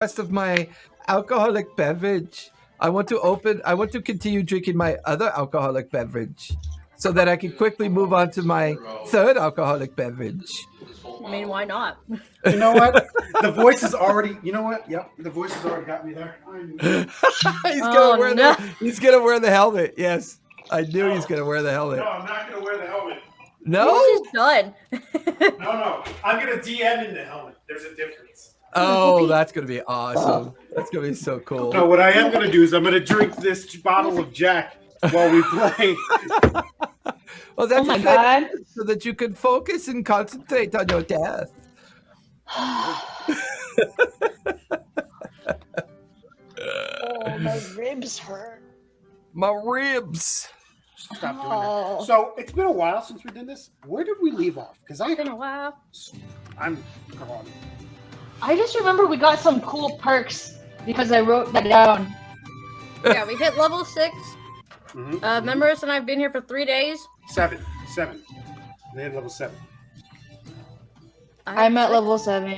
rest of my alcoholic beverage. I want to continue drinking my other alcoholic beverage so that I can quickly move on to my third alcoholic beverage. I mean, why not? You know what? The voice is already. You know what? Yep, the voice has already got me there. He's gonna wear the helmet. Yes, I knew he's gonna wear the helmet. No, I'm not gonna wear the helmet. No, he's just done. No, I'm gonna DM in the helmet. There's a difference. Oh, that's gonna be awesome. That's gonna be so cool. No, what I am gonna do is I'm gonna drink this bottle of Jack while we play. Well, that's my God. so that you can focus and concentrate on your death. Oh, my ribs hurt. My ribs. Stop doing that. So it's been a while since we did this. Where did we leave off? Because Been a while. I'm come on. I just remember we got some cool perks because I wrote that down. Yeah, we hit level 6. Mm-hmm. Members and I've been here for 3 days. 7. They had level 7. I'm at level 7.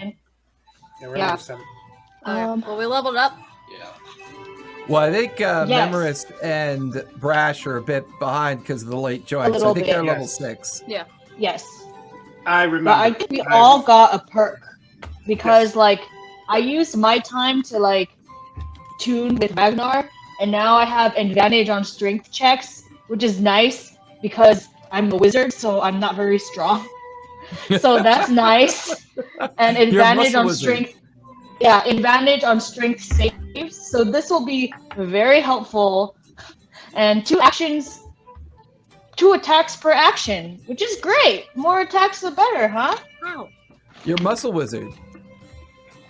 Yeah, we're Yeah. at level 7. Well, we leveled up. Yeah. Well, I think Yes. Memorist and Brash are a bit behind because of the late join. So I little think bit, they're level yes. 6. Yes. I remember. But I think we all got a perk because, like, I used my time to, like, tune with Ragnar, and now I have advantage on strength checks, which is nice because I'm a wizard, so I'm not very strong. So that's nice. And advantage on strength. Yeah, advantage on strength saves. So this will be very helpful. And 2 attacks per action, which is great. More attacks the better, huh? Wow. You're muscle wizard.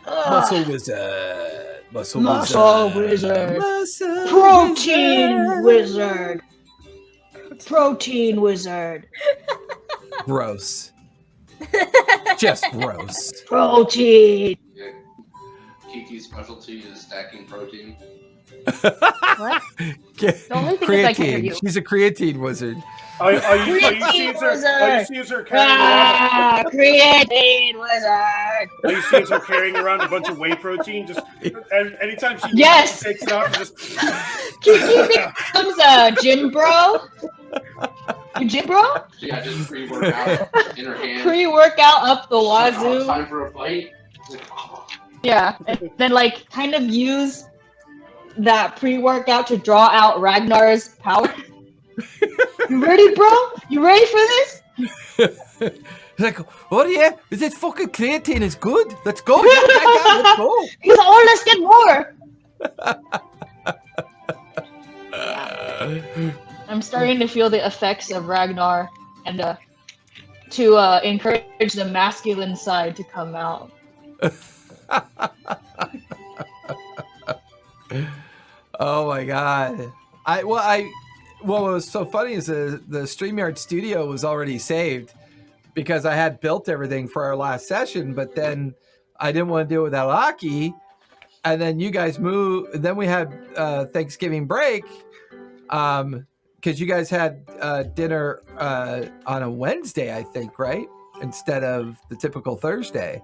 Ugh. Muscle wizard. Muscle wizard. Muscle Protein wizard. Protein wizard. Gross. Just gross. Protein. Yeah. Kiki's specialty is stacking protein. What? The only thing is I can't hear you. She's a creatine wizard. Are you Creatine Caesar carrying around? Creatine wizard. Are you Caesar carrying around a bunch of whey protein? Just anytime she Yes. takes it off, and just Kiki becomes a gym bro. You gym bro? Yeah, just pre-workout in her hand. Pre-workout up the Oh, wazoo. time for a fight. It's like, oh. Yeah, and then like kind of use that pre-workout to draw out Ragnar's power. You ready, bro? You ready for this? He's like, oh yeah, is this fucking creatine is good? Let's go. Let's go. He's like, oh, let's get more. I'm starting to feel the effects of Ragnar and to encourage the masculine side to come out. Oh my god. What was so funny is the StreamYard studio was already saved because I had built everything for our last session, but then I didn't want to do it without Aki. And then you guys moved. Then we had Thanksgiving break because you guys had dinner on a Wednesday, I think, right? Instead of the typical Thursday.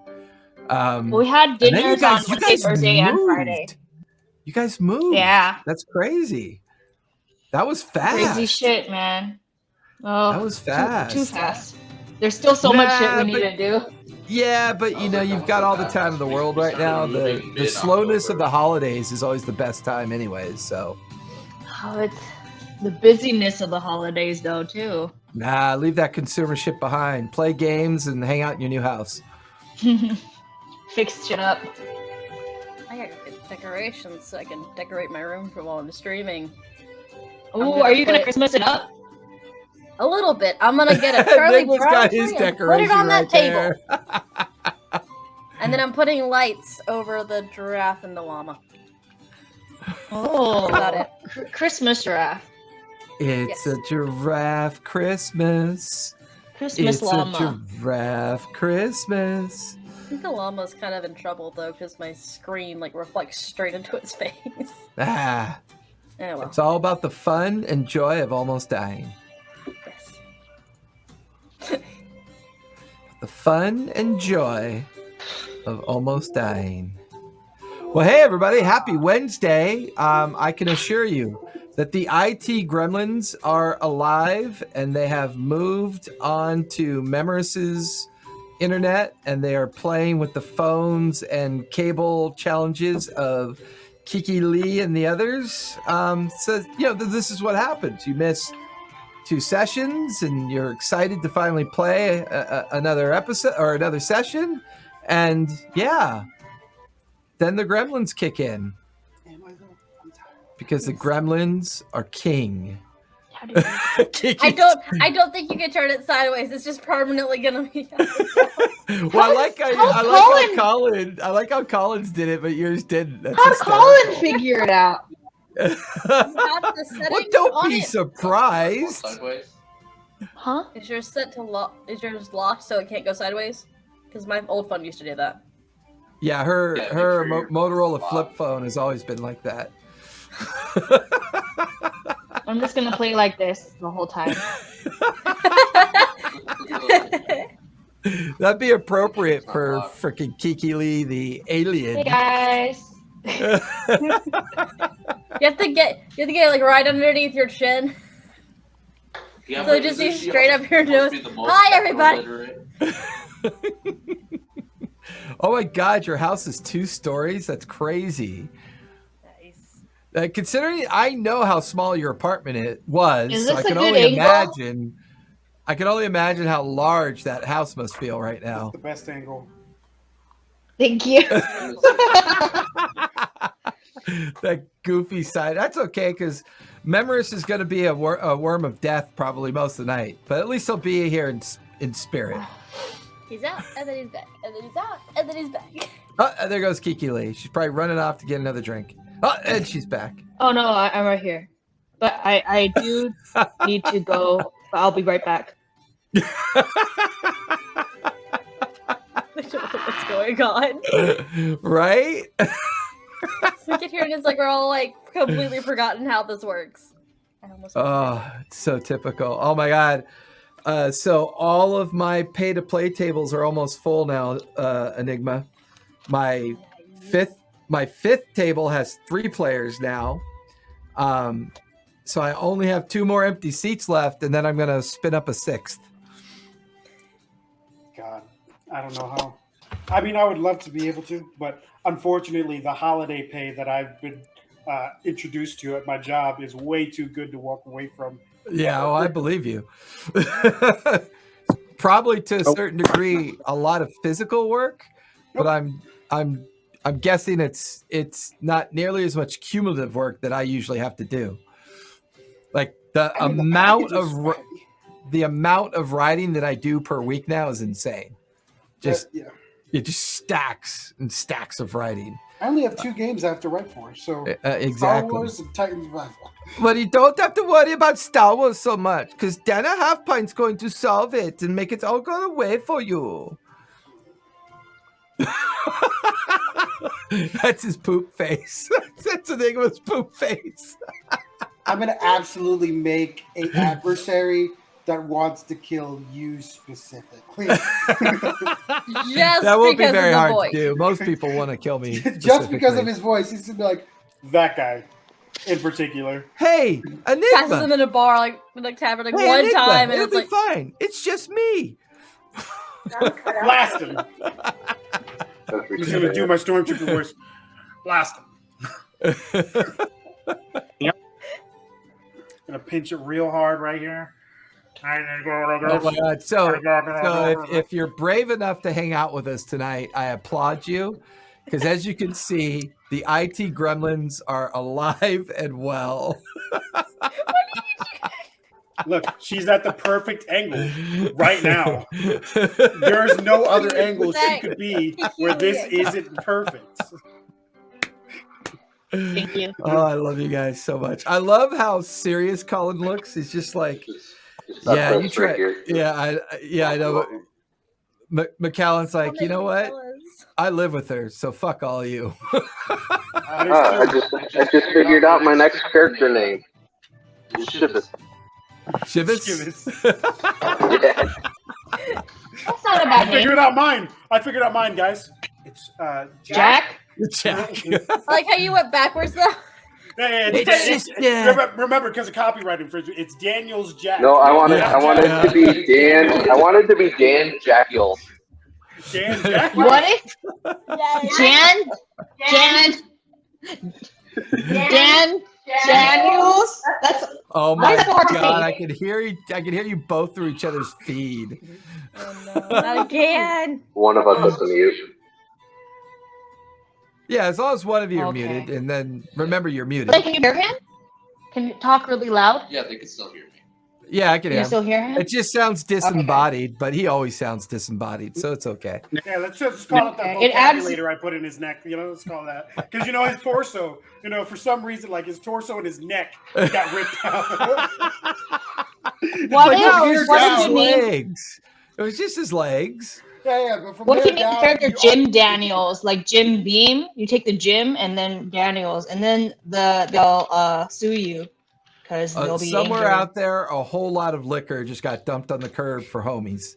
We had dinners on Wednesday, Thursday, and Friday. You guys moved. Yeah. That's crazy. That was fast. Crazy shit, man. Oh, that was fast. Too fast. There's still so much shit we need to do. Yeah, but you know, you've got all the time in the world right now. The slowness of the holidays is always the best time anyways, so. Oh, it's the busyness of the holidays though, too. Nah, leave that consumer shit behind. Play games and hang out in your new house. Fix shit up. I gotta get decorations so I can decorate my room for while I'm streaming. Oh, are you gonna Christmas it up? A little bit. I'm gonna get a Charlie Nicholas Brown got tree his and put decoration it on that right table. there. And then I'm putting lights over the giraffe and the llama. Oh, That's about it. Christmas giraffe. It's Yes. a giraffe Christmas. Christmas It's llama. a giraffe Christmas. I think the llama's kind of in trouble though, because my screen like reflects straight into its face. Ah, Oh well. it's all about the fun and joy of almost dying. Yes. The fun and joy of almost dying. Well, hey, everybody. Happy Wednesday. I can assure you that the IT gremlins are alive and they have moved on to Memoris's internet and they are playing with the phones and cable challenges of Kiki Lee and the others. So, this is what happens. You miss 2 sessions and you're excited to finally play another episode or another session. And yeah, then the gremlins kick in because the gremlins are king. I don't think you can turn it sideways. It's just permanently gonna be. Well, I like how Collins did it, but yours didn't. That's How did Colin figure it out? Well, don't be surprised. Sideways. Huh? Is yours set to lock? Is yours locked so it can't go sideways? Because my old phone used to do that. Yeah, her Yeah, make sure you're Motorola locked. flip phone has always been like that. I'm just gonna play like this the whole time. That'd be appropriate for freaking Kiki Lee, the alien. Hey guys. You have to get like right underneath your chin. Yeah, So but just isn't see she straight also up your supposed to nose. be the most Hi, everybody. literate? Oh my God, your house is 2 stories? That's crazy. Nice. Considering I know how small your apartment was, Is so this I can a good only angle? imagine. I can only imagine how large that house must feel right now. The best angle. Thank you. That goofy side. That's okay because Memoris is going to be a worm of death probably most of the night, but at least he'll be here in spirit. He's out, and then he's back, and then he's out, and then he's back. Oh, there goes Kiki Lee. She's probably running off to get another drink. Oh, and she's back. Oh no, I'm right here. But I do need to go, but I'll be right back. I don't know what's going on. Right? We get here and it's like we're all like completely forgotten how this works. I almost Oh, it's so typical. Oh my God. So all of my pay to play tables are almost full now, Enigma. My fifth table has 3 players now. So I only have 2 more empty seats left, and then I'm gonna spin up a 6th. God, I don't know how. I mean, I would love to be able to, but unfortunately, the holiday pay that I've been introduced to at my job is way too good to walk away from. Yeah, oh, I believe you. Probably to a certain degree, a lot of physical work, but I'm guessing it's not nearly as much cumulative work that I usually have to do. Like the amount of writing that I do per week now is insane. It just stacks and stacks of writing. I only have 2 games I have to write for, so Exactly. Star Wars and Titan Survival. But you don't have to worry about Star Wars so much, because Dana Halfpine's going to solve it and make it all go away for you. That's his poop face. That's Enigma's poop face. I'm going to absolutely make an adversary that wants to kill you specifically. Just That won't be because very of the hard voice. to do. Most people want to kill me. Just because of specifically. his voice, he's going to be like, that guy in particular. Hey, Passes Enigma. him in a bar, like in a tavern, like Hey, one Enigma. time, and It'll it's be like fine. It's just me. Blast him. He's going to do my stormtrooper voice. Blast him. Going to pinch it real hard right here. Oh my God. So if you're brave enough to hang out with us tonight, I applaud you. Because as you can see, the IT gremlins are alive and well. Look, she's at the perfect angle right now. There's no other angle she could be where this isn't perfect. Thank you. Oh, I love you guys so much. I love how serious Colin looks. He's just like, It's not yeah, close you try. right here. Yeah, I know. McAllen's like, you know what? I live with her, so fuck all you. I just figured out my next character name. Shivas. Shivas? Yeah. That's not a I bad name. figured out mine. I figured out mine, guys. It's Jack? Jack. I like how you went backwards though. Remember, because of copyright infringement, it's Daniel's Jack. No, I wanted to be Dan. I wanted to be Dan Jackules. Dan Jack. What if Dan Daniels? That's Oh my That's hard to god! say. I can hear you both through each other's feed. Oh, no. Not again. One of us is mute. Yeah, as long as one of you are Okay. muted, and then remember you're muted. Like, can you hear him? Can you talk really loud? Yeah, they can still hear me. Yeah, I can Can hear you him. still hear him? It just sounds disembodied, but he always sounds disembodied, so it's okay. Yeah, let's just call it the Okay. It adds- vocabulator I put in his neck. Let's call that. Because his torso, for some reason, like his torso and his neck got ripped out. What Like, if- no, it was what just if his you name- legs. It was just his legs. Yeah, but from What if there you name the down, character Jim Daniels, like Jim Beam? You take the Jim and then Daniels, and then they'll sue you because they'll be Somewhere angry. out there, a whole lot of liquor just got dumped on the curb for homies.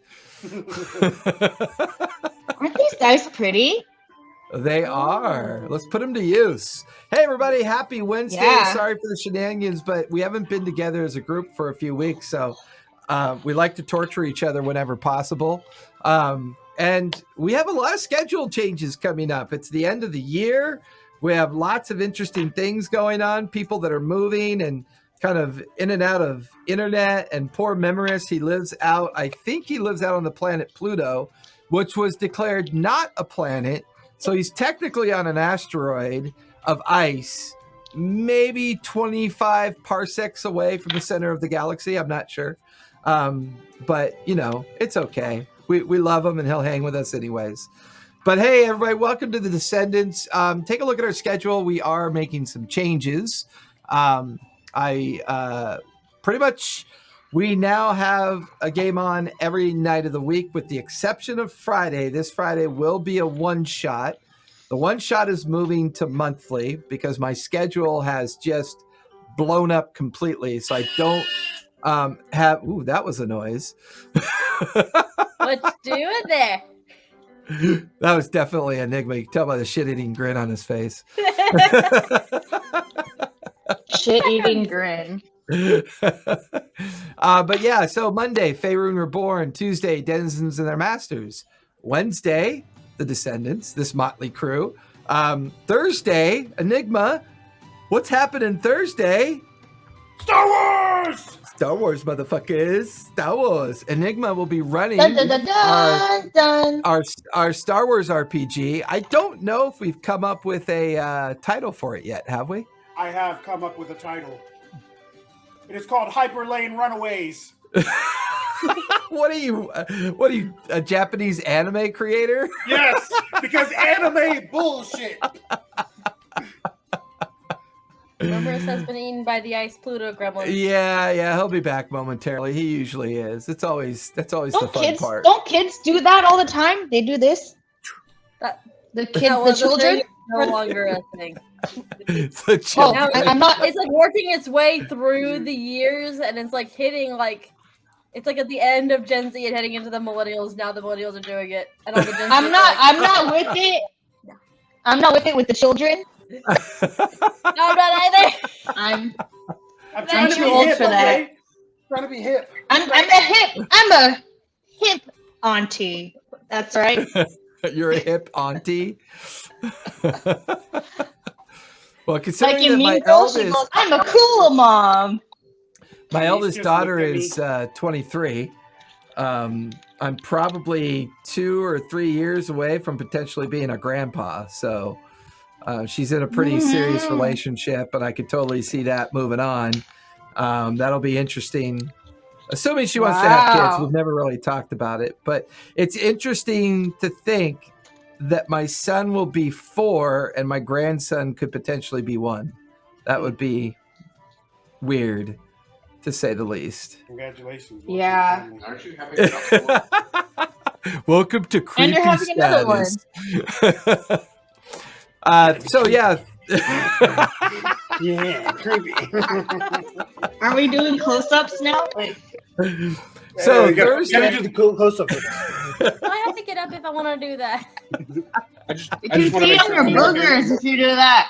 Aren't these guys pretty? They are. Let's put them to use. Hey, everybody. Happy Wednesday. Yeah. Sorry for the shenanigans, but we haven't been together as a group for a few weeks. So we like to torture each other whenever possible. And we have a lot of schedule changes coming up. It's the end of the year. We have lots of interesting things going on. People that are moving and kind of in and out of internet. And poor Memoris, I think he lives out on the planet Pluto, which was declared not a planet. So he's technically on an asteroid of ice, maybe 25 parsecs away from the center of the galaxy. I'm not sure. But, it's okay. We love him and he'll hang with us anyways. But hey, everybody, welcome to the Descendants. Take a look at our schedule. We are making some changes. We now have a game on every night of the week with the exception of Friday. This Friday will be a one-shot. The one-shot is moving to monthly because my schedule has just blown up completely. So I don't have... Ooh, that was a noise. What you doing there? That was definitely Enigma. You can tell by the shit-eating grin on his face. Shit-eating grin. But yeah, so Monday, Faerun Reborn. Tuesday, Denizens and Their Masters. Wednesday, the Descendants, this motley crew. Thursday, Enigma. What's happening Thursday? Star Wars! Star Wars, motherfuckers. Star Wars. Enigma will be running Dun, dun, dun, dun, dun. our Star Wars RPG. I don't know if we've come up with a title for it yet, have we? I have come up with a title. It is called Hyperlane Runaways. What are you, a Japanese anime creator? Yes, because anime bullshit. Memoris has been eaten by the ice Pluto gremlin. Yeah, he'll be back momentarily. He usually is. That's always the fun part. Don't kids do that all the time? They do this. That- The That kids, the was a children. thing, no longer a thing. It's the Oh, children. I'm not. It's like working its way through the years, and it's like hitting it's like at the end of Gen Z and heading into the millennials. Now the millennials are doing it, and all the Gen Z I'm not with it. I'm not with it with the children. No, I'm not either. I'm I'm trying to too be old hip, for that. okay? Trying to be hip. I'm a hip auntie. That's right. You're a hip auntie. Well, Like considering in that my Mean Girls, she eldest, goes, "I'm a cool mom." my eldest just daughter looked at is 23. I'm probably 2 or 3 years away from potentially being a grandpa. So she's in a pretty serious relationship, and I could totally see that moving on. That'll be interesting. Assuming she wants to have kids. Wow. We've never really talked about it, but it's interesting to think that my son will be 4 and my grandson could potentially be 1. That would be weird, to say the least. Congratulations. Yeah. Aren't you having another one? Welcome to creepy you're having another status. So yeah. Yeah, creepy. Are we doing close-ups now? So you gotta Thursday, do the cool close-up. Do I have to get up if I want to do that? You just can want to pee make on sure your you hear me. burgers if you do that.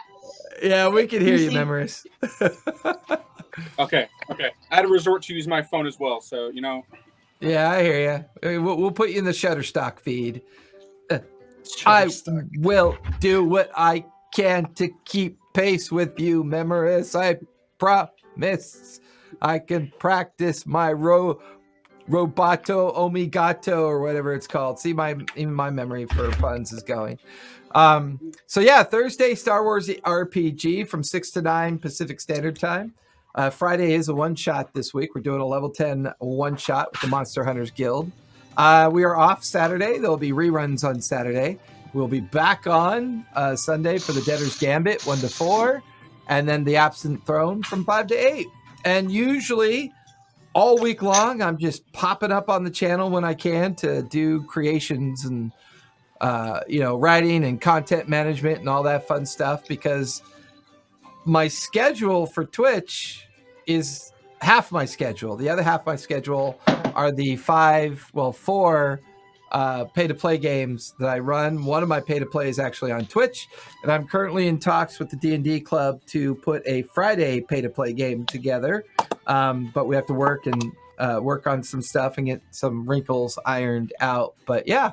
Yeah, we can hear you, See? Memories. Okay. I had to resort to use my phone as well, so Yeah, I hear you. We'll put you in the Shutterstock feed. I will do what I can to keep pace with you, Memoris. I promise. I can practice my roboto omigato or whatever it's called. See, even my memory for puns is going. So yeah, Thursday Star Wars RPG from 6 to 9 Pacific Standard Time. Friday is a one-shot this week. We're doing a level 10 one-shot with the Monster Hunters Guild. We are off Saturday. There'll be reruns on Saturday. We'll be back on Sunday for the Debtor's Gambit 1 to 4, and then the Absent Throne from 5 to 8. And usually all week long, I'm just popping up on the channel when I can to do creations and writing and content management and all that fun stuff, because my schedule for Twitch is half my schedule. The other half of my schedule are the four pay-to-play games that I run. One of my pay-to-play is actually on Twitch, and I'm currently in talks with the D&D Club to put a Friday pay-to-play game together. But we have to work on some stuff and get some wrinkles ironed out. But yeah.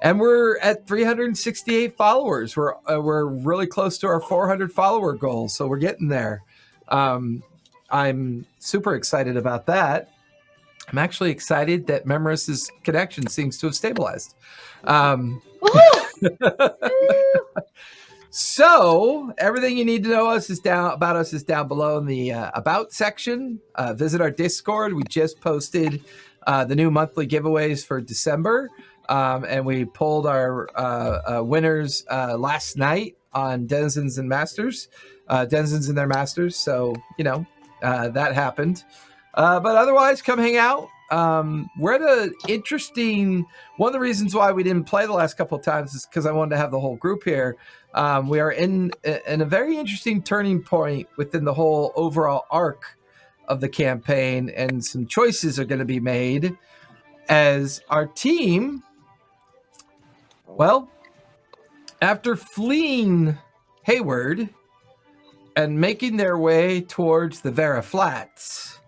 And we're at 368 followers. We're really close to our 400 follower goal, so we're getting there. I'm super excited about that. I'm actually excited that Memoris's connection seems to have stabilized. So everything you need to know about us is down below in the about section. Visit our Discord. We just posted the new monthly giveaways for December. And we pulled our winners last night on Denizens and their Masters. So, that happened. But otherwise, come hang out. We're at one of the reasons why we didn't play the last couple of times is because I wanted to have the whole group here. We are in a very interesting turning point within the whole overall arc of the campaign, and some choices are going to be made as our team. Well, after fleeing Hayward and making their way towards the Vera Flats,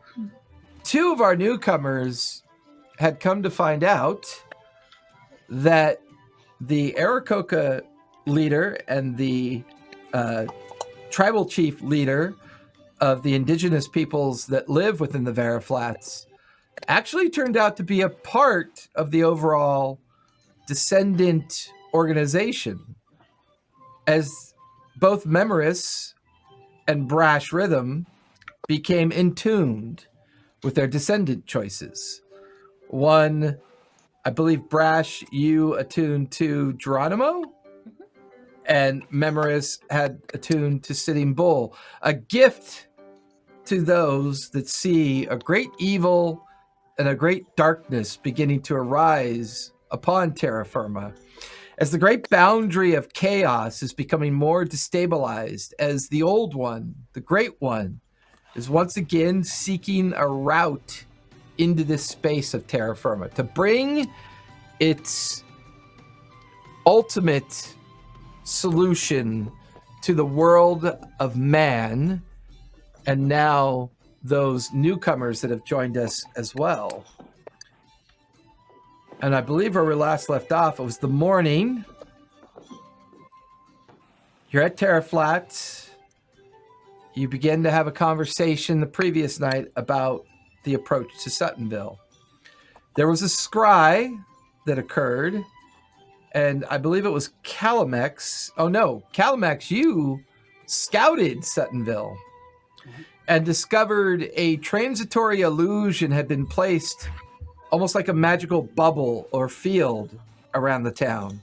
two of our newcomers had come to find out that the Aarakocra leader and the tribal chief leader of the indigenous peoples that live within the Vera Flats actually turned out to be a part of the overall Descendant organization, as both Memoris and Brash Rhythm became in tuned with their Descendant choices. One, I believe, Brash, you attuned to Geronimo, and Memoris had attuned to Sitting Bull, a gift to those that see a great evil and a great darkness beginning to arise upon terra firma, as the great boundary of chaos is becoming more destabilized, as the old one, the great one, is once again seeking a route into this space of terra firma to bring its ultimate solution to the world of man, and now those newcomers that have joined us as well. And I believe where we last left off, it was the morning. You're at Terra Flats. You begin to have a conversation the previous night about the approach to Suttonville. There was a scry that occurred, and I believe it was Calamex. Oh no, Calamex, you scouted Suttonville and discovered a transitory illusion had been placed, almost like a magical bubble or field around the town,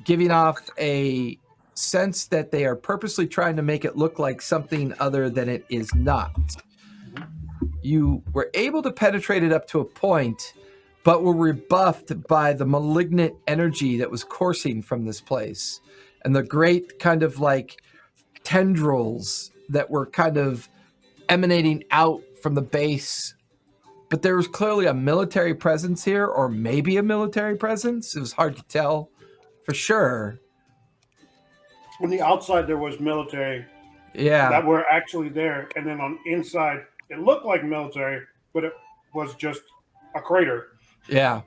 giving off a sense that they are purposely trying to make it look like something other than it is not. You were able to penetrate it up to a point, but were rebuffed by the malignant energy that was coursing from this place, and the great kind of like tendrils that were kind of emanating out from the base. But there was clearly a military presence here, or maybe a military presence. It was hard to tell for sure. On the outside, there was military Yeah. that were actually there, and then on the inside, it looked like military, but it was just a crater Yeah.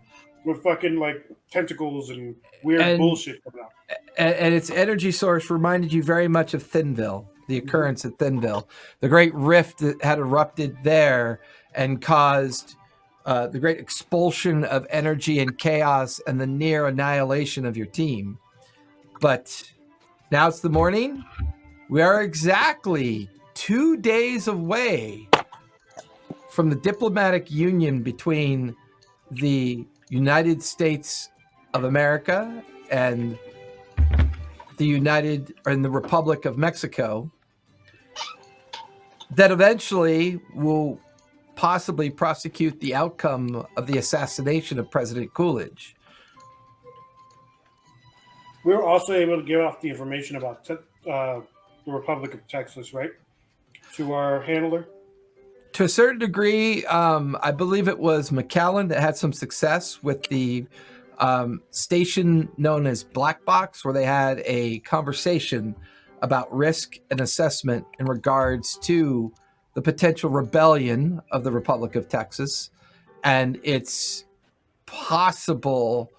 with fucking like tentacles and weird bullshit coming out. And its energy source reminded you very much of Thinville, the occurrence at Thinville. The great rift that had erupted there and caused the great expulsion of energy and chaos and the near annihilation of your team. But now it's the morning. We are exactly 2 days away from the diplomatic union between the United States of America and the Republic of Mexico that eventually will possibly prosecute the outcome of the assassination of President Coolidge. We were also able to give off the information about the Republic of Texas, right, to our handler. To a certain degree, I believe it was McAllen that had some success with the station known as Black Box, where they had a conversation about risk and assessment in regards to the potential rebellion of the Republic of Texas and its possible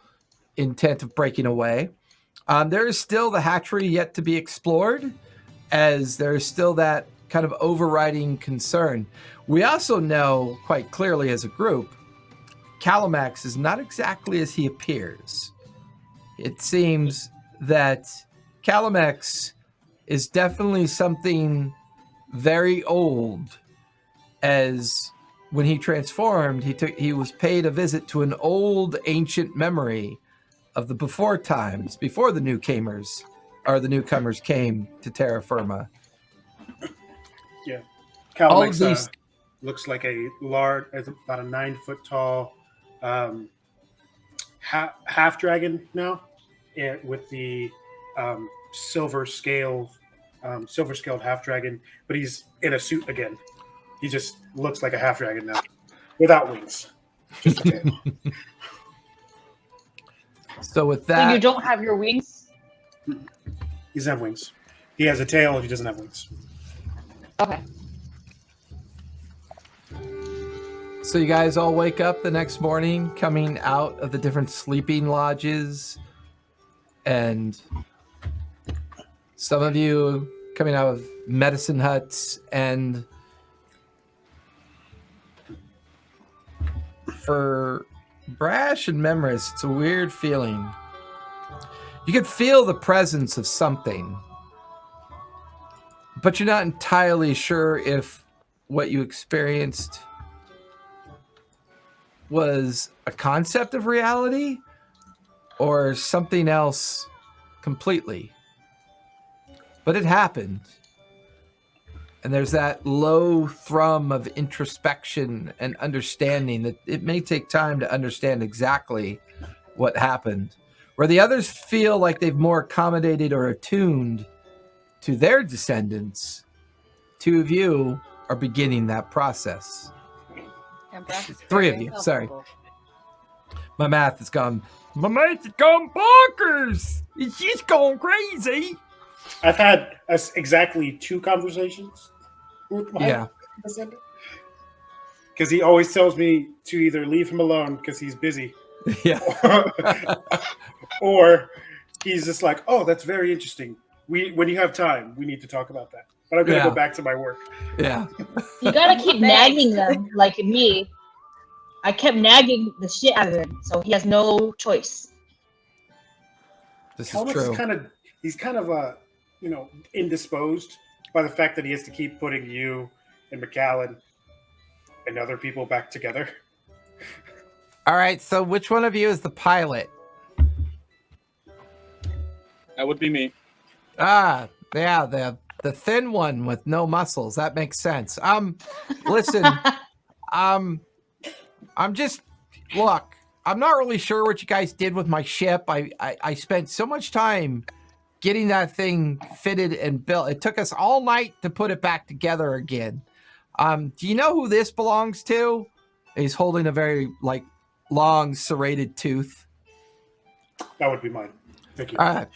intent of breaking away. There is still the hatchery yet to be explored, as there's still that kind of overriding concern. We also know quite clearly as a group, Calimax is not exactly as he appears. It seems that Calimax is definitely something very old, as when he transformed, he was paid a visit to an old ancient memory of the before times, before the newcomers came to terra firma. Yeah, All of Calimax these looks like a large, about a 9 foot tall half dragon now, and with the silver scaled half dragon, but he's in a suit again. He just looks like a half dragon now, without wings. Just a tail. So with So that, you don't have your wings? He doesn't have wings. He has a tail. He doesn't have wings. Okay. so you guys all wake up the next morning, coming out of the different sleeping lodges, and some of you coming out of medicine huts, and for Brash and Memories, it's a weird feeling. You can feel the presence of something, but you're not entirely sure if what you experienced was a concept of reality or something else completely. But it happened. And there's that low thrum of introspection and understanding that it may take time to understand exactly what happened. Where the others feel like they've more accommodated or attuned to their descendants, two of you are beginning that process. And Brash is Three very of you, sorry. uncomfortable. My math has gone bonkers. She's going crazy. I've had exactly 2 conversations with my descendant. Because he always tells me to either leave him alone because he's busy, Yeah. or he's just like, "Oh, that's very interesting. When you have time, we need to talk about that." But I'm gonna Yeah. go back to my work. Yeah. You gotta keep nagging them, like me. I kept nagging the shit out of him, so he has no choice. This is Helmut's true. he's kind of indisposed by the fact that he has to keep putting you and McAllen and other people back together. All right, so which one of you is the pilot? That would be me. Ah, yeah, the thin one with no muscles. That makes sense. Listen, I'm just look. I'm not really sure what you guys did with my ship. I spent so much time getting that thing fitted and built. It took us all night to put it back together again. Do you know who this belongs to? He's holding a very long serrated tooth. That would be mine. Thank you. All right.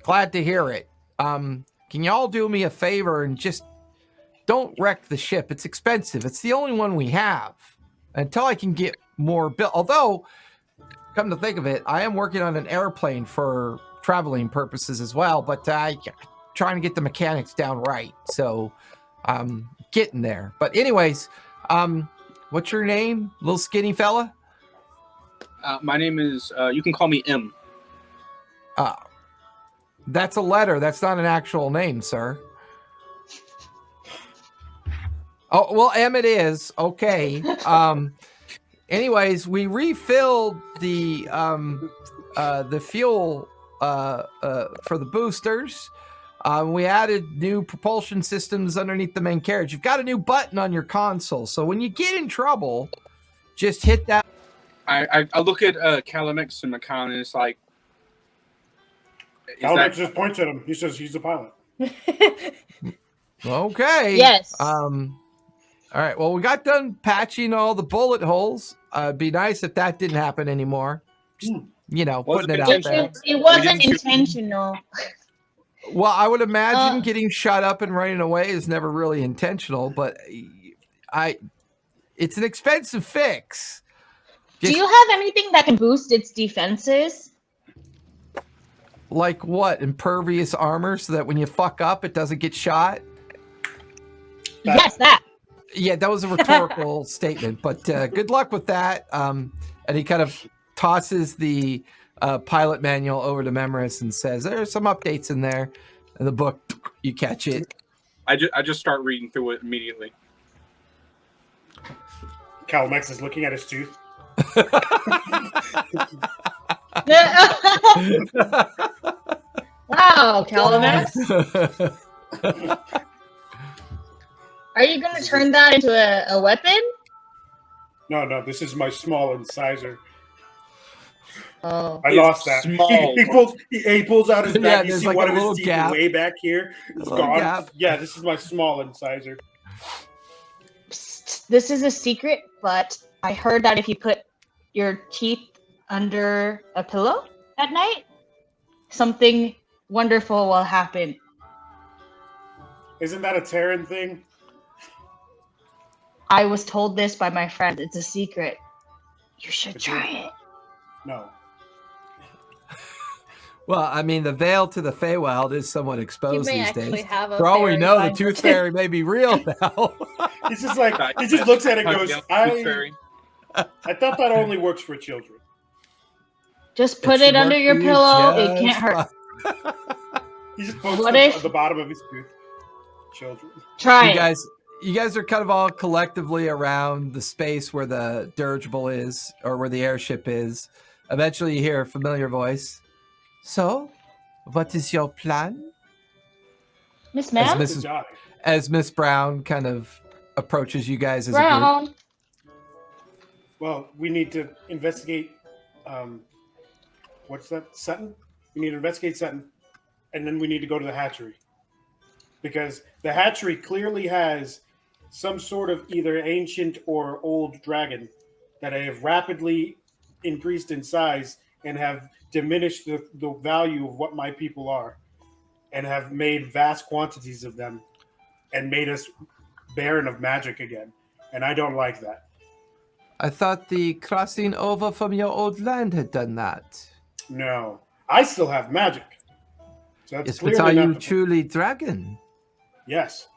Glad to hear it. Can y'all do me a favor and just don't wreck the ship? It's expensive. It's the only one we have. Until I can get more built. Although, come to think of it, I am working on an airplane for traveling purposes as well, but trying to get the mechanics down right. So I'm getting there. But anyways, what's your name, little skinny fella? My name is, you can call me M. That's a letter. That's not an actual name, sir. Oh, well, M it is. Okay. Anyways, we refilled the fuel for the boosters. We added new propulsion systems underneath the main carriage. You've got a new button on your console, so when you get in trouble, just hit that. I look at Calamix and McCann, and it's like... Alex just points at him. He says he's the pilot. Okay. Yes. All right. Well, we got done patching all the bullet holes. It'd be nice if that didn't happen anymore. Just, you know, putting it out there. It wasn't intentional. Well, I would imagine getting shot up and running away is never really intentional, but it's an expensive fix. Do you have anything that can boost its defenses? Like what? Impervious armor so that when you fuck up, it doesn't get shot? Yes, that. Yeah, that was a rhetorical statement, but good luck with that. And he kind of tosses the pilot manual over to Memoris and says, there's some updates in there. In the book, you catch it. I just start reading through it immediately. Calamex is looking at his tooth. Wow, Calamex. Are you going to turn that into a weapon? No, this is my small incisor. Oh. I lost that. Small. He pulls out his back. Yeah, You there's see like one a of his little teeth gap. way back here. It's little gone. gap. Yeah, this is my small incisor. Psst, this is a secret, but I heard that if you put your teeth under a pillow at night, something wonderful will happen. Isn't that a Terran thing? I was told this by my friend. It's a secret. You should try it. No. Well, I mean, the veil to the Feywild is somewhat You exposed may these actually days. have a For all we fairy know, the find tooth it. fairy may be real now. He's just like, he just looks at it and goes, I Fairy. thought that only works for children. Just put should it under work your for you pillow. It just can't hurt. He just pokes What the, if- the bottom of his tooth. Children. Try You it. guys are kind of all collectively around the space where the dirigible is, or where the airship is. Eventually, you hear a familiar voice. So, what is your plan? Miss As Ma'am? Mrs. As Miss Brown kind of approaches you guys as a group. Brown. Well, we need to investigate. What's that? Sutton? We need to investigate Sutton. And then we need to go to the hatchery. Because the hatchery clearly has some sort of either ancient or old dragon that have rapidly increased in size and have diminished the value of what my people are, and have made vast quantities of them and made us barren of magic again. And I don't like that. I thought the crossing over from your old land had done that. No. I still have magic. So that's Yes, but clearly are you not- truly dragon? Yes.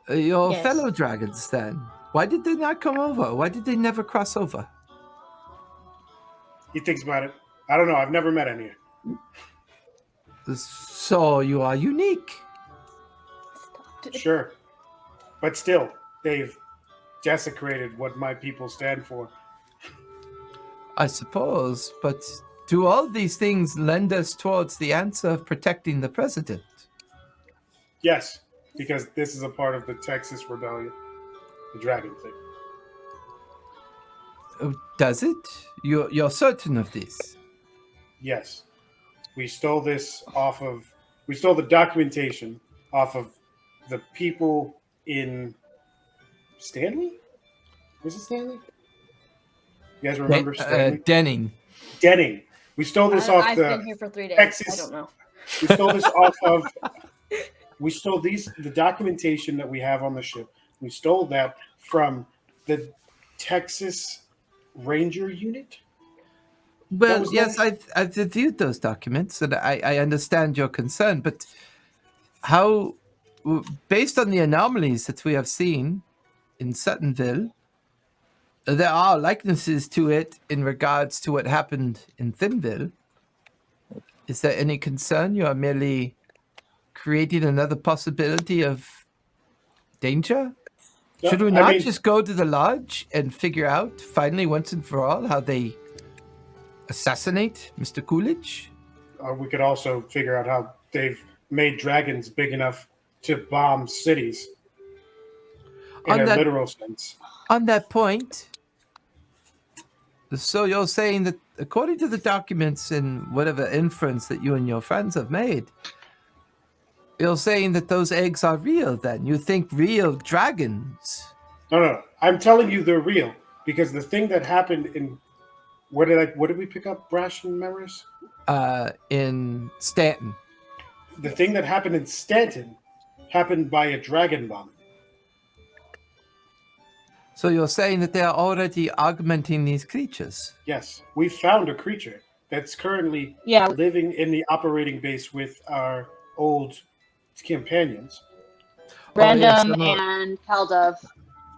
Your Yes. fellow dragons, then? Why did they not come over? Why did they never cross over? He thinks about it. I don't know. I've never met any. So you are unique. Sure. But still, they've desecrated what my people stand for. I suppose, but do all these things lend us towards the answer of protecting the president? Yes, because this is a part of the Texas Rebellion, the dragon thing. Oh, does it? You're certain of this? Yes. We stole this we stole the documentation off of the people in Stanley? Was it Stanley? You guys remember Stanley? Denning. Denning. We stole this off I've the been here for 3 days. Texas. I don't know. We stole this off of. We stole the documentation that we have on the ship. We stole that from the Texas Ranger unit. Well, was yes, nice. I've reviewed those documents, and I understand your concern. But how, based on the anomalies that we have seen in Suttonville, there are likenesses to it in regards to what happened in Thinville. Is there any concern? You are merely creating another possibility of danger? No, Should we I not mean- just go to the lodge and figure out, finally, once and for all, how they assassinate Mr. Coolidge? We could also figure out how they've made dragons big enough to bomb cities in On a that- literal sense. On that point, so you're saying that according to the documents and whatever inference that you and your friends have made, you're saying that those eggs are real then? You think real dragons? No. I'm telling you they're real because the thing that happened in what did we pick up? Brash and Memories? In Stanton. The thing that happened in Stanton happened by a dragon bomb. So you're saying that they are already augmenting these creatures? Yes, we found a creature that's currently Yeah. living in the operating base with our old companions. Random I'm and Caldove.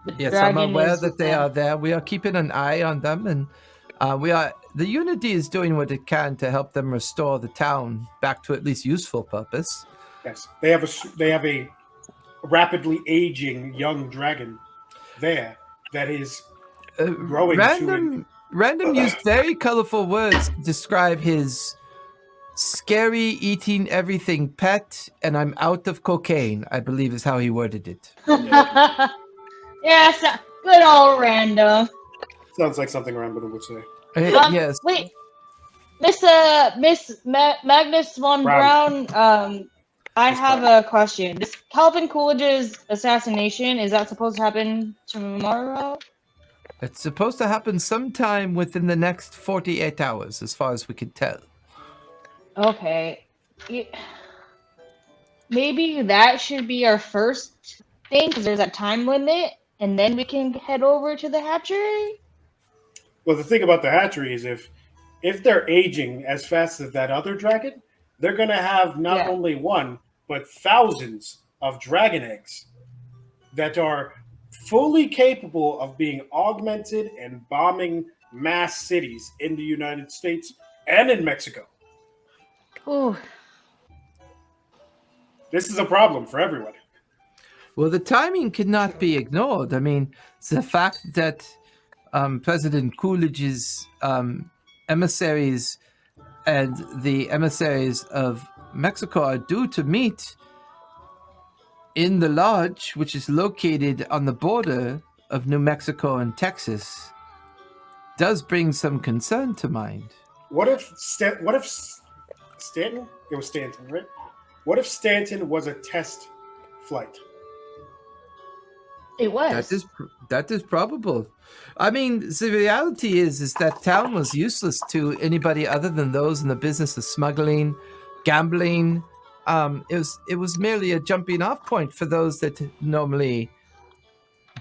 The Yes, I'm dragon aware is that with they them. are there. We are keeping an eye on them, and the Unity is doing what it can to help them restore the town back to at least useful purpose. Yes, they have a rapidly aging young dragon there that is growing Random used very colorful words to describe his scary eating everything pet, and I'm out of cocaine, I believe is how he worded it. Yes, good old random. sounds like something Rambler would say. Yes. Wait, Miss Magnus von Brown. Brown. I Miss have Brown. a question. This Calvin Coolidge's assassination, is that supposed to happen tomorrow? It's supposed to happen sometime within the next 48 hours, as far as we can tell. Okay. Maybe that should be our first thing, because there's a time limit, and then we can head over to the hatchery? Well, the thing about the hatchery is if they're aging as fast as that other dragon, they're going to have not only one, but thousands of dragon eggs that are fully capable of being augmented and bombing mass cities in the United States and in Mexico. Ooh. This is a problem for everyone. Well, the timing cannot be ignored. I mean, it's the fact that President Coolidge's emissaries and the emissaries of Mexico are due to meet in the lodge, which is located on the border of New Mexico and Texas, does bring some concern to mind. What if Stanton? It was Stanton, right? What if Stanton was a test flight? It was. That is probable. I mean, the reality is that town was useless to anybody other than those in the business of smuggling, gambling. It was merely a jumping off point for those that normally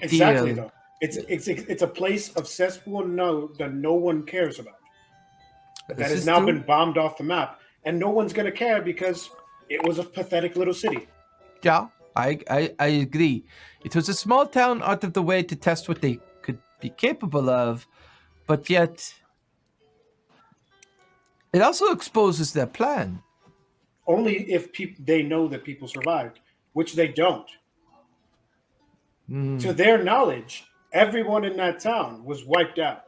Exactly, deal. though. It's a place of cesspool that no one cares about. That This has is now true. been bombed off the map, and no one's going to care because it was a pathetic little city. Yeah, I agree. It was a small town out of the way to test what they could be capable of, but yet it also exposes their plan. Only if they know that people survived, which they don't. To their knowledge, everyone in that town was wiped out.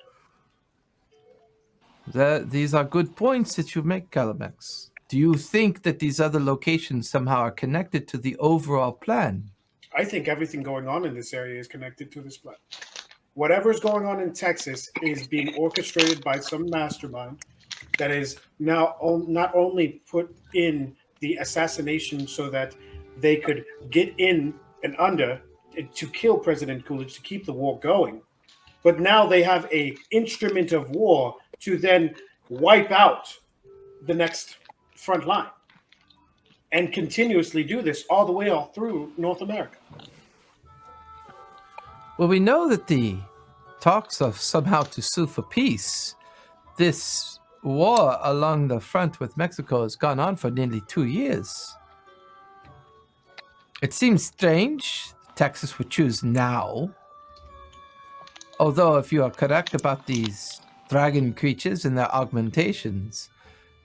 These are good points that you make, Calamex. Do you think that these other locations somehow are connected to the overall plan? I think everything going on in this area is connected to this plan. Whatever's going on in Texas is being orchestrated by some mastermind that is now not only put in the assassination so that they could get in and under to kill President Coolidge to keep the war going, but now they have a instrument of war to then wipe out the next front line and continuously do this all the way all through North America. Well, we know that the talks of somehow to sue for peace. This war along the front with Mexico has gone on for nearly 2 years. It seems strange Texas would choose now. Although, if you are correct about these dragon creatures and their augmentations,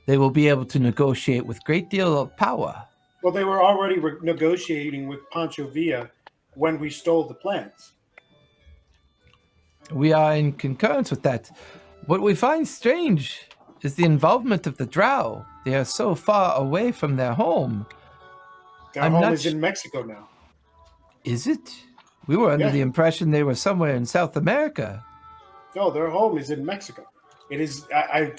they will be able to negotiate with great deal of power. Well, they were already negotiating with Pancho Villa when we stole the plans. We are in concurrence with that. What we find strange is the involvement of the Drow. They are so far away from their home. Their home is in Mexico now. Is it? We were under Yeah. the impression they were somewhere in South America. No, their home is in Mexico. It is. I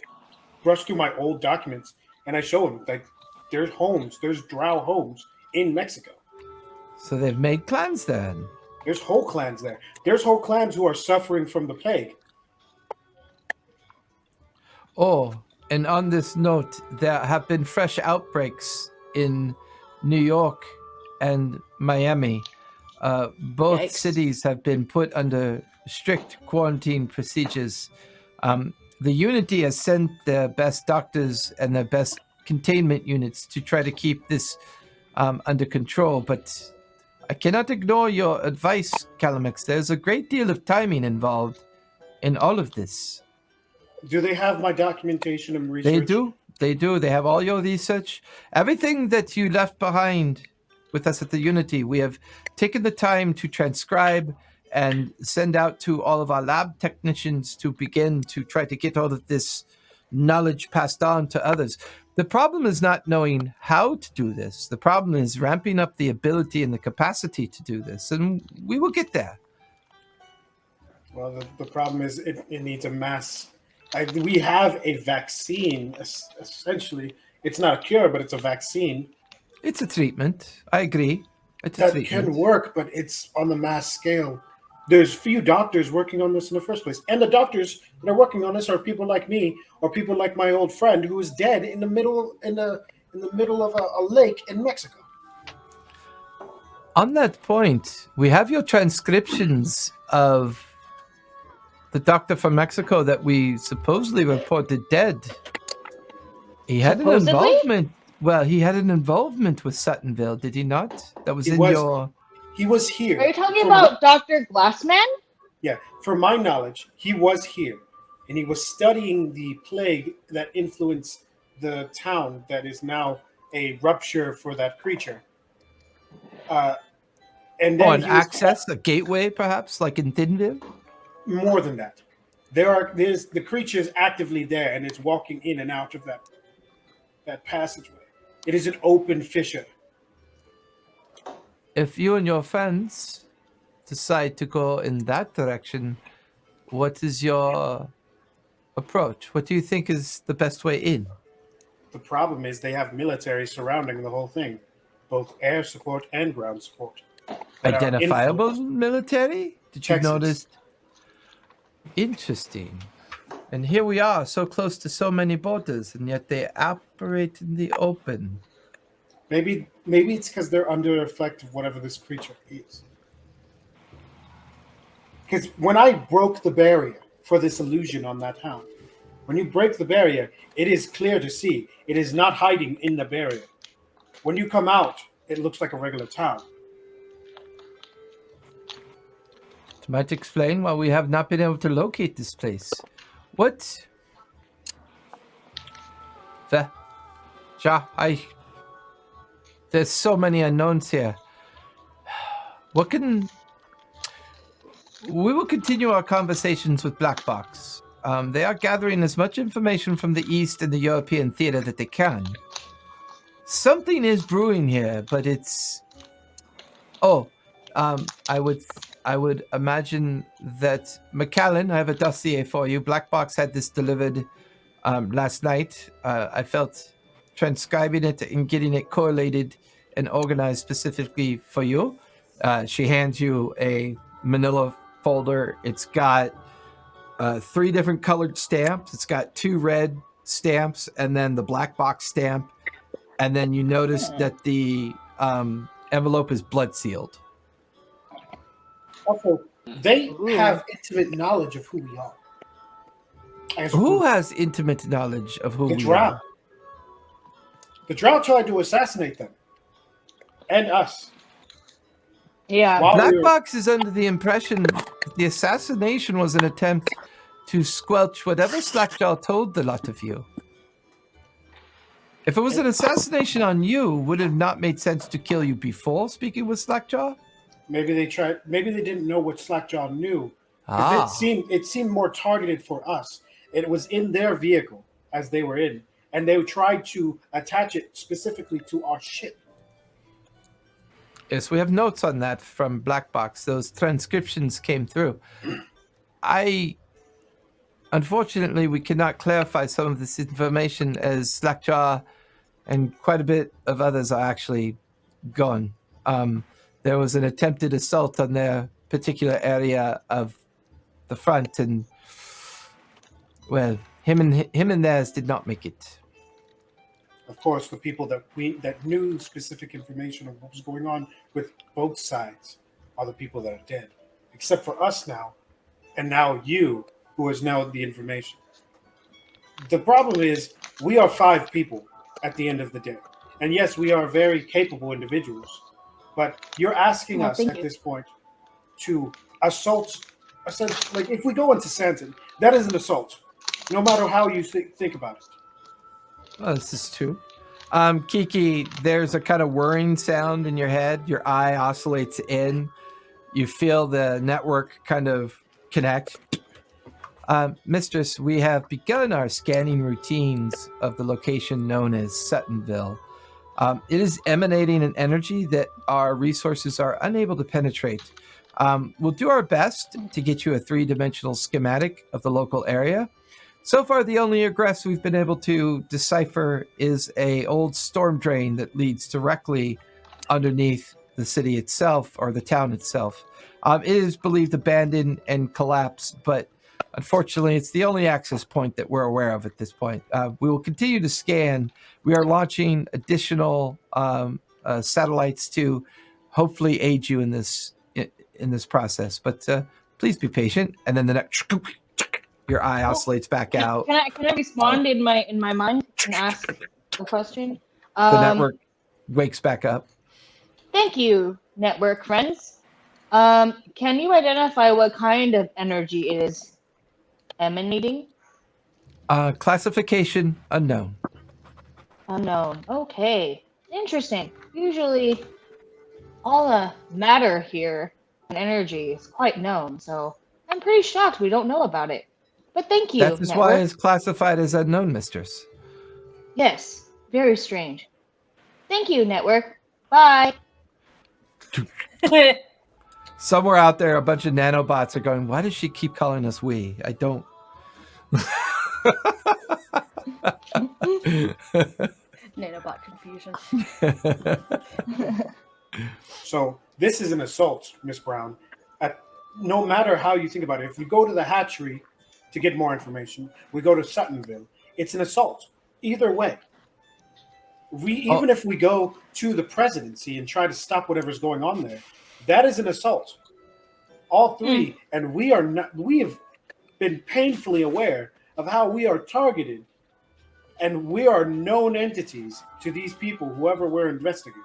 brushed through my old documents and I show them like there's homes, there's Drow homes in Mexico. So they've made clans then. There's whole clans there. There's whole clans who are suffering from the plague. Oh, and on this note, there have been fresh outbreaks in New York and Miami. Both Yikes. cities have been put under strict quarantine procedures. The Unity has sent their best doctors and their best containment units to try to keep this under control, but I cannot ignore your advice, Calamix. There's a great deal of timing involved in all of this. Do they have my documentation and research? They do. They do. They have all your research. Everything that you left behind with us at the Unity, we have taken the time to transcribe and send out to all of our lab technicians to begin to try to get all of this knowledge passed on to others. The problem is not knowing how to do this. The problem is ramping up the ability and the capacity to do this, and we will get there. Well, the problem is it needs a mass. We have a vaccine, essentially. It's not a cure, but it's a vaccine. It's a treatment. I agree. It's a That treatment. can work, but it's on the mass scale. There's few doctors working on this in the first place. And the doctors that are working on this are people like me or people like my old friend who is dead in the middle of a lake in Mexico. On that point, we have your transcriptions of the doctor from Mexico that we supposedly reported dead. He had Supposedly? an involvement. Well, he had an involvement with Suttonville, did he not? That was He in was- your... He was here. Are you talking For about Dr. Glassman? Yeah, from my knowledge, he was here, and he was studying the plague that influenced the town that is now a rupture for that creature. And then Oh, an he was- access, a gateway, perhaps, like in Thinville? more than that. There's the creature is actively there, and it's walking in and out of that passageway. It is an open fissure. If you and your friends decide to go in that direction, what is your approach? What do you think is the best way in? The problem is they have military surrounding the whole thing, both air support and ground support. that are Identifiable influenced. military? Did you Texans. notice? Interesting. And here we are, so close to so many borders, and yet they operate in the open. Maybe it's because they're under effect of whatever this creature is. Because when I broke the barrier for this illusion on that hound, when you break the barrier, it is clear to see. It is not hiding in the barrier. When you come out, it looks like a regular town. It might explain why we have not been able to locate this place. What? There's so many unknowns here. We will continue our conversations with Black Box. They are gathering as much information from the East and the European theater that they can. Something is brewing here, but it's... I would imagine that McAllen, I have a dossier for you. Black Box had this delivered last night. I felt transcribing it and getting it correlated and organized specifically for you. She hands you a manila folder. It's got 3 different colored stamps. It's got 2 red stamps and then the black box stamp, and then you notice that the envelope is blood sealed. Also, they have intimate knowledge of who we are. Who has intimate knowledge of who the we Drow? are? The Drow tried to assassinate them and us. Yeah. While Black we were- Box is under the impression that the assassination was an attempt to squelch whatever Slackjaw told the lot of you. If it was an assassination on you, would it have not made sense to kill you before speaking with Slackjaw? Maybe they tried. Maybe they didn't know what Slackjaw knew. Ah. It seemed more targeted for us. It was in their vehicle as they were in, and they tried to attach it specifically to our ship. Yes, we have notes on that from Black Box. Those transcriptions came through. Unfortunately, we cannot clarify some of this information as Slackjaw and quite a bit of others are actually gone. There was an attempted assault on their particular area of the front, and well, him and theirs did not make it. Of course, the people that knew specific information of what was going on with both sides are the people that are dead, except for us now, and now you, who has now the information. The problem is we are 5 people at the end of the day, and yes, we are very capable individuals, but you're asking us at this point to assault. Essentially, like if we go into Santon, that is an assault, no matter how you think about it. Oh, this is true. Kiki, there's a kind of whirring sound in your head. Your eye oscillates in. You feel the network kind of connect. Mistress, we have begun our scanning routines of the location known as Suttonville. It is emanating an energy that our resources are unable to penetrate. We'll do our best to get you a 3-dimensional schematic of the local area. So far, the only egress we've been able to decipher is a old storm drain that leads directly underneath the city itself, or the town itself. It is believed abandoned and collapsed, but unfortunately, it's the only access point that we're aware of at this point. We will continue to scan. We are launching additional satellites to hopefully aid you in this process, but please be patient. And then the next, your eye oscillates back out. Can I respond in my mind and ask a question? The network wakes back up. Thank you, network friends. Can you identify what kind of energy it is emanating? Classification unknown. Unknown. Okay. Interesting. Usually all the matter here and energy is quite known, so I'm pretty shocked we don't know about it. But thank you, That is network. why it's classified as unknown, mistress. Yes. Very strange. Thank you, network. Bye. Somewhere out there, a bunch of nanobots are going, why does she keep calling us we? I don't. Nanobot confusion. So this is an assault, Miss Brown. No matter how you think about it, if we go to the hatchery to get more information, we go to Suttonville, it's an assault. Either way. Even if we go to the presidency and try to stop whatever's going on there, that is an assault. All 3, and we have been painfully aware of how we are targeted, and we are known entities to these people, whoever we're investigating.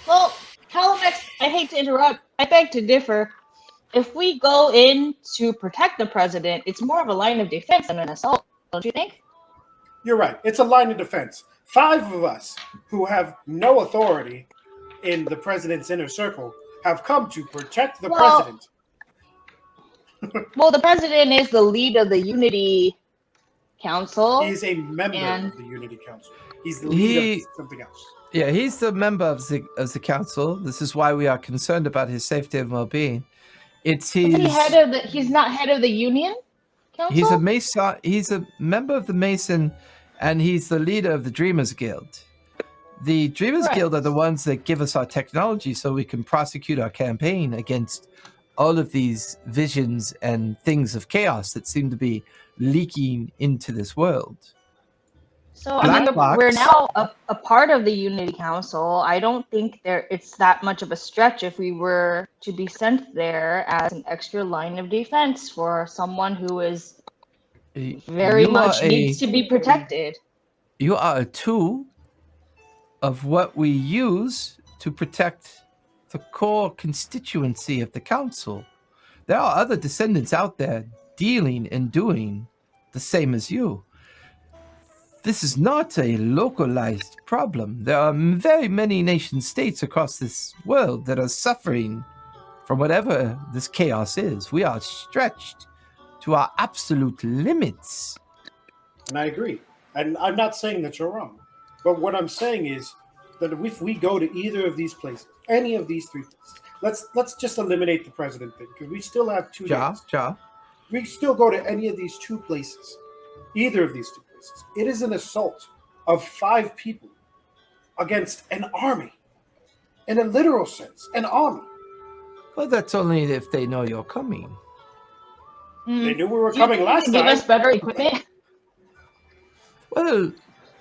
Well, Calamex, I hate to interrupt. I beg to differ. If we go in to protect the president, it's more of a line of defense than an assault, don't you think? You're right. It's a line of defense. 5 of us who have no authority in the president's inner circle have come to protect the president. Well, the president is the lead of the Unity Council. He's a member of the Unity Council. He's the lead of something else. Yeah, he's the member of the council. This is why we are concerned about his safety and well-being. It's his. He's not head of the Union Council. He's a Mason. He's a member of the Mason, and he's the leader of the Dreamers Guild. The Dreamers Guild are the ones that give us our technology so we can prosecute our campaign against all of these visions and things of chaos that seem to be leaking into this world. So I mean, Black we're box. now a part of the Unity Council. I don't think it's that much of a stretch if we were to be sent there as an extra line of defense for someone who is very You much are needs to be protected. You are a tool of what we use to protect the core constituency of the council. There are other descendants out there dealing and doing the same as you. This is not a localized problem. There are very many nation states across this world that are suffering from whatever this chaos is. We are stretched to our absolute limits. And I agree. And I'm not saying that you're wrong. But what I'm saying is that if we go to either of these places, any of these 3 places, let's just eliminate the president thing, because we still have 2 days. We still go to any of these 2 places, either of these 2 places. It is an assault of 5 people against an army. In a literal sense, an army. Well, that's only if they know you're coming. They knew we were Do you coming think last they give time. us better equipment? Well,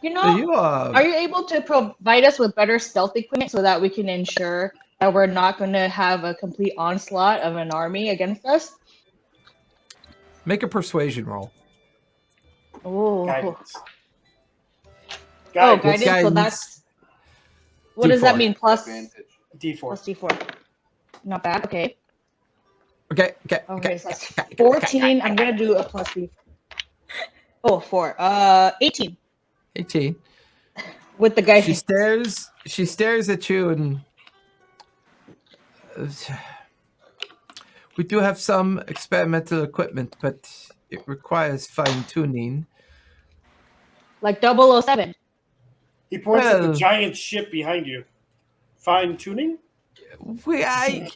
You know, you are. are you able to provide us with better stealth equipment so that we can ensure that we're not going to have a complete onslaught of an army against us? Make a persuasion roll. Oh, Guidance. oh, Guidance. guidance. So Guidance. that's what does that D4. mean? Plus Advantage. D4. D4. Not bad. Okay. Okay. Okay. So that's 14. I'm gonna do a plus D. Oh, 4. 18 18. with the She guidance. stares at you and we do have some experimental equipment, but it requires fine tuning. Like 007. He points at the Well- giant ship behind you. Fine tuning?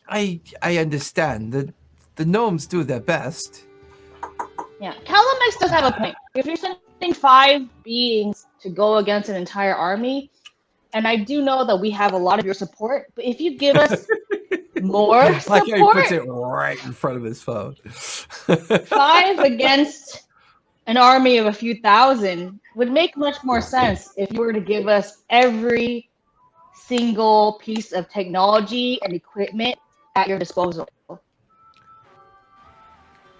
I understand that the gnomes do their best. Yeah, Calamex does have a point. If you're sending 5 beings to go against an entire army, and I do know that we have a lot of your support, but if you give us more Like how he puts support, it right in front of his phone. 5 against an army of a few thousand would make much more sense if you were to give us every single piece of technology and equipment at your disposal.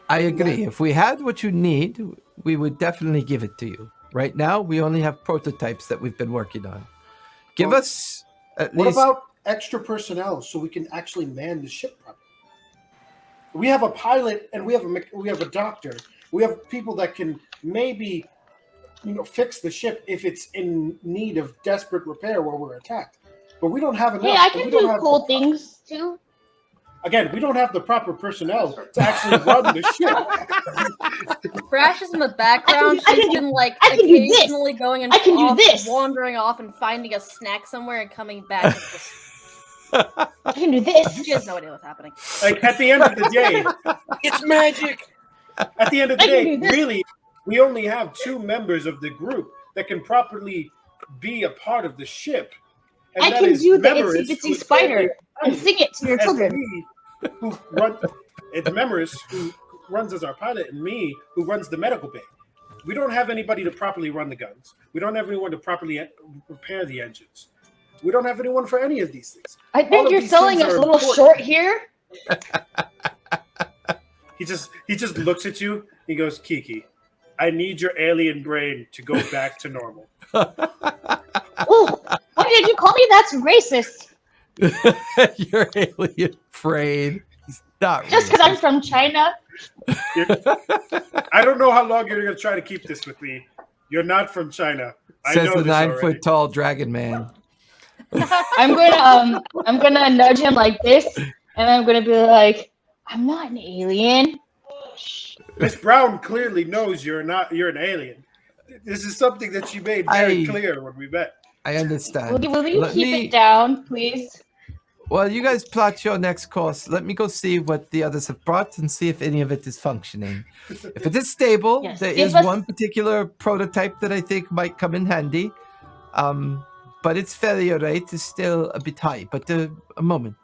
I agree. If we had what you need, we would definitely give it to you. Right now, we only have prototypes that we've been working on. Give Well, us at What least. about extra personnel so we can actually man the ship properly? We have a pilot and we have a doctor. We have people that can maybe fix the ship if it's in need of desperate repair while we're attacked. But we don't have enough. Hey, I we can don't do have cool things too. Again, we don't have the proper personnel to actually run the ship. Brash is in the background. I can She's do- been like I can do this. occasionally going and I can do off, this. wandering off and finding a snack somewhere and coming back. And just, I can do this. she has no idea what's happening. Like at the end of the day, It's magic. at the end of the I can day, do this. really, we only have 2 members of the group that can properly be a part of the ship. And I that can is do the Memoris, itsy bitsy who's spider and sing it to your and children. me, who run, it's Memoris who runs as our pilot, and me who runs the medical bay. We don't have anybody to properly run the guns. We don't have anyone to properly repair the engines. We don't have anyone for any of these things. I All think of you're these selling things us a are little important. short here. He just looks at you. He goes, Kiki, I need your alien brain to go back to normal. Oh, why did you call me? That's racist. Your alien brain. It's not Just because I'm racist. from China. I don't know how long you're going to try to keep this with me. You're not from China. I Says know the this 9 already. foot tall dragon man. I'm gonna nudge him like this, and I'm gonna be like, I'm not an alien. Miss Brown clearly knows you're an alien. This is something that she made very clear when we met. I understand. Will you Let keep me- it down, please? Well, you guys plot your next course. Let me go see what the others have brought and see if any of it is functioning. If it is stable, Yes, there give is us- one particular prototype that I think might come in handy. But its failure rate is still a bit high. But a moment.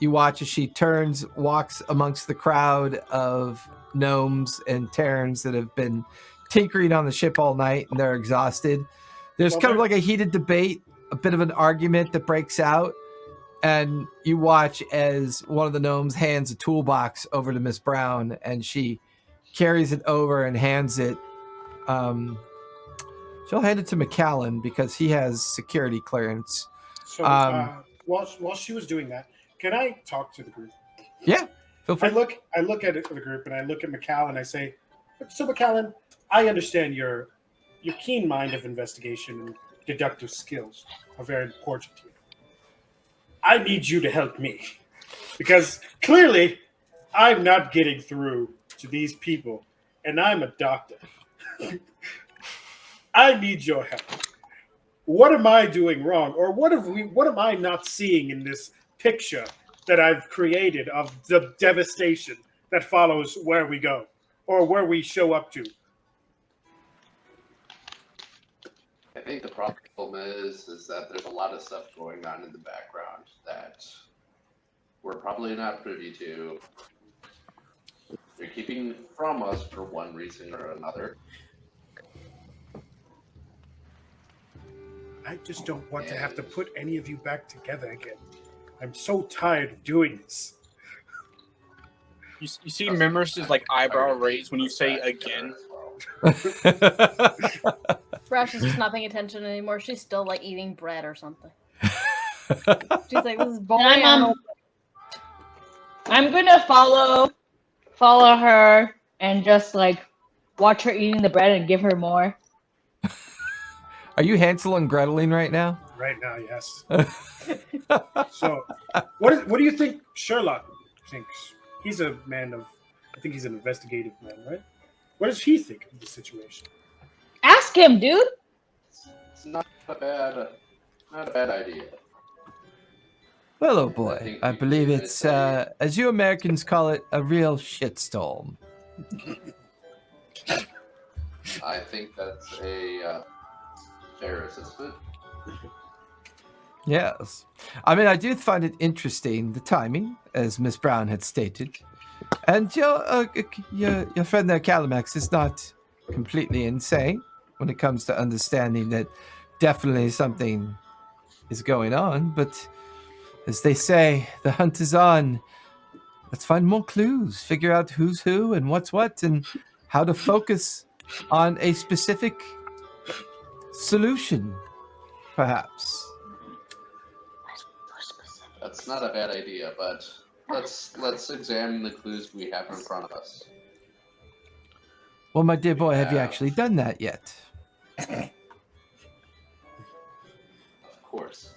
you watch as she turns, walks amongst the crowd of gnomes and Terrans that have been tinkering on the ship all night and they're exhausted. There's kind of like a heated debate, a bit of an argument that breaks out, and you watch as one of the gnomes hands a toolbox over to Miss Brown, and she carries it over and hands it. She'll hand it to McAllen because he has security clearance. So while she was doing that, can I talk to the group? Yeah, feel free. I look at the group and I look at McAllen. I say, so McAllen, I understand your keen mind of investigation and deductive skills are very important to you. I need you to help me because clearly I'm not getting through to these people, and I'm a doctor. I need your help. What am I doing wrong, or what am I not seeing in this picture that I've created of the devastation that follows where we go or where we show up to? I think the problem is that there's a lot of stuff going on in the background that we're probably not privy to. They're keeping from us for one reason or another. I just don't want to have to put any of you back together again. I'm so tired of doing this. You see Mimrus's like eyebrow raise when you say again. Rash is just not paying attention anymore. She's still like eating bread or something. She's like, this is boring. I'm gonna follow her and just like watch her eating the bread and give her more. Are you Hansel and Greteling right now? Right now, yes. So, what do you think Sherlock thinks? He's a man of, I think he's an investigative man, right? What does he think of the situation? Ask him, dude. It's not a bad idea. Well, oh boy, I believe it's, as you Americans call it, a real shitstorm. I think that's a fair assessment. Yes. I mean, I do find it interesting, the timing, as Miss Brown had stated. And your friend there, Calimax, is not completely insane when it comes to understanding that definitely something is going on. But as they say, the hunt is on. Let's find more clues, figure out who's who and what's what, and how to focus on a specific solution, perhaps. That's not a bad idea, but let's examine the clues we have in front of us. Well, my dear boy, have you actually done that yet? Of course.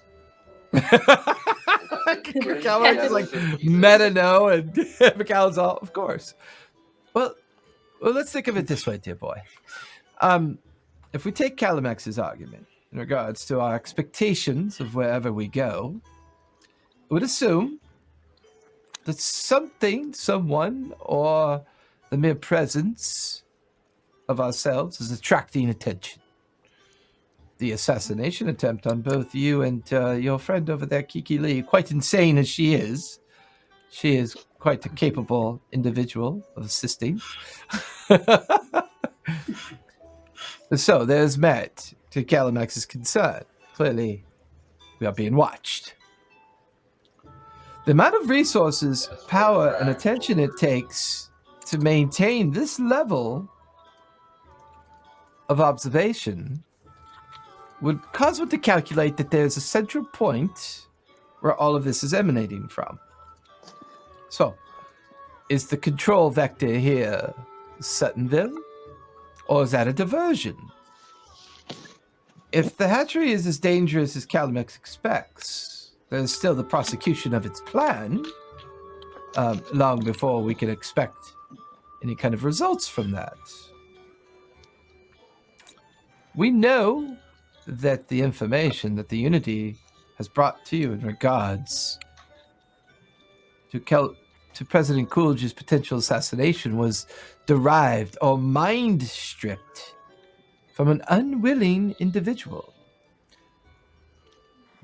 McCallum's like meta no, and McCallum's all, of course. Well, let's think of it this way, dear boy. If we take Calimax's argument in regards to our expectations of wherever we go, would assume that something, someone, or the mere presence of ourselves is attracting attention. The assassination attempt on both you and your friend over there, Kiki Lee, quite insane as she is quite a capable individual of assisting. So there's merit to Calimax's concern. Clearly, we are being watched. The amount of resources, power, and attention it takes to maintain this level of observation would cause one to calculate that there's a central point where all of this is emanating from. So, is the control vector here Suttonville, or is that a diversion? If the hatchery is as dangerous as Calimax expects, there's still the prosecution of its plan, long before we can expect any kind of results from that. We know that the information that the Unity has brought to you in regards to President Coolidge's potential assassination was derived or mind-stripped from an unwilling individual.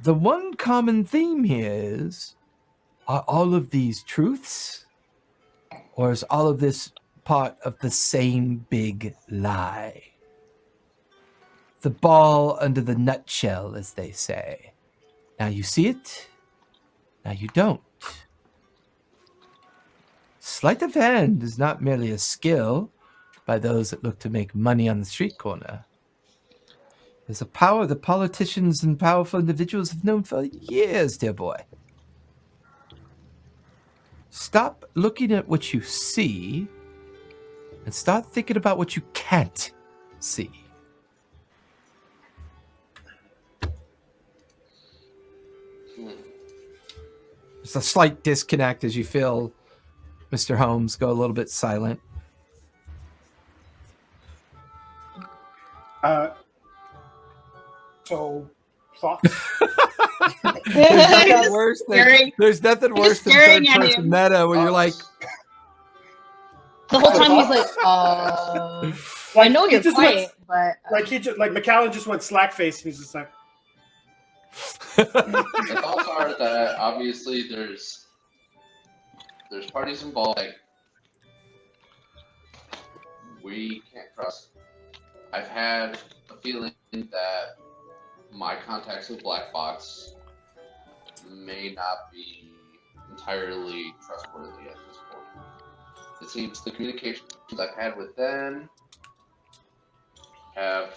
The one common theme here is Are all of these truths? Or is all of this part of the same big lie? The ball under the nutshell, as they say. Now you see it, now you don't. Sleight of hand is not merely a skill by those that look to make money on the street corner. There's a power that politicians and powerful individuals have known for years, dear boy. Stop looking at what you see and start thinking about what you can't see. There's a slight disconnect as you feel Mr. Holmes go a little bit silent. So, thoughts? There's nothing worse than staring at third-person him. meta where you're like, The whole time he's like, I know he you're just quiet, but like McAllen just went slack face. He's just like, The thoughts are that obviously there's parties involved like we can't trust. I've had a feeling that my contacts with Black Box may not be entirely trustworthy at this point. It seems the communications I've had with them have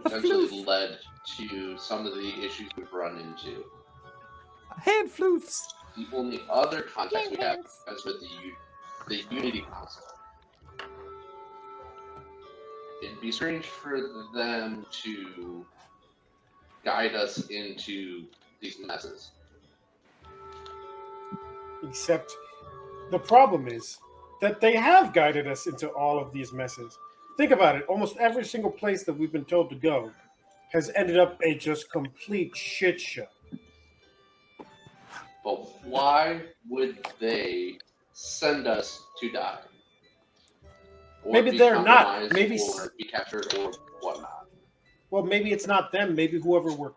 potentially led to some of the issues we've run into. hand floofs. The only other contact we have is with the Unity Council. It'd be strange for them to guide us into these messes. except the problem is that they have guided us into all of these messes. Think about it. Almost every single place that we've been told to go has ended up a just complete shit show. But why would they send us to die? Or Maybe be they're not. compromised Maybe or be captured or whatnot. Well, maybe it's not them. Maybe whoever we're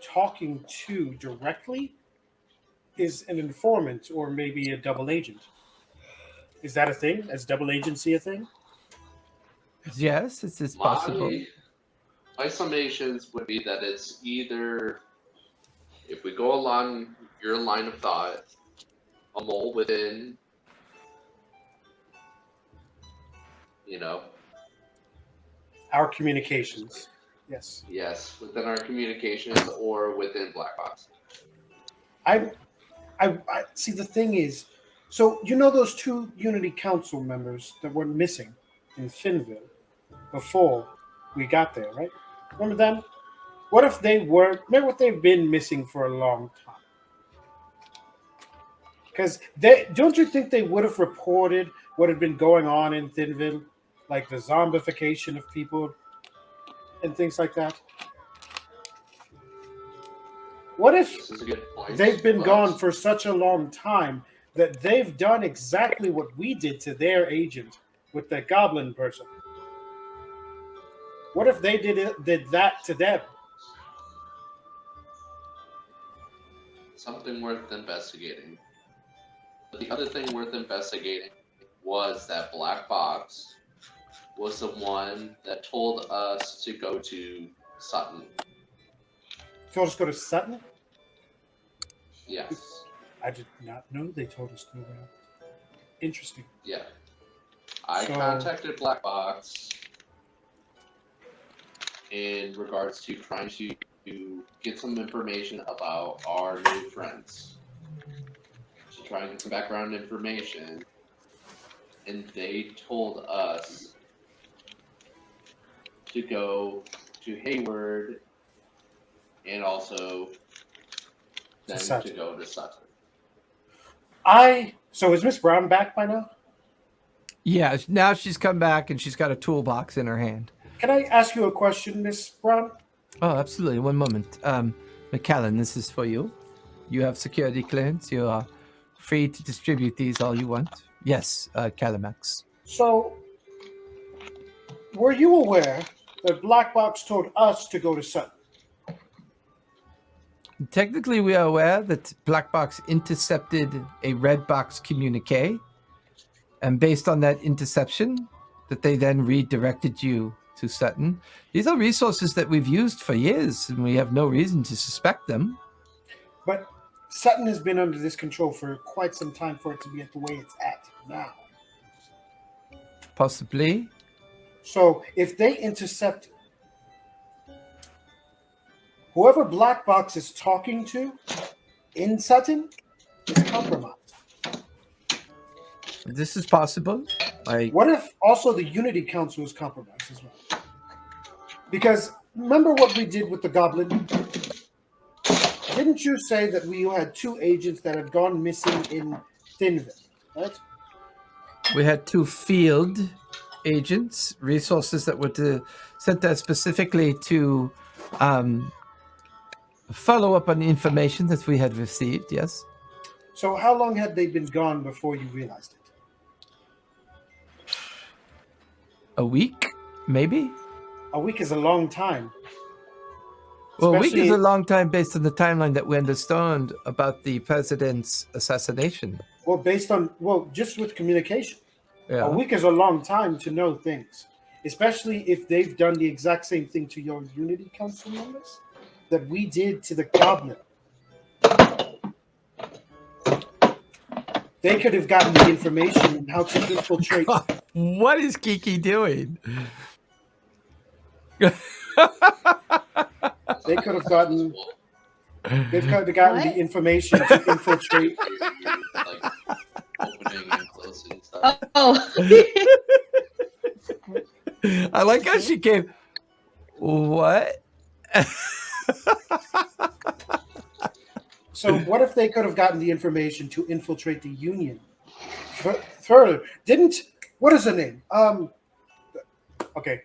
talking to directly is an informant or maybe a double agent. Is that a thing? Is double agency a thing? Yes, it's possible. My summations would be that it's either, if we go along your line of thought, a mole within, Our communications. Yes. yes, within our communications or within Black Box. I see. The thing is, so you know those two Unity Council members that were missing in Suttonville before we got there, right? Remember them? What if they were? Remember what they've been missing for a long time? Because don't you think they would have reported what had been going on in Suttonville, like the zombification of people and things like that? What if This is a good point. they've been but gone for such a long time that they've done exactly what we did to their agent with the goblin person? What if they did that to them? something worth investigating. But the other thing worth investigating was that Black Box was the one that told us to go to Sutton. Told us to go to Sutton? Yes. I did not know they told us to go there. Interesting. Yeah. I So- contacted Black Box in regards to trying to get some information about our new friends. To try and get some background information. And they told us to go to Hayward and also then to Sutton. go to Sutton. So is Miss Brown back by now? Yeah, now she's come back and she's got a toolbox in her hand. Can I ask you a question, Miss Brown? Oh, absolutely. One moment. McAllen, this is for you. You have security clearance. You are free to distribute these all you want. Yes, Calamax. So, were you aware that Black Box told us to go to Sutton? Technically, we are aware that Black Box intercepted a Red Box communique, and based on that interception, that they then redirected you to Sutton. These are resources that we've used for years, and we have no reason to suspect them. But Sutton has been under this control for quite some time for it to be at the way it's at now. Possibly. So if they intercept whoever Black Box is talking to in Sutton is compromised. This is possible. What if also the Unity Council is compromised as well? Because remember what we did with the Goblin? Didn't you say that we had 2 agents that had gone missing in Thinville, right? We had 2 field agents, resources that were sent there specifically to follow up on the information that we had received, yes. So how long had they been gone before you realized it? A week, maybe? A week is a long time. Well, a week is Especially- a long time based on the timeline that we understand about the president's assassination. Well, just with communication. Yeah. A week is a long time to know things, especially if they've done the exact same thing to your Unity Council members that we did to the Goblin. They could have gotten the information on how to infiltrate. What is Kiki doing? They could have gotten. They've kind of gotten the information to infiltrate. Like opening and closing stuff. Oh. I like how she came. What? So what if they could have gotten the information to infiltrate the Union? Further, what is her name? Okay,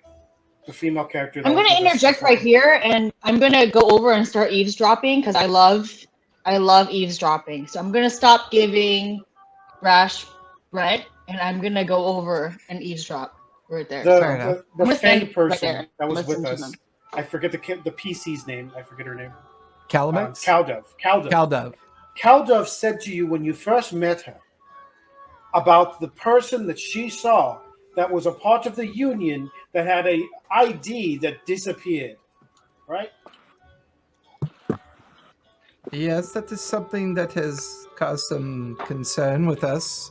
the female character. I'm going to interject right here, and I'm going to go over and start eavesdropping because I love eavesdropping. So I'm going to stop giving Rash red, and I'm going to go over and eavesdrop right there. The I'm gonna Fae stand person right there. that was Listen with to us. them. I forget the PC's name. I forget her name. Calamex? Caldove. Caldove said to you when you first met her about the person that she saw that was a part of the Union that had a ID that disappeared, right? Yes, that is something that has caused some concern with us.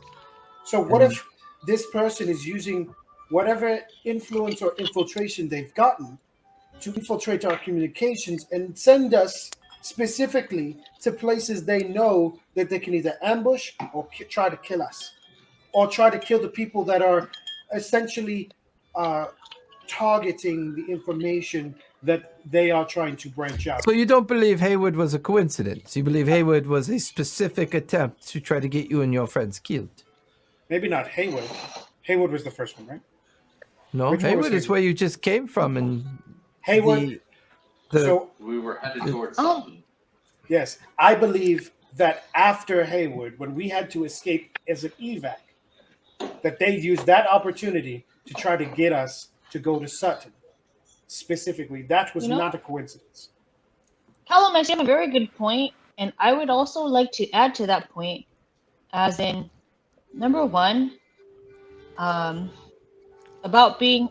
So what if this person is using whatever influence or infiltration they've gotten to infiltrate our communications and send us specifically to places they know that they can either ambush or try to kill us, or try to kill the people that are essentially targeting the information that they are trying to branch out. So you don't believe Haywood was a coincidence? You believe Haywood was a specific attempt to try to get you and your friends killed? Maybe not Haywood. Haywood was the first one, right? No, Which one was Haywood is Haywood? where you just came from, and Haywood. the We were headed towards Oh. something. Yes, I believe that after Haywood, when we had to escape as an evac, that they used that opportunity to try to get us to go to Sutton. Specifically, that was not a coincidence. Callum, you have a very good point, and I would also like to add to that point, as in, number one, about being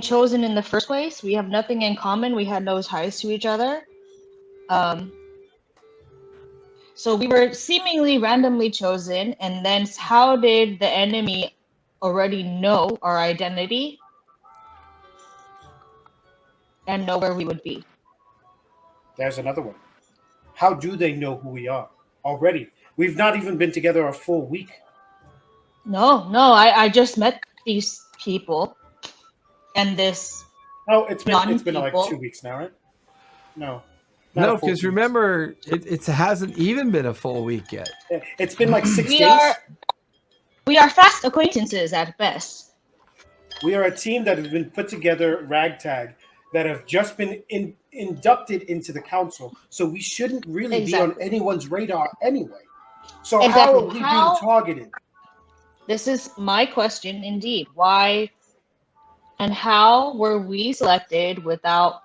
chosen in the first place. We have nothing in common. We had no ties to each other. So we were seemingly randomly chosen, and then how did the enemy already know our identity and know where we would be? There's another one. How do they know who we are already? We've not even been together a full week. No, I just met these people and this. Oh, it's been like non-people. 2 weeks now, right? No. not no, a full because 2 weeks. remember, it hasn't even been a full week yet. It's been like 6 We days. We are fast acquaintances at best. We are a team that has been put together, ragtag, that have just been inducted into the council. So we shouldn't really be on anyone's radar anyway. So how are we being targeted? This is my question indeed. Why and how were we selected without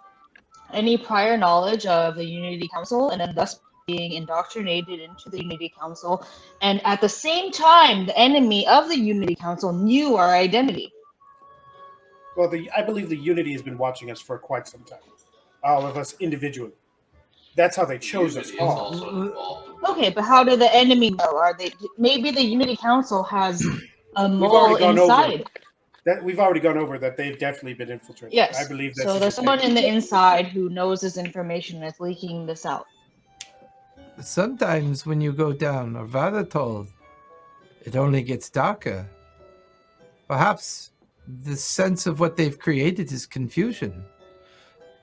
any prior knowledge of the Unity Council, and then thus being indoctrinated into the Unity Council. And at the same time, the enemy of the Unity Council knew our identity. Well, I believe the Unity has been watching us for quite some time. All of us individually. That's how they chose us Unity is all. also involved. Okay, but how did the enemy know? Are they maybe the Unity Council has a We've mole already gone inside? over that. We've already gone over that. They've definitely been infiltrated. Yes. I believe that's so. There's someone in the inside who knows this information and is leaking this out. Sometimes when you go down a rabbit hole, it only gets darker. Perhaps the sense of what they've created is confusion.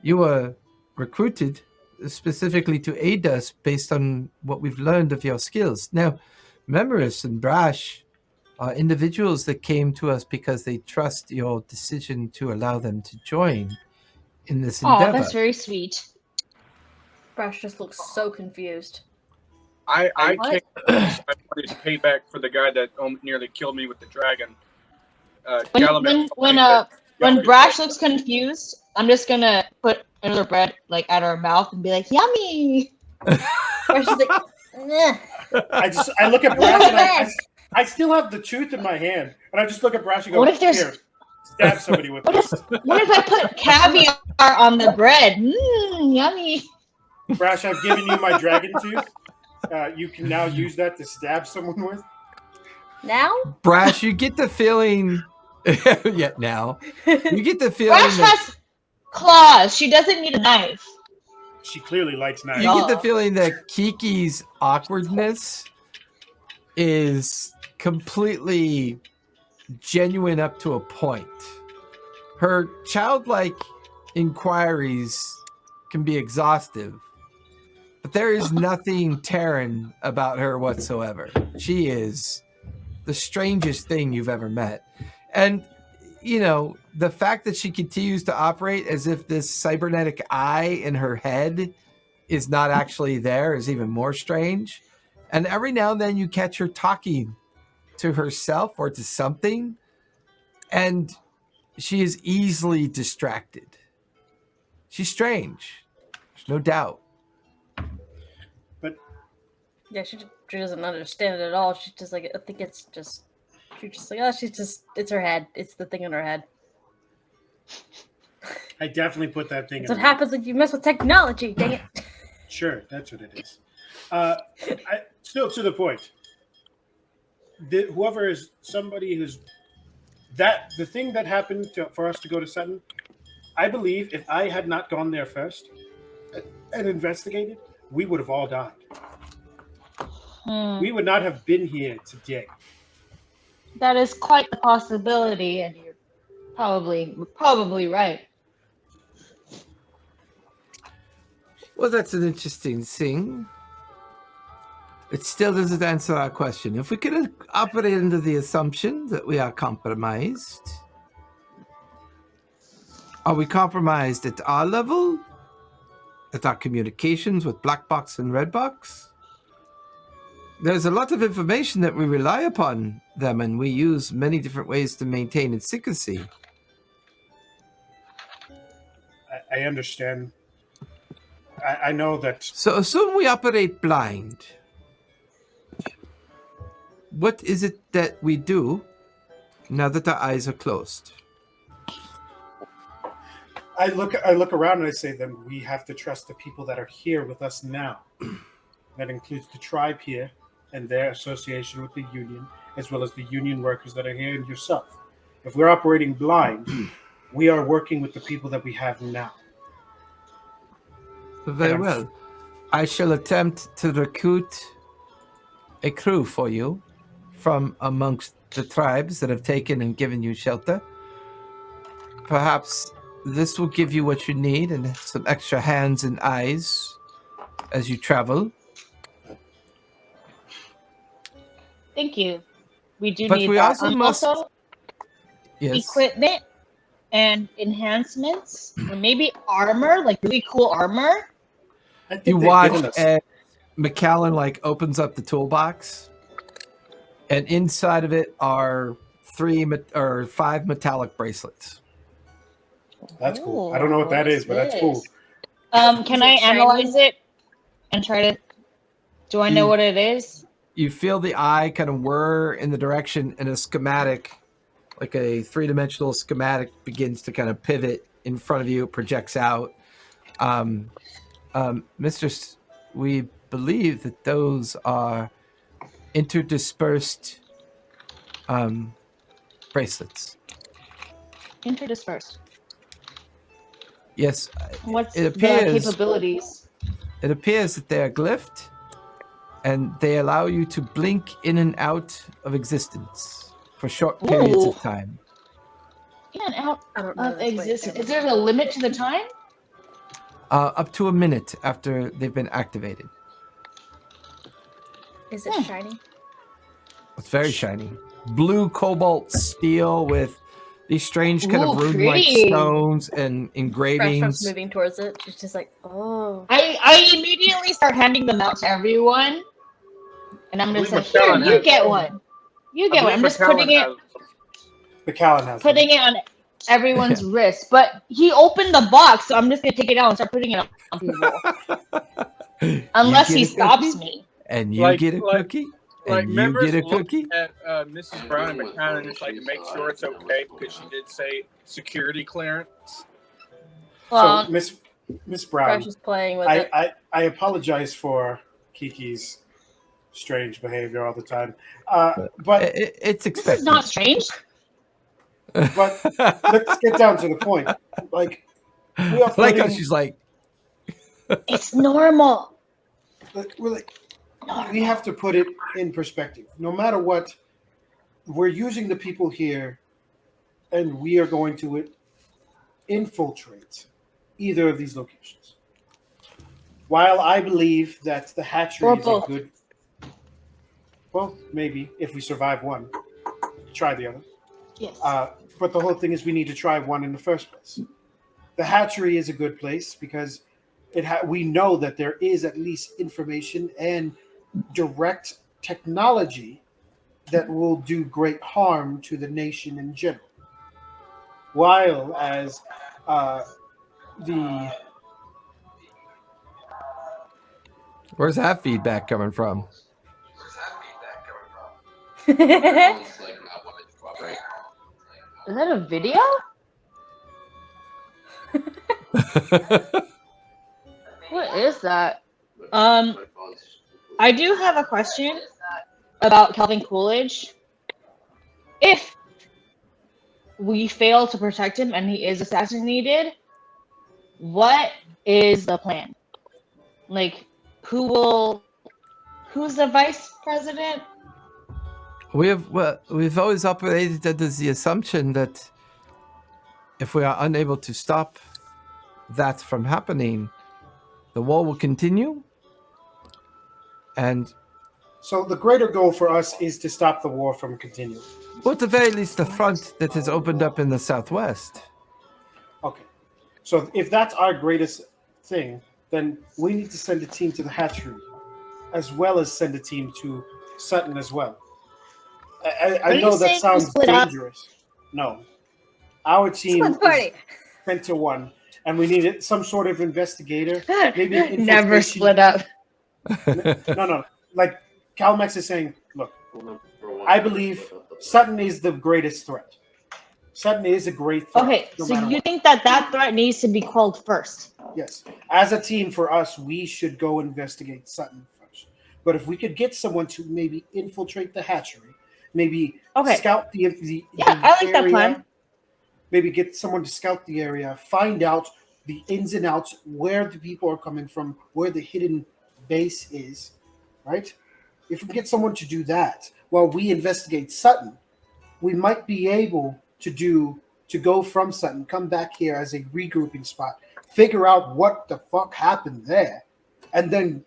You were recruited specifically to aid us based on what we've learned of your skills. Now, Memorous and Brash are individuals that came to us because they trust your decision to allow them to join in this endeavor. Oh, that's very sweet. Brash just looks so confused. I What? can't. I wanted to pay back for the guy that nearly killed me with the dragon. When Brash looks confused, I'm just gonna put another bread like at her mouth and be like, "Yummy." Brash is like, "Nah." I look at Brash and I still have the truth in my hand, and I just look at Brash and go, What if there's- "Here, stab somebody with this." What if I put caviar on the bread? Yummy. Brash, I've given you my dragon tooth. You can now use that to stab someone with. Now? Brash, you get the feeling. Yeah, now you get the feeling. Brash has claws. She doesn't need a knife. She clearly likes knives. You get the feeling that Kiki's awkwardness is completely genuine up to a point. Her childlike inquiries can be exhaustive, but there is nothing Terran about her whatsoever. She is the strangest thing you've ever met. And, you know, the fact that she continues to operate as if this cybernetic eye in her head is not actually there is even more strange. And every now and then you catch her talking to herself or to something, and she is easily distracted. She's strange. There's no doubt. Yeah, she doesn't understand it at all. She's just like, I think it's just, she's just like, oh, it's her head. It's the thing in her head. I definitely put that thing That's in what there. happens when you mess with technology, dang it. Sure, that's what it is. Still to the point. Whoever is somebody who's the thing that happened for us to go to Sutton, I believe if I had not gone there first and investigated, we would have all died. We would not have been here today. That is quite a possibility, and you're probably right. Well, that's an interesting thing. It still doesn't answer our question. If we could operate under the assumption that we are compromised, are we compromised at our level? At our communications with Black Box and Red Box? There's a lot of information that we rely upon them, and we use many different ways to maintain its secrecy. I understand. I know that. So assume we operate blind. What is it that we do now that our eyes are closed? I look around and I say, then we have to trust the people that are here with us now. That includes the tribe here and their association with the union, as well as the union workers that are here and yourself. If we're operating blind, we are working with the people that we have now. Very well. I shall attempt to recruit a crew for you from amongst the tribes that have taken and given you shelter. Perhaps this will give you what you need and some extra hands and eyes as you travel. Thank you. We do But need we that. also must- Also, Yes. equipment and enhancements, or maybe armor, like really cool armor. I think You they've watch given us- as McAllen opens up the toolbox, and inside of it are 5 metallic bracelets. That's cool. Ooh, I don't know what that what is, is but that's cool. this? Can I it shiny? analyze it and try to? Do I know what it is? You feel the eye kind of whir in the direction, and a schematic, like a three-dimensional schematic, begins to kind of pivot in front of you. It projects out. Mistress, we believe that those are interdispersed bracelets. Interdispersed. Yes, What's it the appears. capabilities? It appears that they are glyphed, and they allow you to blink in and out of existence for short periods of Ooh. time. In and out I don't know. of existence. Is there a limit to the time? Up to a minute after they've been activated. Is it shiny? It's very shiny. Blue cobalt steel with these strange kind of Ooh, rune-like pretty. stones and Fresh engravings. starts moving towards it. She's just like, oh. I immediately start handing them out to everyone, and I'm just believe like, here, McAllen you has get them. one. You get one. I'm just McAllen has McAllen has them. putting it on everyone's wrist. But he opened the box, so I'm just gonna take it out and start putting it on people. Unless You he get a stops cookie, me. and you Like- get a like- cookie, Like, and you members get a look cookie. at Mrs. Brown and McCann just like to make sure it's okay because she did say security clearance. Well, So, Miss Brown, Fresh is playing with it. I apologize for Kiki's strange behavior all the time. But It's this expected. is not strange. but let's get down to the point. Like we are I like how putting, she's like, It's normal. we're like we have to put it in perspective. No matter what, we're using the people here, and we are going to infiltrate either of these locations. While I believe that the hatchery Or is both. a good, well, maybe if we survive one, try the other. Yes. But the whole thing is we need to try one in the first place. The hatchery is a good place because we know that there is at least information and direct technology that will do great harm to the nation in general. While as the where's that feedback coming from? Sounds like not wanting to cooperate. Is that a video? What is that? My phone's- I do have a question about Calvin Coolidge. If we fail to protect him and he is assassinated, what is the plan? Like, who's the vice president? We've always operated under the assumption that if we are unable to stop that from happening, the war will continue. And so the greater goal for us is to stop the war from continuing. well, at the very least, the front that has opened up in the southwest. Okay. So if that's our greatest thing, then we need to send a team to the hatchery, as well as send a team to Sutton as well. I Are you know that saying sounds split up? dangerous. No. Our team Split the party. is sent to one, and we needed some sort of investigator. Maybe an Never infiltration- split up. No. Like Calmex is saying, look, Number one, I believe Sutton is the greatest threat. Sutton is a great threat. Okay, no so matter you what. think that threat needs to be called first? Yes. As a team for us, we should go investigate Sutton first. But if we could get someone to maybe infiltrate the hatchery, maybe Okay. scout the I like that area, plan. maybe get someone to scout the area, find out the ins and outs, where the people are coming from, where the hidden base is, right? If we get someone to do that while we investigate Sutton, we might be able to go from Sutton, come back here as a regrouping spot, figure out what the fuck happened there, and then,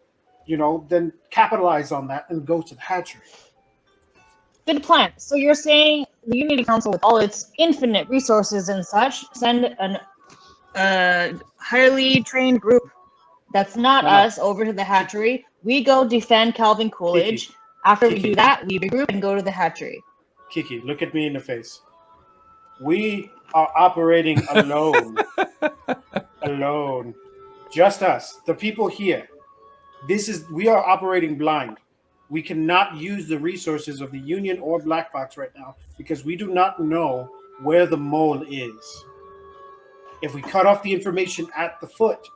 then capitalize on that and go to the hatchery. Good plan. So you're saying the Unity Council, with all its infinite resources and such, send a highly trained group that's not No. us over to the hatchery. We go defend Calvin Coolidge. Kiki. After we Kiki. do that, we regroup and go to the hatchery. Kiki, look at me in the face. We are operating alone. Alone. Just us, the people here. We are operating blind. We cannot use the resources of the Union or Black Box right now because we do not know where the mole is. If we cut off the information at the foot,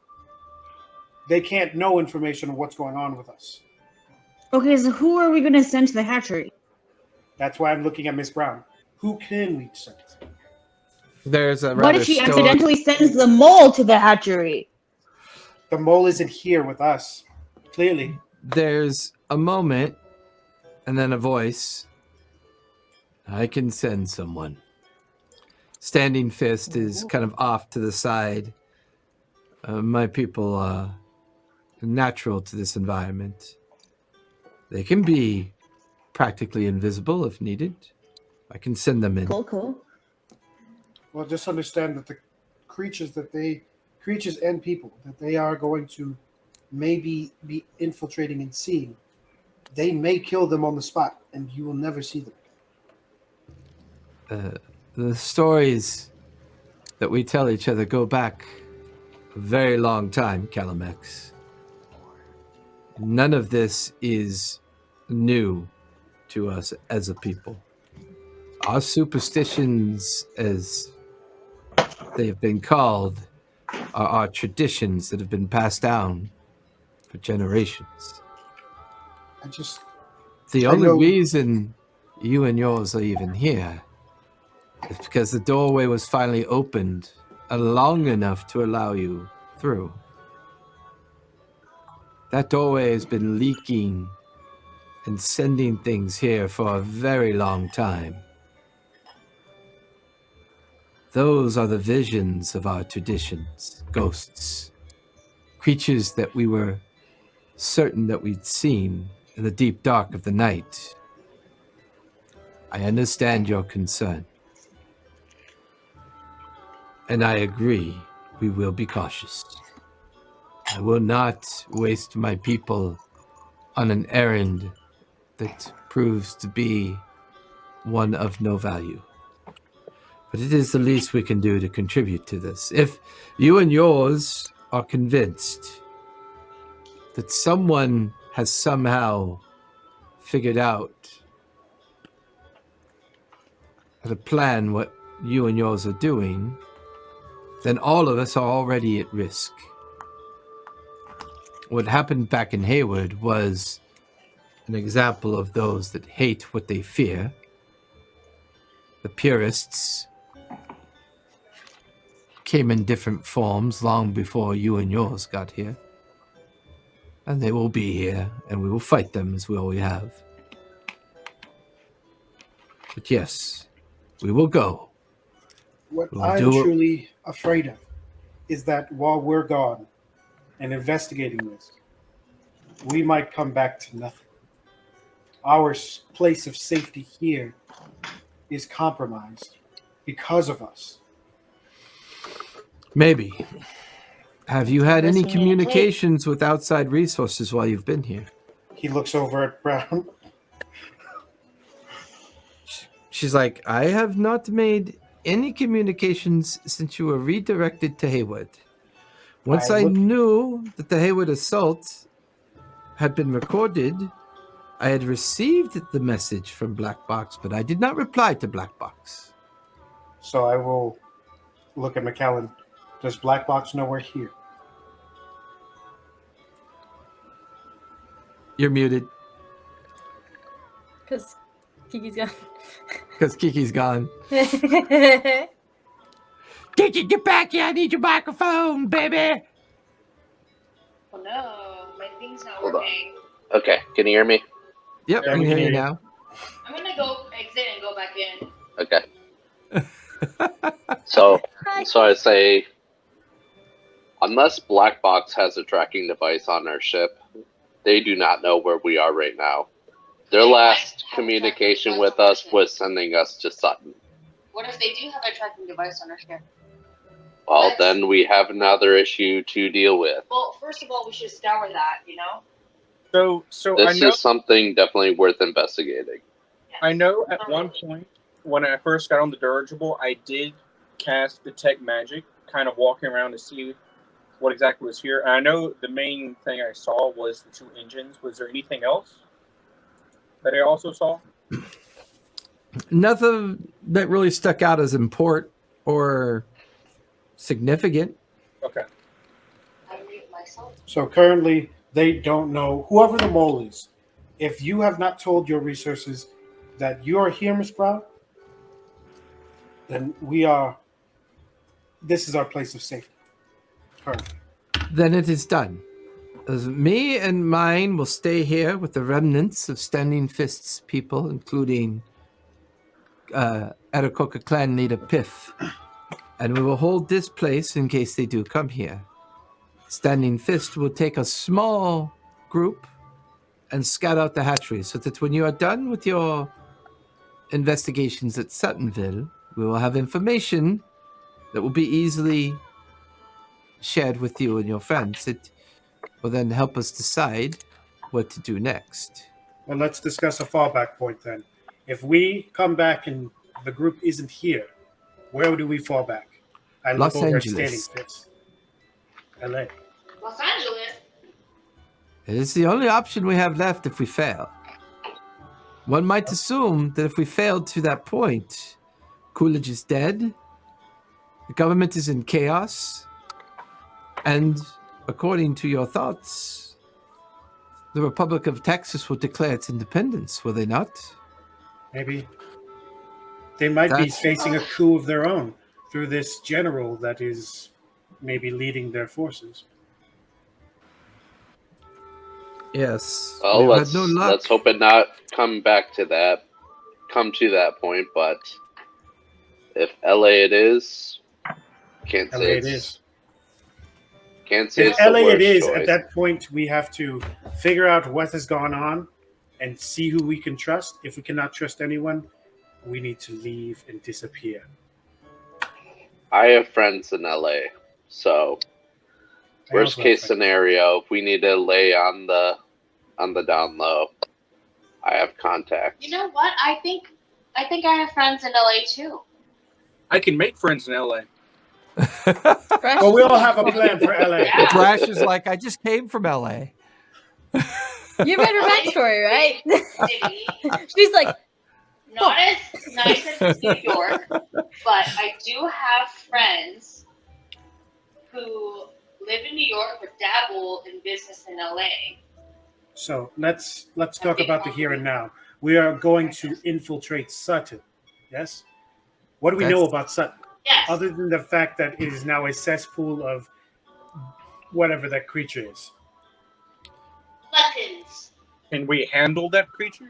they can't know information on what's going on with us. Okay, so who are we going to send to the hatchery? That's why I'm looking at Miss Brown. Who can we send? There's a What rather if she stoic- accidentally sends the mole to the hatchery? The mole isn't here with us. Clearly. There's a moment, and then a voice. I can send someone. Standing Fist is kind of off to the side. My people are natural to this environment. They can be practically invisible if needed. I can send them in. Cool. Well, just understand that the creatures and people that they are going to maybe be infiltrating and seeing, they may kill them on the spot, and you will never see them. The stories that we tell each other go back a very long time, Calamex. None of this is new to us as a people. Our superstitions, as they have been called, are our traditions that have been passed down for generations. The only reason you and yours are even here is because the doorway was finally opened long enough to allow you through. That doorway has been leaking and sending things here for a very long time. Those are the visions of our traditions, ghosts, creatures that we were certain that we'd seen in the deep dark of the night. I understand your concern. And I agree, we will be cautious. I will not waste my people on an errand that proves to be one of no value. But it is the least we can do to contribute to this. If you and yours are convinced that someone has somehow figured out how to plan what you and yours are doing, then all of us are already at risk. What happened back in Hayward was an example of those that hate what they fear. The purists came in different forms long before you and yours got here. And they will be here, and we will fight them as we always have. But yes, we will go. What We'll I'm do it. truly afraid of is that while we're gone and investigating this, we might come back to nothing. Our place of safety here is compromised because of us. Maybe. Have you had any Listening in. communications with outside resources while you've been here? He looks over at Brown. She's like, I have not made any communications since you were redirected to Haywood. Once I knew that the Haywood assault had been recorded, I had received the message from Black Box, but I did not reply to Black Box. So I will look at McAllen. Does Black Box know we're here? You're muted. Because Kiki's gone. Because Kiki's gone. Kiki, Kiki, get back here. I need your microphone, baby. Oh no, my thing's not Hold on. working. Okay, can you hear me? Yep, Yeah, I we can can hear you hear you. now. I'm gonna go exit and go back in. Okay. So I say, unless Black Box has a tracking device on our ship, they do not know where we are right now. Their last communication with us was sending us to Sutton. What if they do have a tracking device on our ship? Well, then we have another issue to deal with. Well, first of all, we should scour that, you know? So This is something definitely worth investigating. I know at one point when I first got on the dirigible, I did cast detect magic, kind of walking around to see what exactly was here. And I know the main thing I saw was the 2 engines. Was there anything else that I also saw? Nothing that really stuck out as important or significant. Okay. So currently, they don't know, whoever the mole is, if you have not told your resources that you are here, Miss Brown, then this is our place of safety. Currently. Then it is done. As me and mine will stay here with the remnants of Standing Fist's people, including Arakoka clan leader Piff. And we will hold this place in case they do come here. Standing Fist will take a small group and scout out the hatchery so that when you are done with your investigations at Suttonville, we will have information that will be easily shared with you and your friends. It will then help us decide what to do next. Well, let's discuss a fallback point then. If we come back and the group isn't here, where do we fall back? I look Los over at Angeles. Standing Fist. LA. Los Angeles. It is the only option we have left if we fail. One might assume that if we failed to that point, Coolidge is dead, the government is in chaos, and according to your thoughts, the Republic of Texas will declare its independence, will they not? Maybe. They might be facing a coup of their own through this general that is maybe leading their forces. Yes. Well, We've let's had no luck. let's hope it not come to that point. But if LA it is, can't LA say it it's, is. Can't say If it's the LA worst it is, choice. at that point we have to figure out what has gone on and see who we can trust. If we cannot trust anyone, we need to leave and disappear. I have friends in LA, so I worst also case have friends. scenario, if we need to lay on the down low, I have contacts. You know what? I think I have friends in LA too. I can make friends in LA. Well, we all have a plan for LA. Thrash is like, I just came from LA. You read her backstory, right? City. She's like, Not as nice as New York, but I do have friends who live in New York but dabble in business in LA. So let's talk about the here and now. We are going to infiltrate Sutton. Yes? What do we know about Sutton? Yes. Other than the fact that it is now a cesspool of whatever that creature is. Buttons. Can we handle that creature?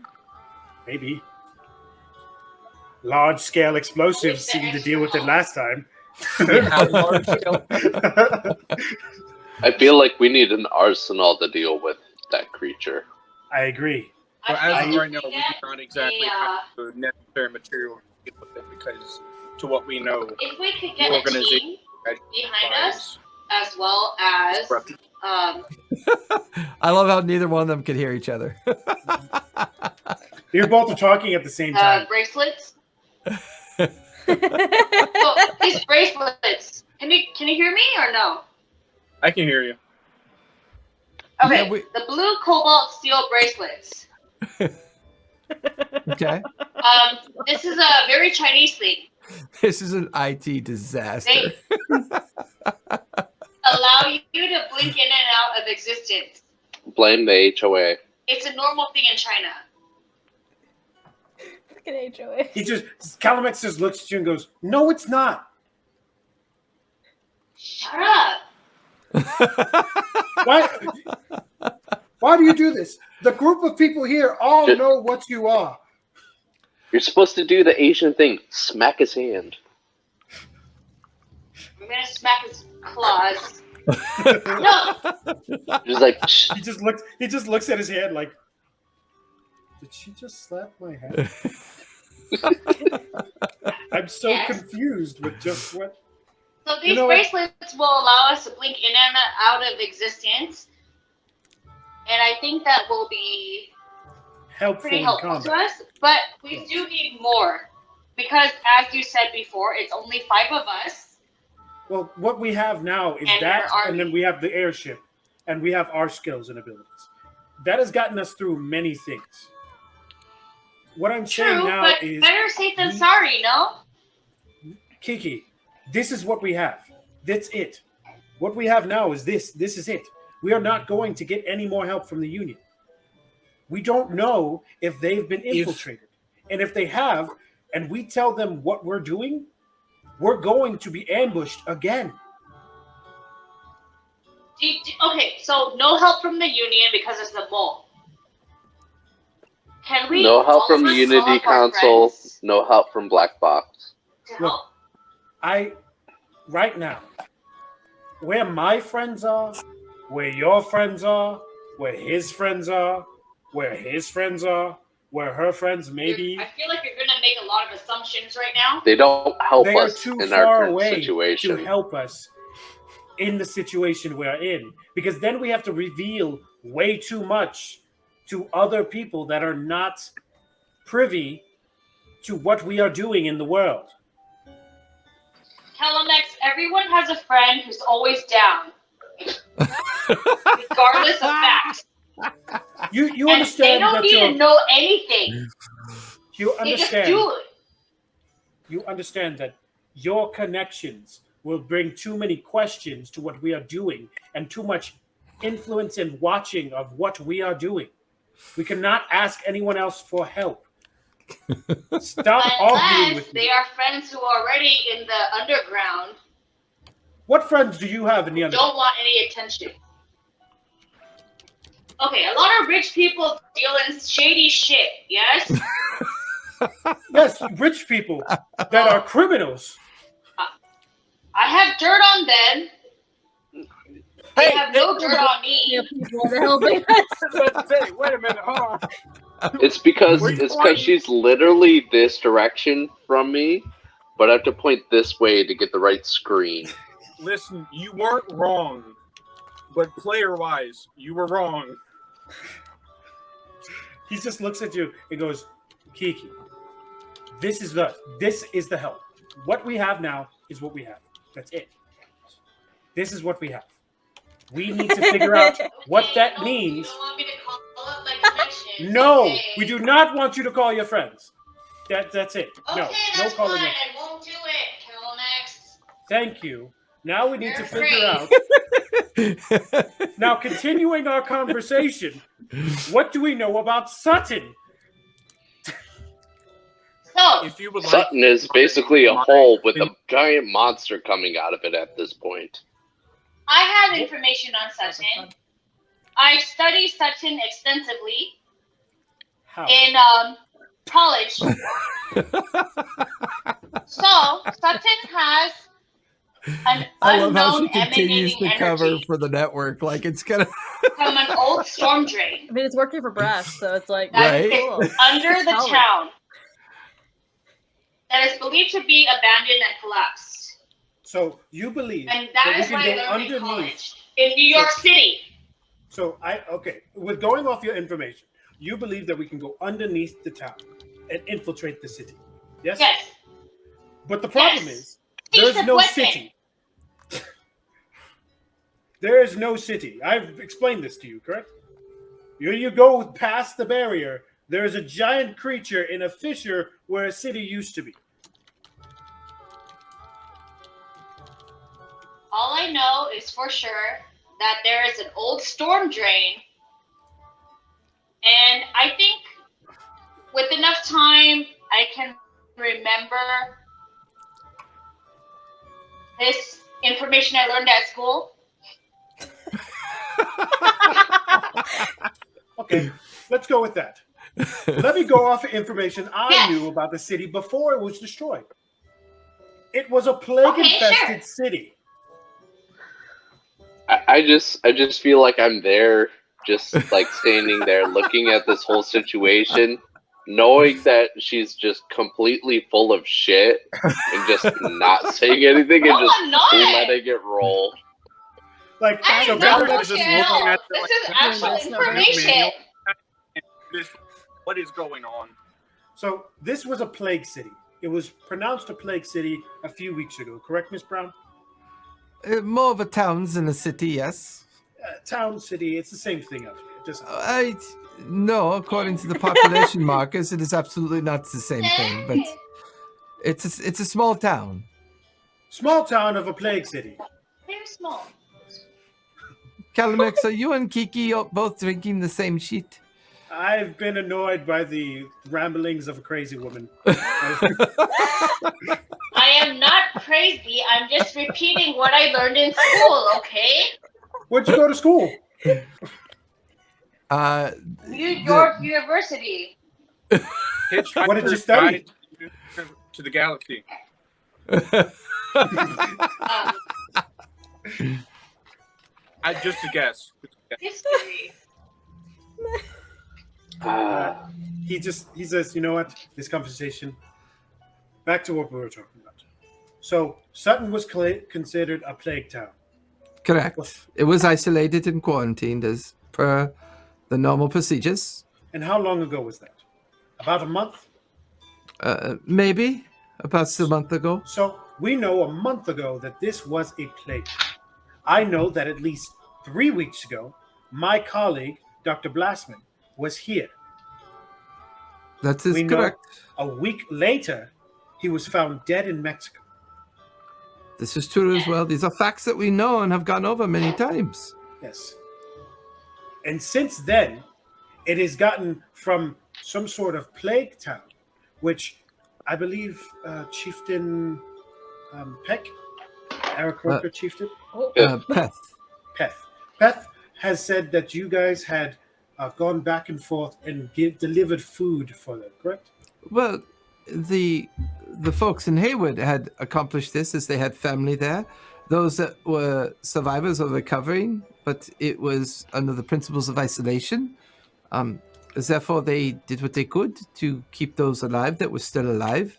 Maybe. Large-scale explosives seemed to deal with it last time. How large scale? I feel like we need an arsenal to deal with that creature. I agree. Well, I as feel of like right now, we do not exactly have the necessary material to deal with it because, to what we know, if we could get a organization team behind us, as well as Right. I love how neither one of them could hear each other. You both are talking at the same time. bracelets. So these bracelets. Can you hear me or no? I can hear you. Okay, Yeah, the blue cobalt steel bracelets. Okay. This is a very Chinese thing. This is an IT disaster. They allow you to blink in and out of existence. Blame the HOA. It's a normal thing in China. fucking HOA. Calamex just looks at you and goes, "No, it's not. Shut up. Why do you do this? The group of people here all know what you are." You're supposed to do the Asian thing. Smack his hand. I'm gonna smack his claws. No. Just like, shh. He just looks at his hand like, "Did she just slap my hand?" I'm so confused with just what. So these bracelets will allow us to blink in and out of existence, and I think that will be pretty helpful to us. But we do need more because, as you said before, it's only 5 of us, Well, what we have now is And that, our and then we have the airship, and we have our skills and abilities. That has gotten us through many things. What I'm saying True, now but is, better safe than sorry, no? Kiki, this is what we have. That's it. What we have now is this. This is it. We are not going to get any more help from the Union. We don't know if they've been infiltrated. And if they have, and we tell them what we're doing, we're going to be ambushed again. Okay, so no help from the Union because it's the mole. Can we? No help from the also call Unity up our Council. friends No help from Black Box. to help? Right now, where my friends are, where your friends are, where his friends are, where his friends are, where her friends may be. I feel like you're gonna make a lot of assumptions right now. They don't help They are us too in our far current away situation. to help us in the situation we're in, because then we have to reveal way too much to other people that are not privy to what we are doing in the world. Telemex, everyone has a friend who's always down, regardless of facts. You And understand they don't that need to know anything. you They just understand. do it. You understand that your connections will bring too many questions to what we are doing and too much influence and watching of what we are doing. We cannot ask anyone else for help. Stop arguing Unless with they me. are friends who are already in the underground, What friends do you have in the underground? don't want any attention. Okay, a lot of rich people deal in shady shit, yes? Yes, rich people that are criminals. I have dirt on them. They have no dirt on Yeah, me. people are helping us. Wait a minute, hold on. It's because Which it's point? because she's literally this direction from me, but I have to point this way to get the right screen. Listen, you weren't wrong, but player-wise, you were wrong. He just looks at you and goes, Kiki, this is the help. What we have now is what we have. That's it. This is what we have. We need to figure out what that means. You don't want me to call up my connections. No, okay. we do not want you to call your friends. That's it. Okay, No that's calling fine. them. I won't do it. Telemex. Thank you. Now we need to You're figure out. Now, continuing our conversation, what do we know about Sutton? So, If you would like, Sutton is basically a hole with a giant monster coming out of it at this point. I have information on Sutton. I studied Sutton extensively How? in college. So, Sutton has an I love how she unknown continues emanating to cover energy for the network. Like it's gonna. from an old storm drain I mean, it's working for Brash, so it's like that Right. is cool. under the Solid. town that is believed to be abandoned and collapsed. So you believe And that that we is can what I go learned in underneath. college in New York City. So with going off your information, you believe that we can go underneath the town and infiltrate the city. Yes? Yes. But the problem Yes. is there's no Weapon. city. There is no city. I've explained this to you, correct? You go past the barrier, there is a giant creature in a fissure where a city used to be. All I know is for sure that there is an old storm drain. And I think with enough time, I can remember this information I learned at school. Okay, let's go with that. Let me go off of information I Yes. knew about the city before it was destroyed. It was a plague-infested city. I just feel like I'm there, just like standing there looking at this whole situation, knowing that she's just completely full of shit and just not saying anything and No, just I'm not. letting it roll. Like, I so am not remember, bullshit just at looking all. at This like, is actual that's not information. What is going on? so this was a plague city. It was pronounced a plague city a few weeks ago, correct, Miss Brown? More of a town than a city, yes. Town, city, it's the same thing out here. Just No, according to the population markers, it is absolutely not the same thing. But it's a small town. small town of a plague city. Very small. Calamex, are you and Kiki both drinking the same shit? I've been annoyed by the ramblings of a crazy woman. I am not crazy. I'm just repeating what I learned in school, okay? Where'd you go to school? New York University. What did you study? To the galaxy. I just a guess. History. He says, you know what? This conversation. Back to what we were talking about. So Sutton was considered a plague town. Correct. It was isolated and quarantined as per the normal procedures. And how long ago was that? About a month? Maybe about a month ago. So we know a month ago that this was a plague. I know that at least 3 weeks ago, my colleague, Dr. Blastman, was here. That is We know correct. a week later, he was found dead in Mexico. This is true as well. These are facts that we know and have gone over many times. Yes. And since then, it has gotten from some sort of plague town, which I believe Chieftain Peck, Eric Roker Chieftain, Peth has said that you guys had gone back and forth and delivered food for them, correct? Well, the folks in Haywood had accomplished this as they had family there. Those that were survivors are recovering, but it was under the principles of isolation. Therefore, they did what they could to keep those alive that were still alive.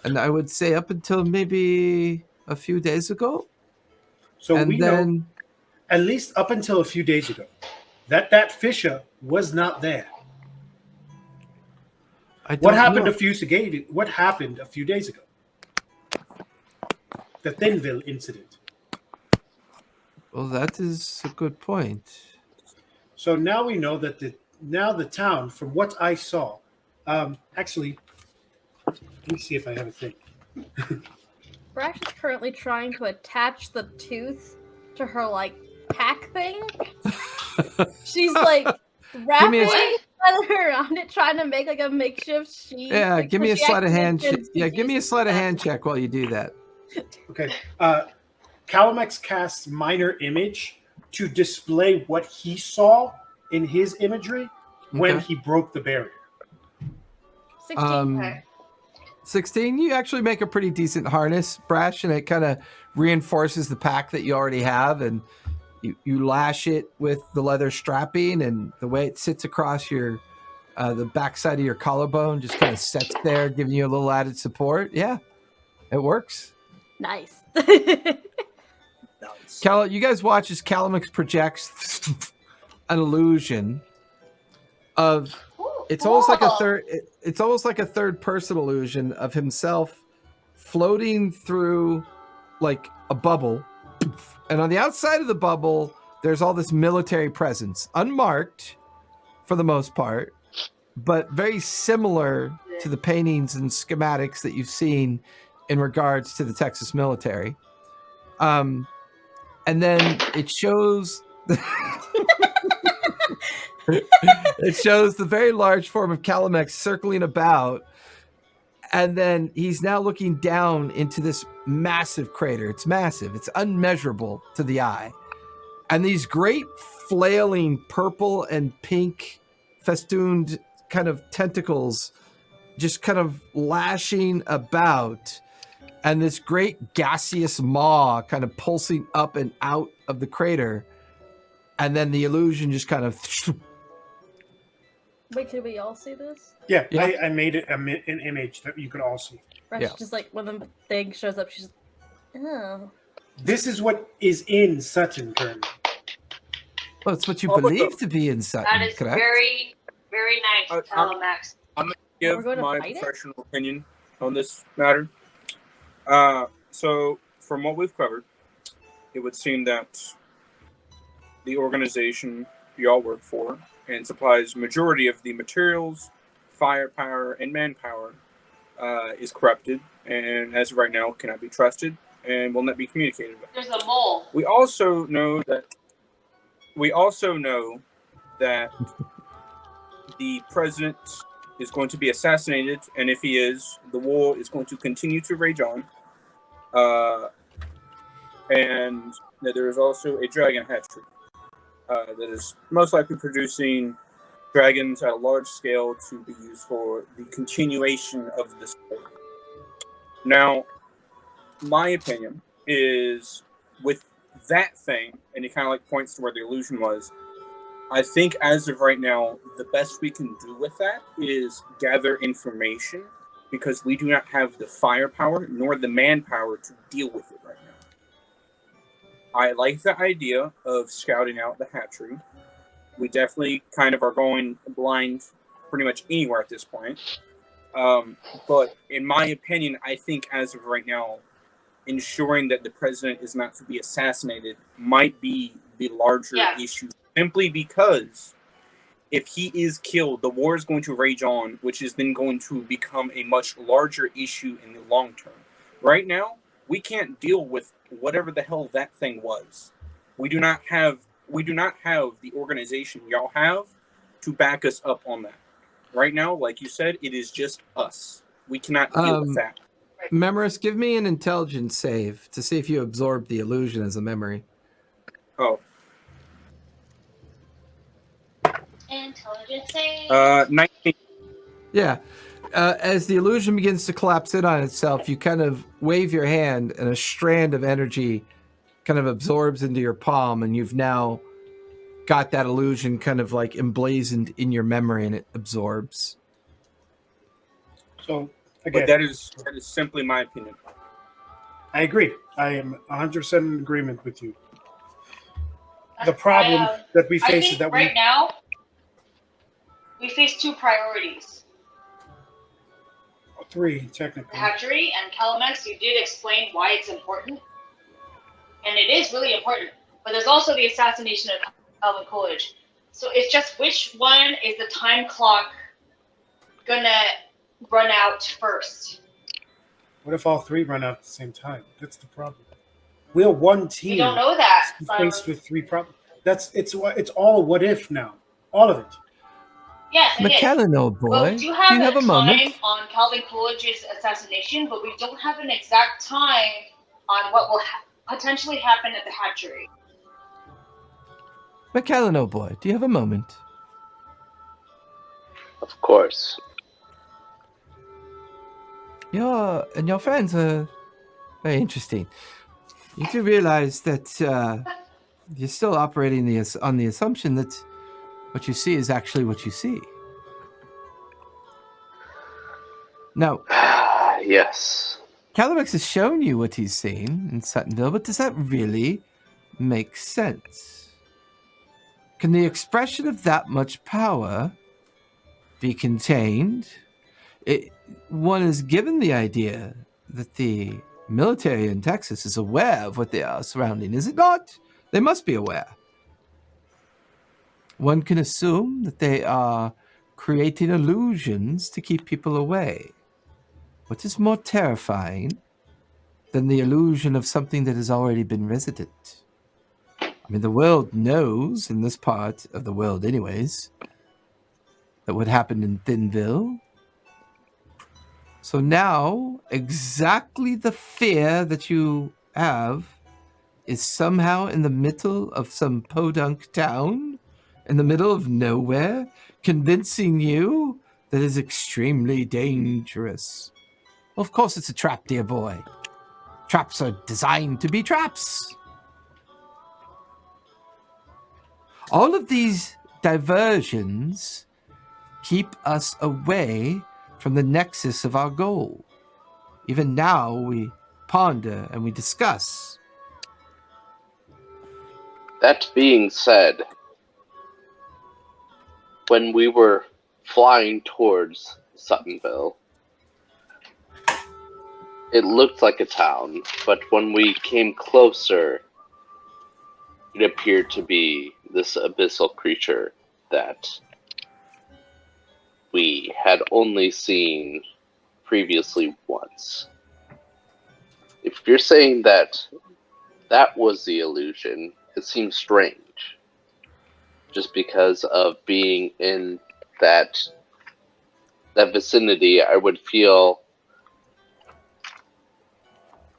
And I would say up until maybe a few days ago. So and we know, at least up until a few days ago, that Fisher was not there. What happened a few days ago? The Thinville incident. Well, that is a good point. So now we know that the town, from what I saw, actually, let me see if I have a thing. Brash is currently trying to attach the tooth to her pack thing. She's wrapping it around it, trying to make a makeshift sheet. Yeah, give me a sleight of hand. Give me a sleight of hand check while you do that. Okay. Calamex casts minor image to display what he saw in his imagery when he broke the barrier. 16. 16. You actually make a pretty decent harness, Brash, and it kind of reinforces the pack that you already have, and you lash it with the leather strapping, and the way it sits across your the backside of your collarbone just kind of sets there, giving you a little added support. Yeah, it works. Nice. You guys watch as Calamex projects an illusion of it's almost like a third person illusion of himself floating through a bubble, and on the outside of the bubble there's all this military presence, unmarked for the most part, but very similar to the paintings and schematics that you've seen in regards to the Texas military. And then it shows it shows the very large form of Calamex circling about, and then he's now looking down into this massive crater. It's massive. It's unmeasurable to the eye. And these great flailing purple and pink festooned kind of tentacles just kind of lashing about, and this great gaseous maw kind of pulsing up and out of the crater, and then the illusion just kind of... Wait, can we all see this? Yeah. I made it an image that you could all see. Brash just when the thing shows up, she's oh. This is what is in Sutton currently. Well, it's what you believe to be in Sutton, That is correct? very, very nice, Calamex. I'm going to give my professional opinion on this matter. So, from what we've covered, it would seem that the organization y'all work for and supplies majority of the materials, firepower, and manpower is corrupted, and as of right now cannot be trusted and will not be communicated with. There's a mole. We also know that the president is going to be assassinated, and if he is, the war is going to continue to rage on. And that there is also a dragon hatchery that is most likely producing dragons at a large scale to be used for the continuation of the story. Now, my opinion is with that thing, and it kind of like points to where the illusion was. I think as of right now, the best we can do with that is gather information, because we do not have the firepower nor the manpower to deal with it right now. I like the idea of scouting out the hatchery. We definitely kind of are going blind pretty much anywhere at this point. But in my opinion, I think as of right now, ensuring that the president is not to be assassinated might be the larger issue, simply because if he is killed, the war is going to rage on, which is then going to become a much larger issue in the long term. Right now, we can't deal with whatever the hell that thing was. We do not have the organization y'all have to back us up on that. Right now, like you said, it is just us. We cannot deal with that. Memoris, give me an intelligence save to see if you absorb the illusion as a memory. Oh. Intelligence save. 19. Yeah. As the illusion begins to collapse in on itself, you kind of wave your hand and a strand of energy kind of absorbs into your palm, and you've now got that illusion kind of like emblazoned in your memory, and it absorbs. So again, But that is simply my opinion. I agree. I am 100% in agreement with you. The problem that we face is that right now we face two priorities. 3 technically. The hatchery and Calamex, you did explain why it's important. And it is really important. But there's also the assassination of Calvin Coolidge. So it's just which one is the time clock gonna run out first? What if all 3 run out at the same time? That's the problem. We're one team. We don't know that. Faced with 3 problems. It's all what if now. All of it. Yes, it McKellen, old boy, Well, we do have, a time moment? on Calvin Coolidge's assassination, but we don't have an exact time on what will potentially happen at the hatchery. McKellen, old boy, do you have a moment? Of course. Your friends are very interesting. You do realize that you're still operating on the assumption that what you see is actually what you see. Now, yes. Calamex has shown you what he's seen in Suttonville, but does that really make sense? Can the expression of that much power be contained? One is given the idea that the military in Texas is aware of what they are surrounding, is it not? They must be aware. One can assume that they are creating illusions to keep people away. What is more terrifying than the illusion of something that has already been resident? I mean, the world knows, in this part of the world anyways, that what happened in Thinville. So now, exactly the fear that you have is somehow in the middle of some podunk town, in the middle of nowhere, convincing you that is extremely dangerous. Well, of course it's a trap, dear boy. Traps are designed to be traps. All of these diversions keep us away from the nexus of our goal. Even now, we ponder and we discuss. That being said, when we were flying towards Suttonville, it looked like a town, but when we came closer, it appeared to be this abyssal creature that we had only seen previously once. If you're saying that that was the illusion, it seems strange. Just because of being in that vicinity, I would feel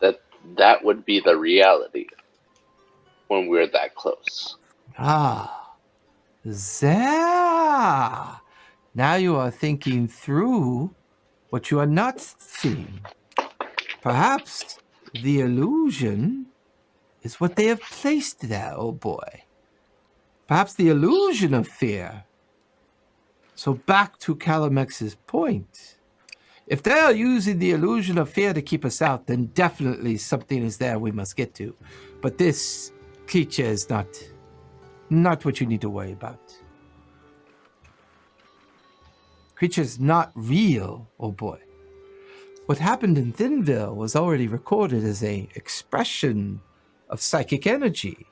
that that would be the reality when we're that close. Ah, there. Now you are thinking through what you are not seeing. Perhaps the illusion is what they have placed there, oh boy. Perhaps the illusion of fear. So back to Calamex's point. If they are using the illusion of fear to keep us out, then definitely something is there we must get to. But this creature is not what you need to worry about. Creature's not real, oh boy. What happened in Thinville was already recorded as a expression of psychic energy.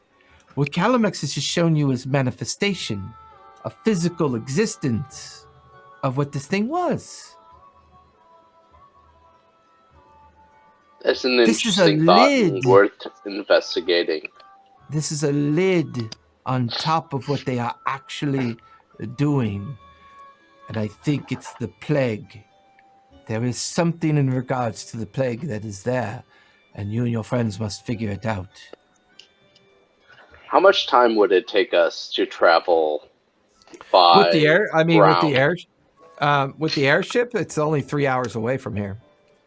What Calamex has just shown you is manifestation, a physical existence of what this thing was. That's an This is a interesting thought and lid. worth investigating. This is a lid on top of what they are actually doing. And I think it's the plague. There is something in regards to the plague that is there, and you and your friends must figure it out. How much time would it take us to travel by With the air, I mean, ground? with the airship, it's only 3 hours away from here,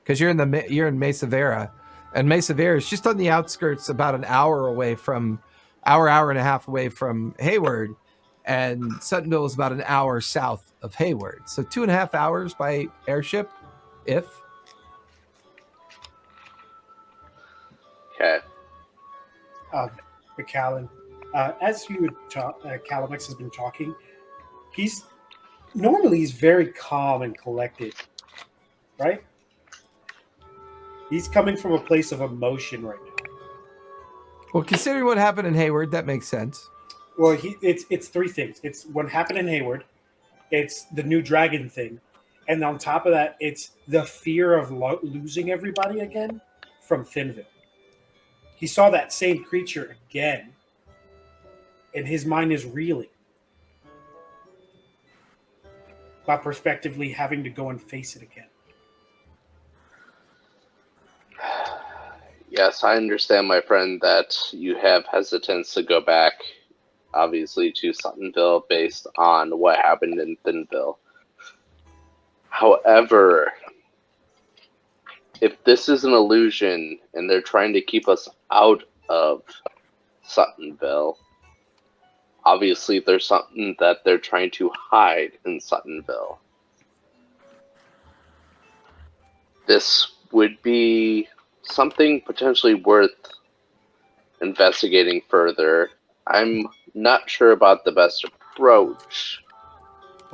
because you're in Mesa Vera, and Mesa Vera is just on the outskirts, about an hour away from, hour and a half away from Hayward, and Suttonville is about an hour south of Hayward. So 2.5 hours by airship, if. Okay. McCallan, as you would talk, Calamex has been talking. He's very calm and collected, right? He's coming from a place of emotion right now. Well, considering what happened in Hayward, that makes sense. Well, it's three things. It's what happened in Hayward. It's the new dragon thing, and on top of that, it's the fear of losing everybody again from Thinville. He saw that same creature again, and his mind is reeling. By prospectively having to go and face it again. Yes, I understand, my friend, that you have hesitance to go back, obviously, to Suttonville based on what happened in Thinville. However, if this is an illusion and they're trying to keep us out of Suttonville, obviously there's something that they're trying to hide in Suttonville. This would be something potentially worth investigating further. I'm not sure about the best approach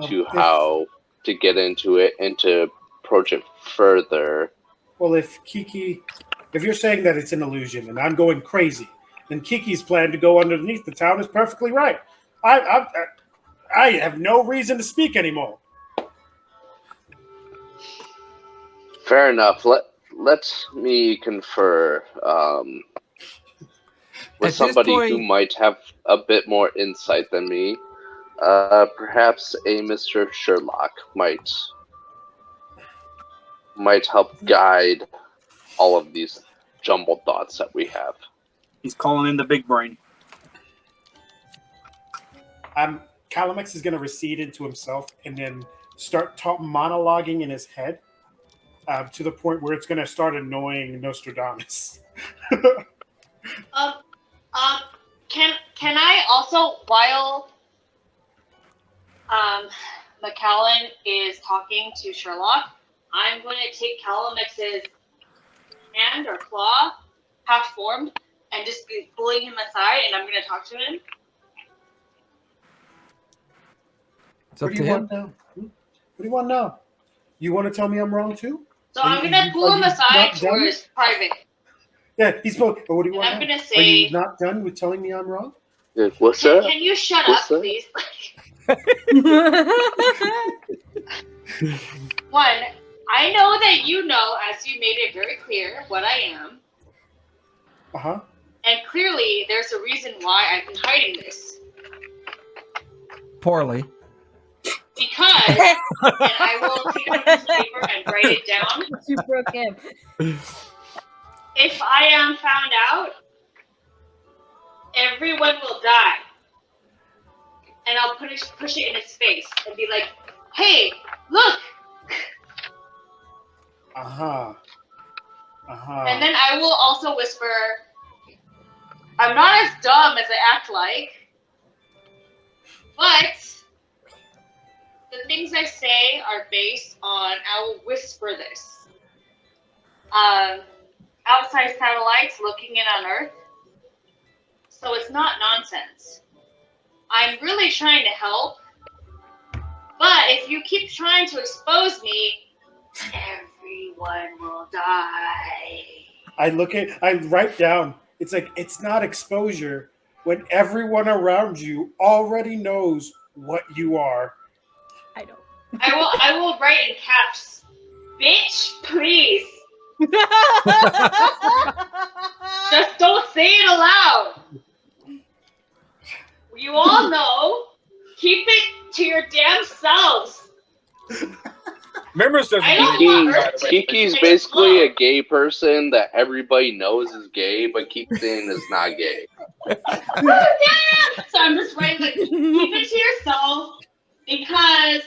to how to get into it and to approach it further. Well, if you're saying that it's an illusion and I'm going crazy, then Kiki's plan to go underneath the town is perfectly right. I have no reason to speak anymore. Fair enough. Let me confer with somebody who might have a bit more insight than me. Perhaps a Mr. Sherlock might help guide all of these jumbled thoughts that we have. He's calling in the big brain. Calamex is going to recede into himself and then start monologuing in his head to the point where it's going to start annoying Nostradamus. Can I also, while McCallan is talking to Sherlock, I'm going to take Calamex's hand or claw, half formed, and just be pulling him aside, and I'm going to talk to him. What do you want now? What do you want now? You want to tell me I'm wrong too? So I'm going to pull him aside towards private. Yeah, he's both. But what do you want? I'm going to say, are you not done with telling me I'm wrong? What's that? Can you shut What's up, that? please? One, I know that you know, as you made it very clear, what I am. Uh-huh. And clearly, there's a reason why I've been hiding this. Poorly. Because, and I will take a piece of paper and write it down. You broke him. If I am found out, everyone will die. And I'll push it in his face and be like, hey, look! Uh-huh. Uh-huh. And then I will also whisper, I'm not as dumb as I act like, but the things I say are based on, I will whisper this. Outside satellites looking in on Earth. So it's not nonsense. I'm really trying to help, but if you keep trying to expose me, everyone will die. I write down, it's like, it's not exposure when everyone around you already knows what you are. I don't. I will write in caps, bitch, please. Just don't say it aloud. You all know. Keep it to your damn selves. Members doesn't I don't believe want me, by Earth the to way. Kiki's basically a gay person that everybody knows is gay, but keeps saying is not gay. So I'm just writing, like, keep it to yourself, because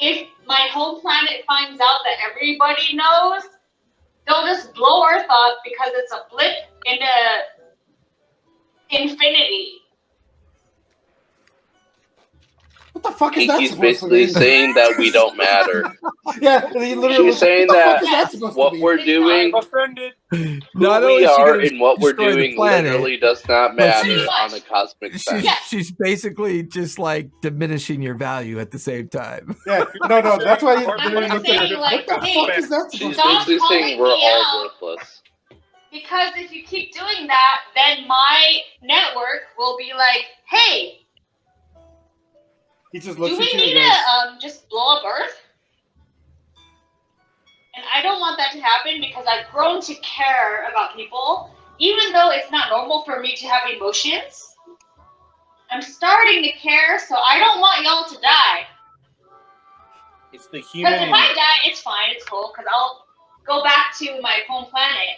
if my home planet finds out that everybody knows, they'll just blow Earth up because it's a blip into infinity. What the fuck is that Kiki's supposed to basically mean? saying that we don't matter. Yeah, he literally She's saying what the fuck that is that supposed to what mean? we're doing, I'm offended. who Not only we is she are gonna and what we're destroy the doing planet, literally does not but matter she's- on a cosmic sense. she's basically just like diminishing your value at the same time. Yeah, no, that's why you That's literally what I'm looked at saying, her. like, What the hey, fuck is that She's supposed Stop to mean? basically saying calling we're me all out. worthless. Because if you keep doing that, then my network will be like, hey, He just do looks we at you need and to just blow up Earth? And I don't want that to happen because I've grown to care about people, even though it's not normal for me to have emotions. I'm starting to care, so I don't want y'all to die. It's the Because human. if I die, it's fine, it's cool, because I'll go back to my home planet.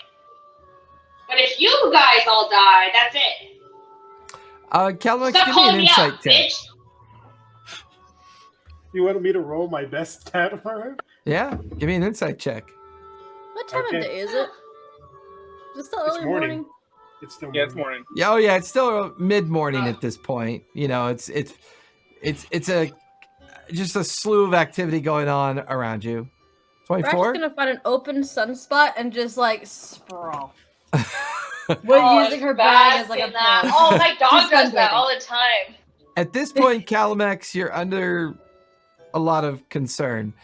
But if you guys all die, that's it. Calmax, Stop give me calling an me out, insight check. bitch. You wanted me to roll my best stat for her? Yeah, give me an insight check. What time Okay. of day is it? Is it still It's early morning. morning? It's still Yeah, it's morning. Yeah, oh yeah, it's still mid-morning at this point. You know, it's a just a slew of activity going on around you. We're actually 24. gonna find an open sunspot and just like sprawl. Oh, We're using it's her bad bag as like a in that. pillow. Oh, my dog She's does that sunbathing. all the time. At this point, Calmax, you're under a lot of concern.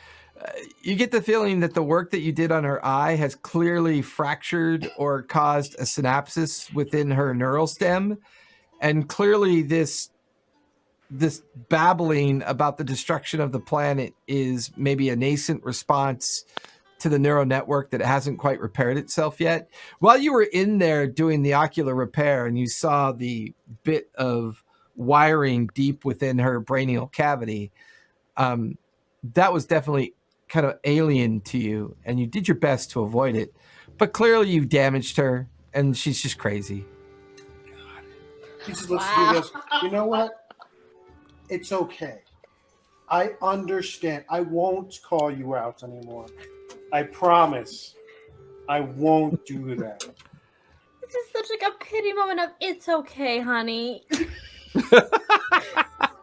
You get the feeling that the work that you did on her eye has clearly fractured or caused a synapses within her neural stem, and clearly this babbling about the destruction of the planet is maybe a nascent response to the neural network that hasn't quite repaired itself yet. While you were in there doing the ocular repair and you saw the bit of wiring deep within her brainial cavity, that was definitely kind of alien to you, and you did your best to avoid it. But clearly you damaged her, and she's just crazy. He just looks at you and goes, you know what? It's okay. I understand. I won't call you out anymore. I promise. I won't do that. This is such like a pity moment of it's okay, honey.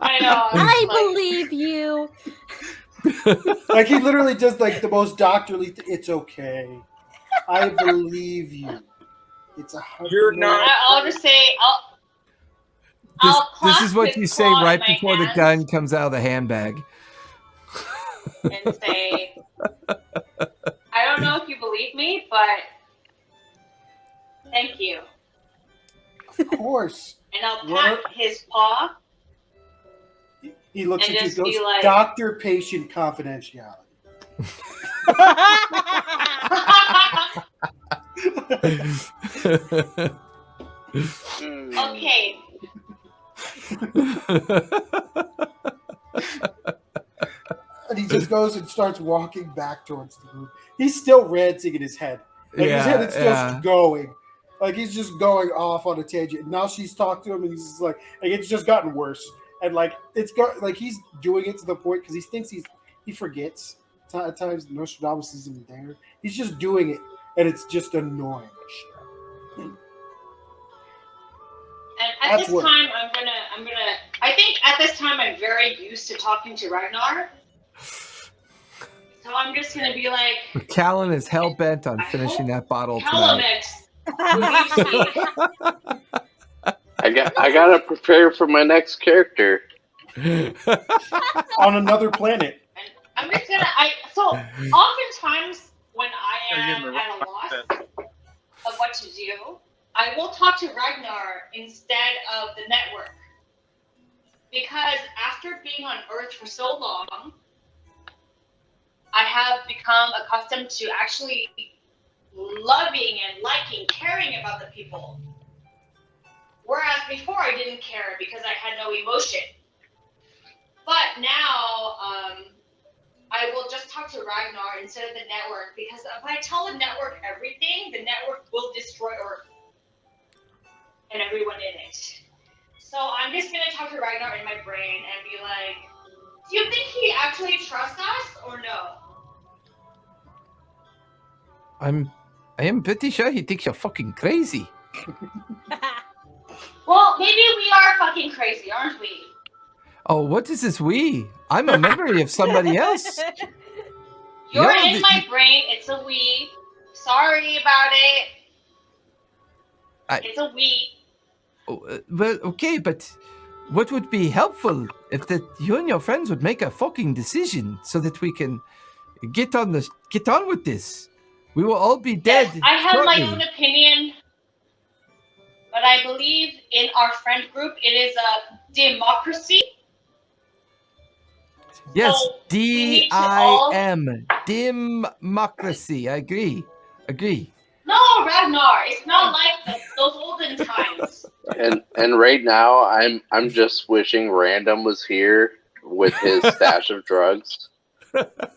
I know. I I'm like, believe you. Like he literally does like the most doctorly. It's okay. I believe you. It's a. You're not- I'll just say, This clasp is what his you say claw in right my before the hands gun comes out of the handbag. and say, I don't know if you believe me, but thank you. Of course. and I'll pat his paw. He looks And at you just and goes, be like- doctor-patient confidentiality. Okay. And he just goes and starts walking back towards the group. He's still ranting in his head. Like his head is just going. Like he's just going off on a tangent. And now she's talked to him and he's just like it's just gotten worse. And like it's got like he's doing it to the point because he thinks he forgets at times Nostradamus isn't there. He's just doing it and it's just annoying. And at this time, I'm gonna. I think at this time I'm very used to talking to Ragnar. So I'm just gonna be like. Callan is hell bent on finishing that bottle tonight. I gotta prepare for my next character. On another planet. And I'm just gonna. So oftentimes when I am at a loss of what to do, I will talk to Ragnar instead of the network. Because after being on Earth for so long, I have become accustomed to actually loving and liking, caring about the people. Whereas before I didn't care because I had no emotion. But now, I will just talk to Ragnar instead of the network because if I tell the network everything, the network will destroy Earth. And everyone in it. So I'm just gonna talk to Ragnar in my brain and be like, do you think he actually trusts us or no? I am pretty sure he thinks you're fucking crazy. Well, maybe we are fucking crazy, aren't we? Oh, what is this we? I'm a memory of somebody else. You're in my brain, it's a we. Sorry about it. It's a we. Well, okay, but what would be helpful if that you and your friends would make a fucking decision so that we can get on with this. We will all be dead. Yes, I have shortly. my own opinion, but I believe in our friend group it is a democracy. Yes, So D-I-M, democracy. I agree. No, Ragnar, it's not like those olden times. And right now, I'm just wishing Random was here with his stash of drugs.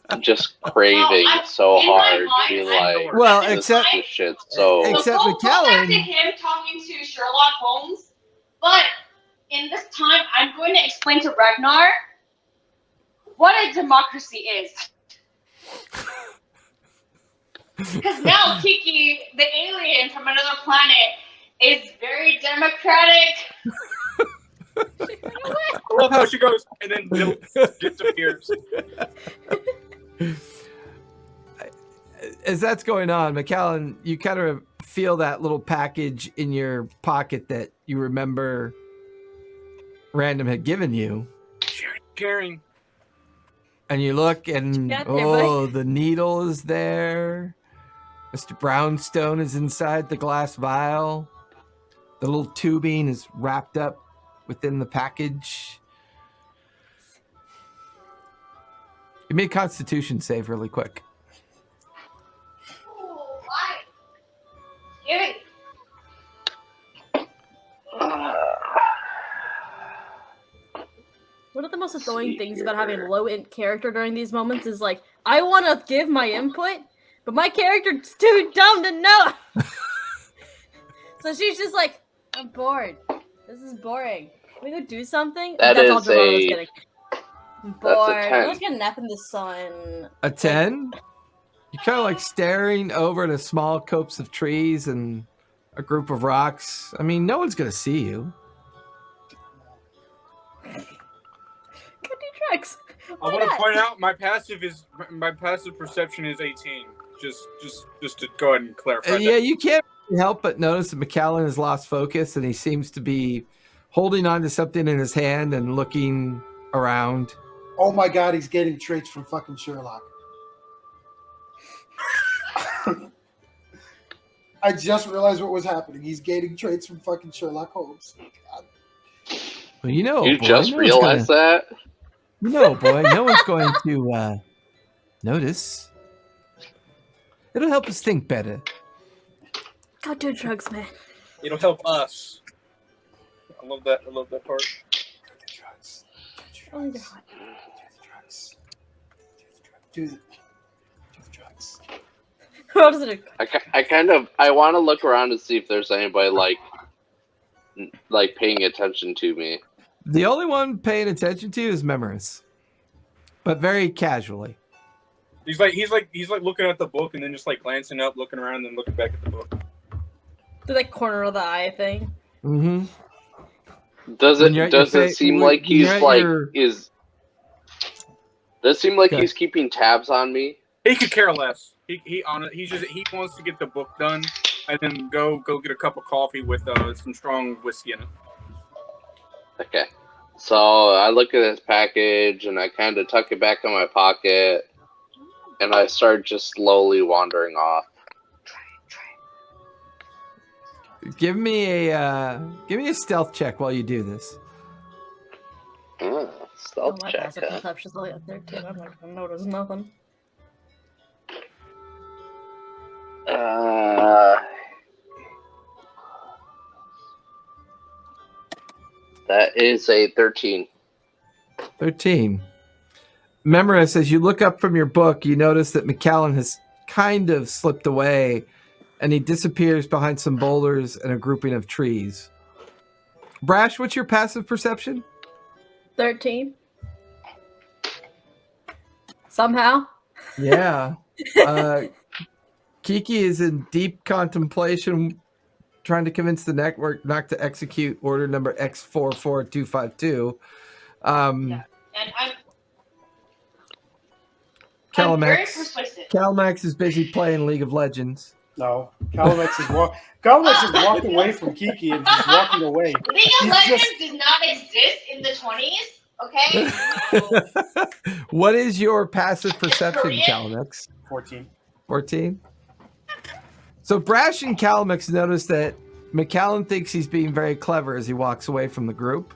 I'm just craving so hard to be like, well, this except shit. So except go back McAllen. to him talking to Sherlock Holmes, but in this time, I'm going to explain to Ragnar what a democracy is. Because now Kiki, the alien from another planet, is very democratic. I love how she goes and then disappears. As that's going on, McAllen, you kind of feel that little package in your pocket that you remember Random had given you. Caring. And you look and, the needle is there. Mr. Brownstone is inside the glass vial. The little tubing is wrapped up within the package. You made a Constitution save really quick. Ooh, why? Give it. One of the most annoying things about having low int character during these moments is like, I want to give my input, but my character's too dumb to know. So she's just like, I'm bored. This is boring. Can we go do something? That's all Jerome was getting. I'm bored. That's a 10. Let's get a nap in the sun. A 10? You're kind of like staring over at a small copse of trees and a group of rocks. I mean, no one's going to see you. I want to point out my passive perception is 18. Just to go ahead and clarify. Yeah, you can't help but notice that McAllen has lost focus and he seems to be holding on to something in his hand and looking around. Oh my god, he's getting traits from fucking Sherlock. I just realized what was happening. He's gaining traits from fucking Sherlock Holmes. God. Well, you know, You boy, just no one's realized that? boy, no one's going to notice. It'll help us think better. Go do drugs, man. It'll help us. I love that. I love that part. Oh, you're hot. Do the drugs. What is it? I want to look around and see if there's anybody like paying attention to me. The only one paying attention to you is Memoris, but very casually. He's like looking at the book and then just like glancing up, looking around, and then looking back at the book. Do that corner of the eye thing. Mm-hmm. Does it seem like he's like is? Does it seem like he's keeping tabs on me? He could care less. He wants to get the book done and then go get a cup of coffee with some strong whiskey in it. Okay. So I look at his package and I kind of tuck it back in my pocket, and I start just slowly wandering off. Give me a stealth check while you do this. Stealth my check. passive perception's only at 13. I'm not gonna notice nothing. That is a 13. 13. Memoris, as you look up from your book, you notice that McCallan has kind of slipped away, and he disappears behind some boulders and a grouping of trees. Brash, what's your passive perception? 13. Somehow. Yeah. Kiki is in deep contemplation, trying to convince the network not to execute order number X44252. And I'm very persuasive. Calmax is busy playing League of Legends. No, Calimex is walking away from Kiki and just walking away. League of Legends does not exist in the 20s, okay? What is your passive perception, Calmax? 14. 14? So Brash and Calmax notice that McCallan thinks he's being very clever as he walks away from the group.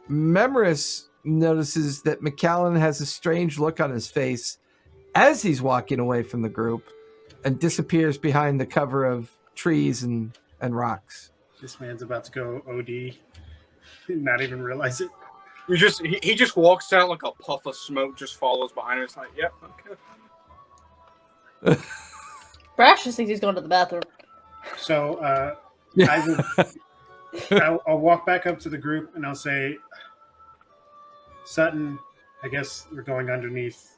Memoris notices that McCallan has a strange look on his face as he's walking away from the group and disappears behind the cover of trees and rocks. This man's about to go OD, not even realize it. He just walks out like a puff of smoke, just follows behind us like, yep, okay. Brash just thinks he's going to the bathroom. So Yeah. I'll walk back up to the group and I'll say, Sutton, I guess we're going underneath.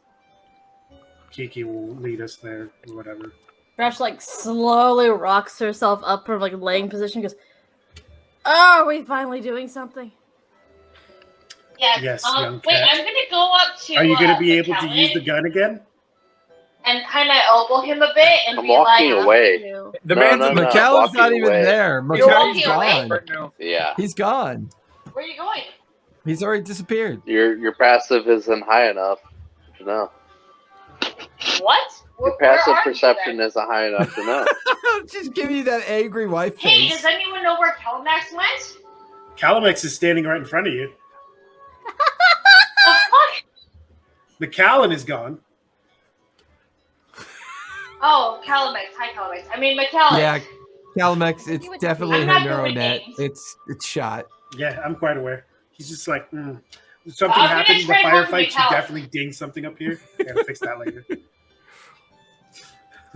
Kiki will lead us there or whatever. Brash like slowly rocks herself up from like laying position. Goes, "Oh, are we finally doing something?" Yes, young wait, cat. I'm gonna go up to. Are you going to be able to use the gun again? And kind of elbow him a bit and I'm be like, walking away. The No, man's no, no. McCallan's not walking even away. there. You're McCallan's walking away? gone. Right now. Yeah. He's gone. Where are you going? He's already disappeared. Your passive isn't high enough to know. What? Your Where passive are you perception then? isn't high enough to know. Just give you that angry wife Hey, face. does anyone know where Calmax went? Calimex is standing right in front of you. The fuck? McCallan is gone. Oh, Calmax. Hi, Calmax. I mean, McCallan. Yeah, Calmex, it's definitely I'm her not neural doing net. names. It's shot. Yeah, I'm quite aware. He's just like, something I'm happened in the gonna try to firefight. She McCallan. definitely dinged something up here. I gotta fix that later.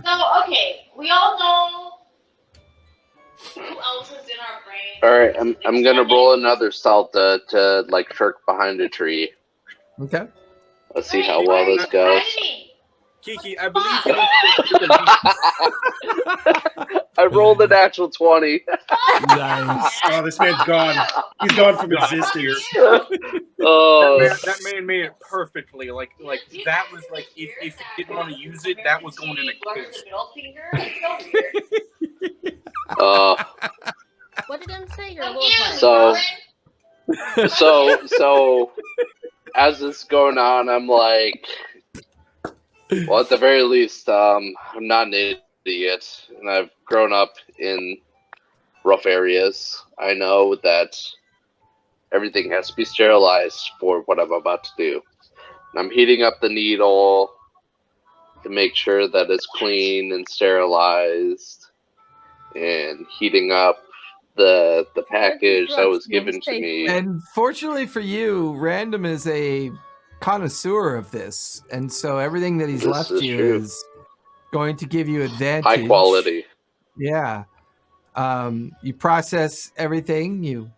So, okay, we all know who else is in our brain. All right, I'm gonna roll another stealth to like shirk behind a tree. Okay. Let's see how well this goes. Kiki, I believe you need to I rolled a natural 20. Nice. Oh, this man's gone. He's gone from existence. Oh, that man made it perfectly. Like that was like if you didn't want to use it, that was going in a quiz. What did him say? You're a little player. so as this is going on, I'm like, well, at the very least, I'm not an be it, and I've grown up in rough areas. I know that everything has to be sterilized for what I'm about to do. And I'm heating up the needle to make sure that it's clean and sterilized, and heating up the package that was given to me. And fortunately for you, Random is a connoisseur of this, and so everything that he's This left is you true. is going to give you advantage. High quality. Yeah. You process everything, you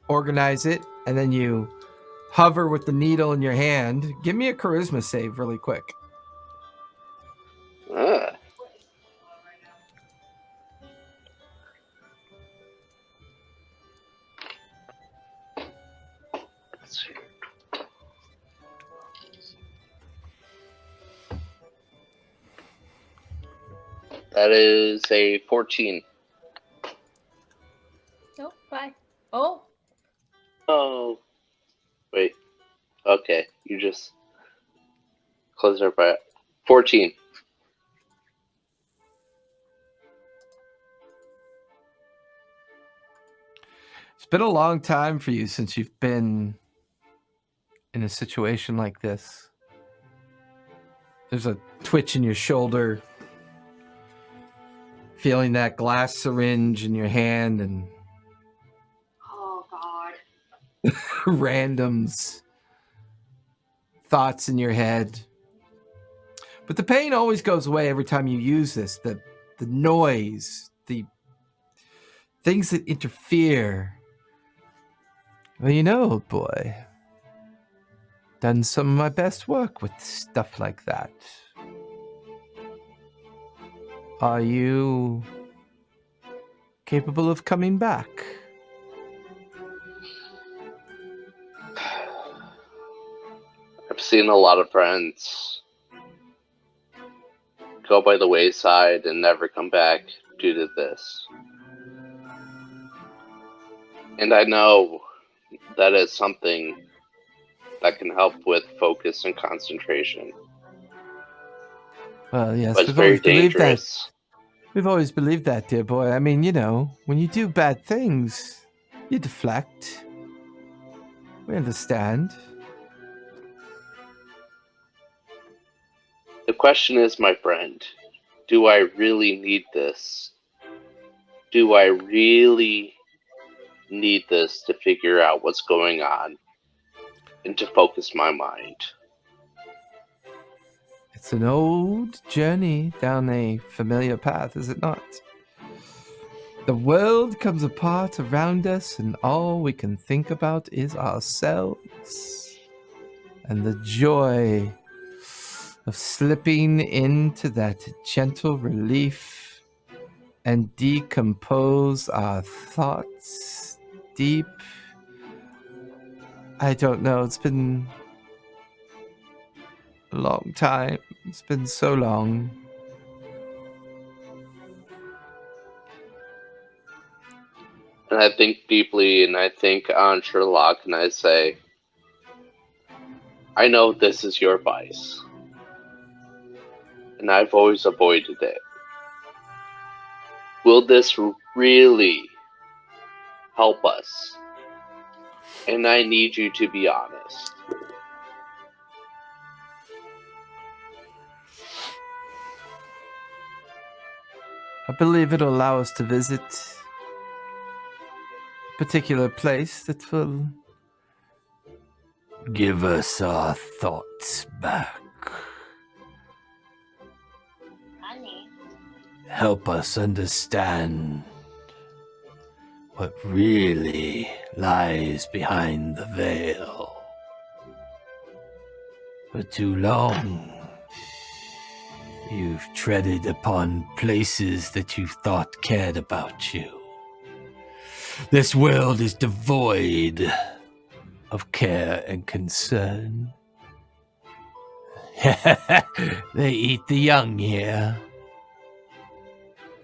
organize it, and then you hover with the needle in your hand. Give me a charisma save really quick. Ah. Let's see. That is a 14. Nope, bye. Oh. Oh. Wait. Okay. You just close our by 14. It's been a long time for you since you've been in a situation like this. There's a twitch in your shoulder, feeling that glass syringe in your hand, and Oh God. randoms, thoughts in your head. But the pain always goes away every time you use this. The noise, the things that interfere. Well, you know, old boy, done some of my best work with stuff like that. Are you capable of coming back? I've seen a lot of friends go by the wayside and never come back due to this. And I know that is something that can help with focus and concentration. Well, yes, But it's we've very always believed that. dangerous. We've always believed that, dear boy. I mean, you know, when you do bad things, you deflect. We understand. The question is, my friend, do I really need this? Do I really need this to figure out what's going on and to focus my mind? It's an old journey down a familiar path, is it not? The world comes apart around us, and all we can think about is ourselves and the joy of slipping into that gentle relief and decompose our thoughts deep. I don't know, it's been a long time. It's been so long. And I think deeply, and I think on Sherlock, and I say, I know this is your vice, and I've always avoided it. Will this really help us? And I need you to be honest. I believe it'll allow us to visit a particular place that will give us our thoughts back. Honey. Help us understand what really lies behind the veil. For too long, you've treaded upon places that you thought cared about you. This world is devoid of care and concern. They eat the young here.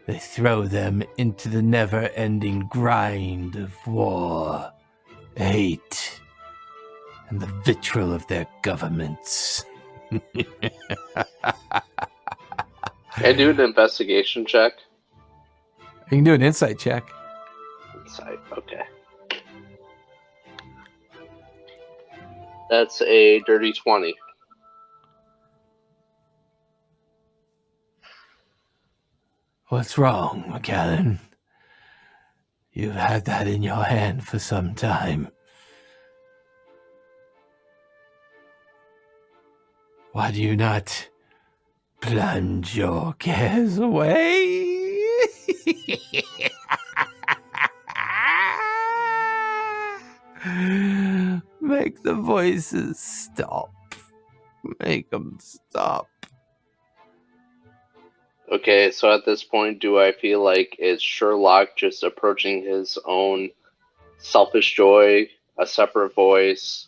They throw them into the never-ending grind of war, hate, and the vitriol of their governments. And Can I do an investigation check? You can do an insight check. Insight, okay. That's a dirty 20. What's wrong, McAllen? You've had that in your hand for some time. Why do you not plunge your cares away? Make the voices stop. Make them stop. Okay, so at this point, do I feel like it's Sherlock just approaching his own selfish joy, a separate voice?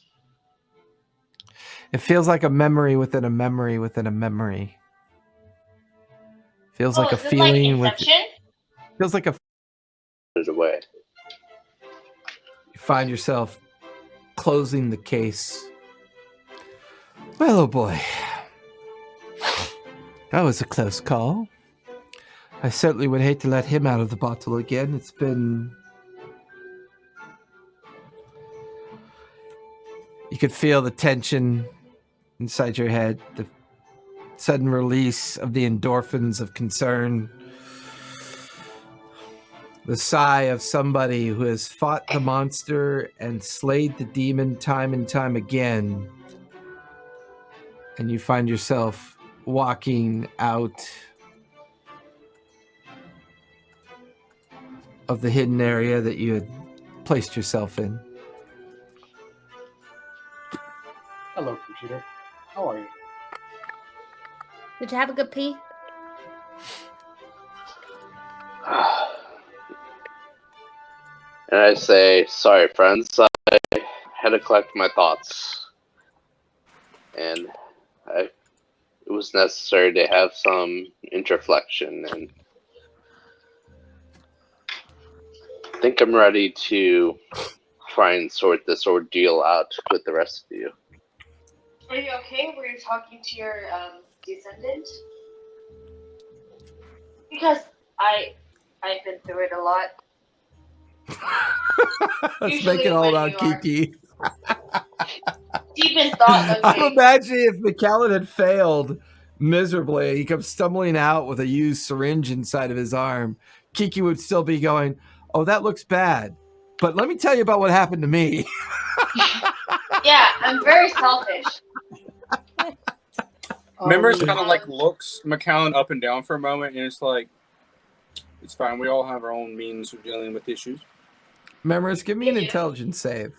It feels like a memory within a memory within a memory. Feels like a is it feeling like with. Inception? Feels like a. Away. You find yourself closing the case. Well, oh boy. That was a close call. I certainly would hate to let him out of the bottle again. It's been... You could feel the tension inside your head, the sudden release of the endorphins of concern, the sigh of somebody who has fought the monster and slayed the demon time and time again. And you find yourself walking out of the hidden area that you had placed yourself in. Hello, computer. How are you? Did you have a good pee? And I say, sorry, friends. I had to collect my thoughts. And it was necessary to have some introflexion. And I think I'm ready to try and sort this ordeal out with the rest of you. Are you okay? Were you talking to your descendant? Because I've been through it a lot. Let's Usually make it all when about you are- Kiki. Deep in thought, okay. I'm imagining if McAllen had failed miserably, he comes stumbling out with a used syringe inside of his arm. Kiki would still be going, "Oh, that looks bad. But let me tell you about what happened to me." Yeah, I'm very selfish. Members kind of like looks McAllen up and down for a moment, and it's like, it's fine. We all have our own means of dealing with issues. Members, give me an intelligence save.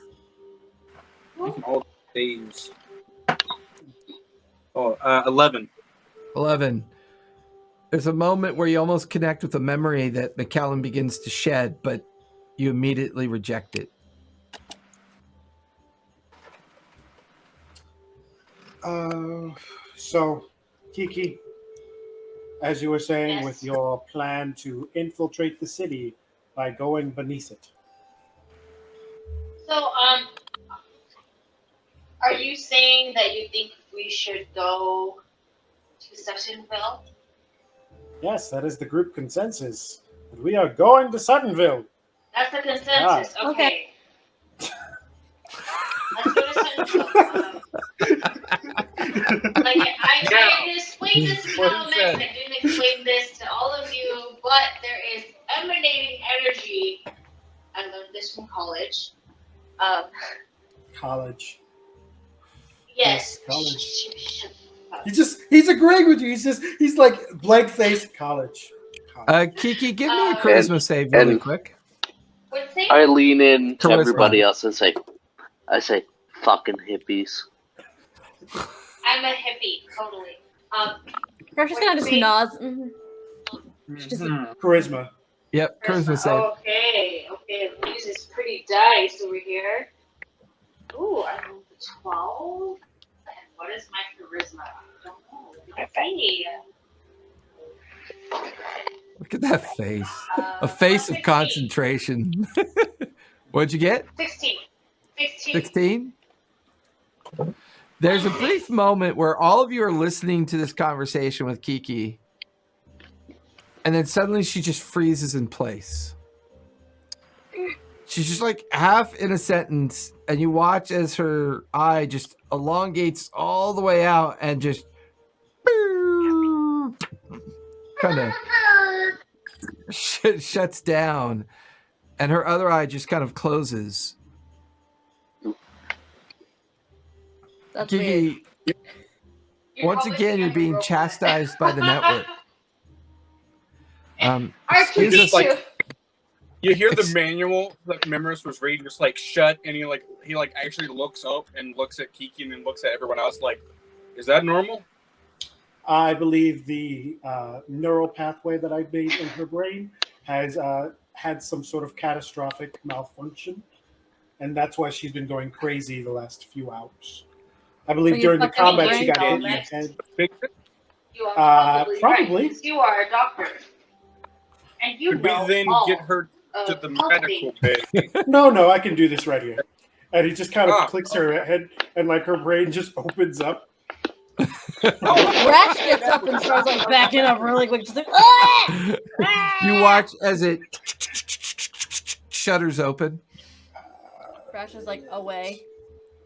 We can all days. Oh, 11. 11. There's a moment where you almost connect with a memory that McAllen begins to shed, but you immediately reject it. So, Kiki, as you were saying, Yes. with your plan to infiltrate the city by going beneath it. So, are you saying that you think we should go to Suttonville? Yes, that is the group consensus. We are going to Suttonville. That's the consensus. Ah. Okay. Let's go to Suttonville. Like I explained this to Elements. I didn't explain this to all of you, but there is emanating energy. I learned this from college. College. Yes. Yes, college. He's agreeing with you. He's like blank face college. Kiki, give me a charisma save really quick. What's it? I lean in to Charisma. everybody else and I say, fucking hippies. I'm a hippie, totally. Precious kind of just nods. Charisma. Yep, charisma save. Okay. Let me use this pretty dice over here. Ooh, I rolled a 12. And what is my charisma? I don't know. Let's see. Look at that face. A face of 16. concentration. What'd you get? 16. 16? There's a brief moment where all of you are listening to this conversation with Kiki, And then suddenly she just freezes in place. She's just like half in a sentence, and you watch as her eye just elongates all the way out and just kind of shuts down, and her other eye just kind of closes. That's Gigi, weird. once again, you're being chastised by the network. Excuse just me. like you hear the manual that Memoris was reading, just like shut, and he actually looks up and looks at Kiki and then looks at everyone else like, is that normal? I believe the neural pathway that I made in her brain has had some sort of catastrophic malfunction, and that's why she's been going crazy the last few hours. I believe So during the fucking combat she got hit in brain the element. head. You are probably Probably. right, because you are a doctor. And you Could we know then all get her to of the healthy. medical bay? No, I can do this right here. And he just kind of Ah, clicks her head, and like her brain just opens up. Rash gets up and starts like backing up really quick. Just like, "Ah!" You watch as it shutters open. Rash is like away.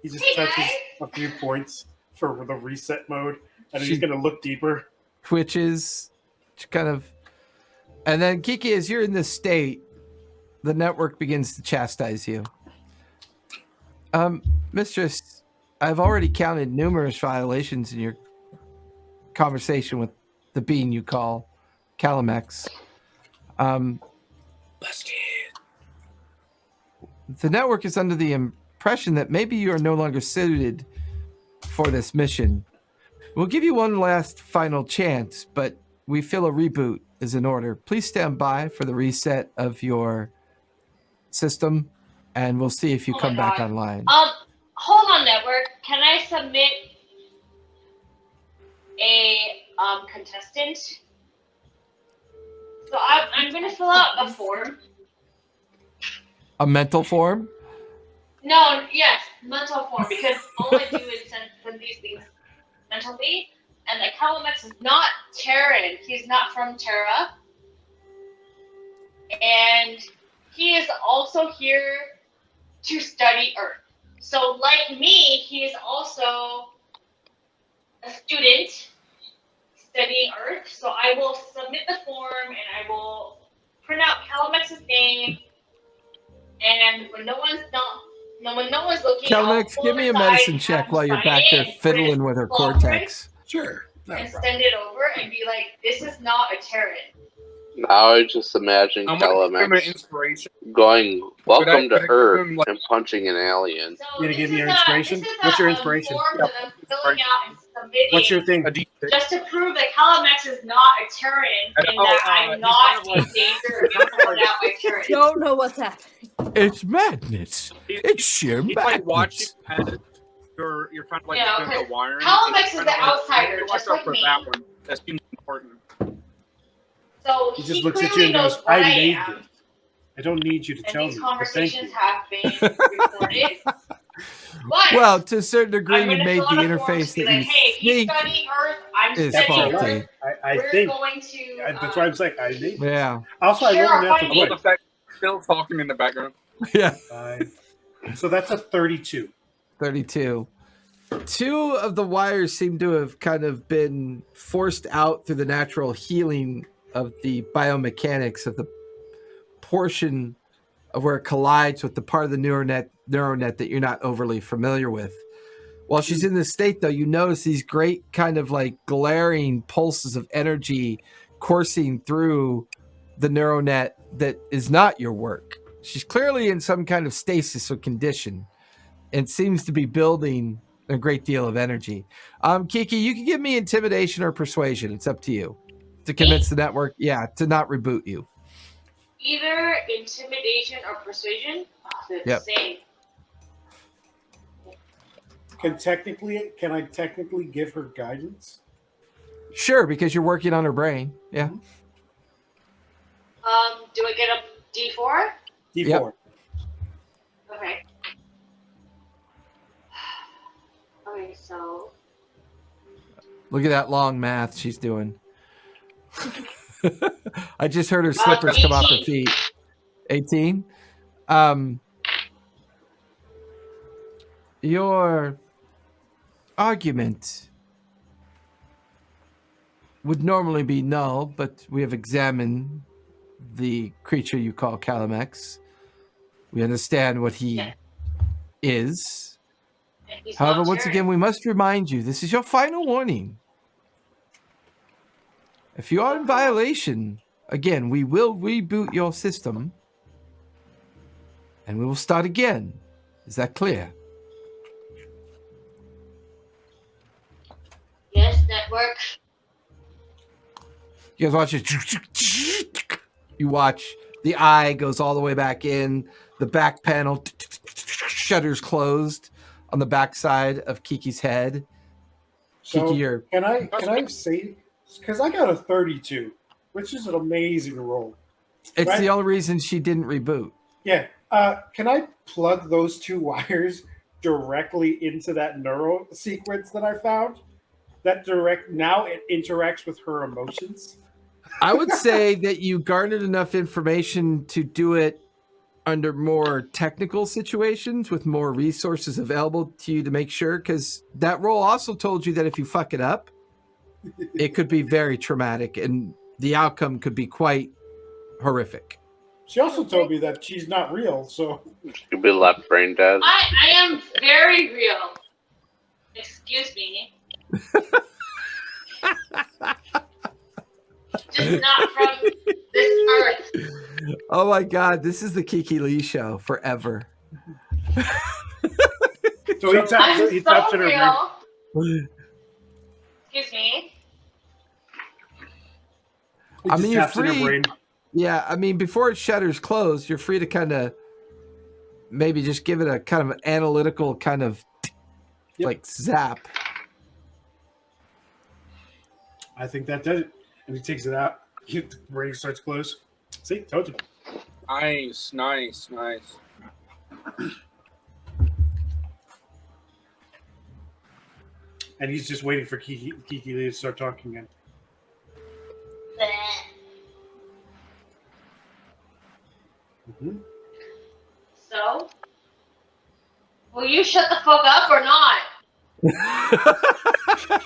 He just Hey, touches guys. a few points for the reset mode, and She- he's going to look deeper. Twitches, kind of, and then Kiki, as you're in this state, the network begins to chastise you. Mistress, I've already counted numerous violations in your conversation with the being you call Calamex. The network is under the impression that maybe you are no longer suited for this mission. We'll give you one last final chance, but we feel a reboot is in order. Please stand by for the reset of your system, and we'll see if you Oh my come back God. online. Hold on, network. Can I submit a contestant? So I'm going to fill out a form. A mental form? No, yes, mental form, because all I do is send these things mentally. And the Calamex is not Terran. He's not from Terra. And he is also here to study Earth. So, like me, he is also a student studying Earth. So I will submit the form and I will print out Calamex's name. And when no one's looking, Calamex, I'll give me a pull medicine aside, check have him while you're sign back it there and put it fiddling in with her his ball cortex. Sure. and send it over and be like, "This is not a Terran." Now I just imagine I'm gonna give him an Calamex inspiration. going, welcome Could I to give Earth, him, like- and punching an alien. So You gonna this give me is your a- inspiration? this is What's your a inspiration? form that I'm filling out and submitting. What's your thing? A D6. Just to prove that Calamex is not a Terran and that I'm he's not kind of like- in danger of being thrown out by Terrans. Don't know what's happening. It's madness. It's sheer He's madness. like watching past you're kind of like Yeah, looking at okay. the wiring. Calamex and is kind the of like, outsider, watch just out like for me. that one. That seems important. So He he just looks clearly at you and knows goes, what I I made am. this. I don't need you to And tell these me. But thank you. conversations have been recorded. But Well, to a certain degree, I'm you gonna made fill the out a form interface to be that like, you hey, he's think studying Earth, I'm is studying faulty. Earth. I We're think. going to That's why I'm saying I made this. Yeah. Also, I Share rolled a our natural I findings. love 20. the fact he's still talking in the background. Yeah. 5. So that's a 32. 32. Two of the wires seem to have kind of been forced out through the natural healing of the biomechanics of the portion of where it collides with the part of the neuronet that you're not overly familiar with. While she's in this state, though, you notice these great kind of like glaring pulses of energy coursing through the neuronet that is not your work. She's clearly in some kind of stasis or condition and seems to be building a great deal of energy. Kiki, you can give me intimidation or persuasion. It's up to you to convince the network, to not reboot you. either intimidation or persuasion. Oh, they're Yep. the same. Can I technically give her guidance? Sure, because you're working on her brain. Yeah. Do I get a D4? D4. Yep. Okay. Okay, so Look at that long math she's doing. I just heard her slippers come off her 18. feet. 18? Your argument would normally be null, but we have examined the creature you call Calamex. We understand what he is. And he's However, not once Terran. again, we must remind you, this is your final warning. If you are in violation, again, we will reboot your system and we will start again. Is that clear? Yes, network. You guys watch it. You watch the eye goes all the way back in, the back panel, shutters closed on the back side of Kiki's head. So Kiki, you're... can I say, because I got a 32, which is an amazing roll. It's right? the only reason she didn't reboot. Yeah. Can I plug those 2 wires directly into that neural sequence that I found? Now it interacts with her emotions. I would say that you garnered enough information to do it under more technical situations with more resources available to you to make sure, because that roll also told you that if you fuck it up, it could be very traumatic and the outcome could be quite horrific. She also told me that she's not real, so You'll be left brain dead. I am very real. Excuse me. Just not from this earth. Oh my God, this is the Kiki Lee show forever. so he I'm taps so in her brain. real. Excuse me. He I just mean, you're taps in her free. brain. Yeah, I mean, before it shutters close, you're free to kind of maybe just give it a kind of analytical kind of like zap. I think that does it. And he takes it out. The brain starts close. See, told you. Nice. And he's just waiting for Kiki Lee to start talking again. Mm-hmm. So, will you shut the fuck up or not?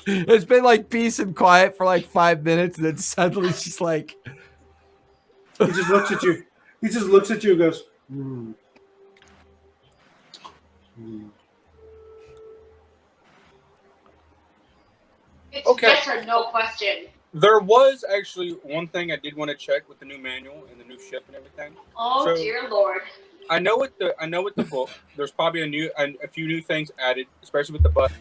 It's been like peace and quiet for like 5 minutes, and then suddenly she's like, He just looks at you. He just looks at you and goes, hmm. It's Okay. yes or no question. There was actually one thing I did want to check with the new manual and the new ship and everything. Oh So- dear lord. I know with the book, there's probably a few new things added, especially with the button.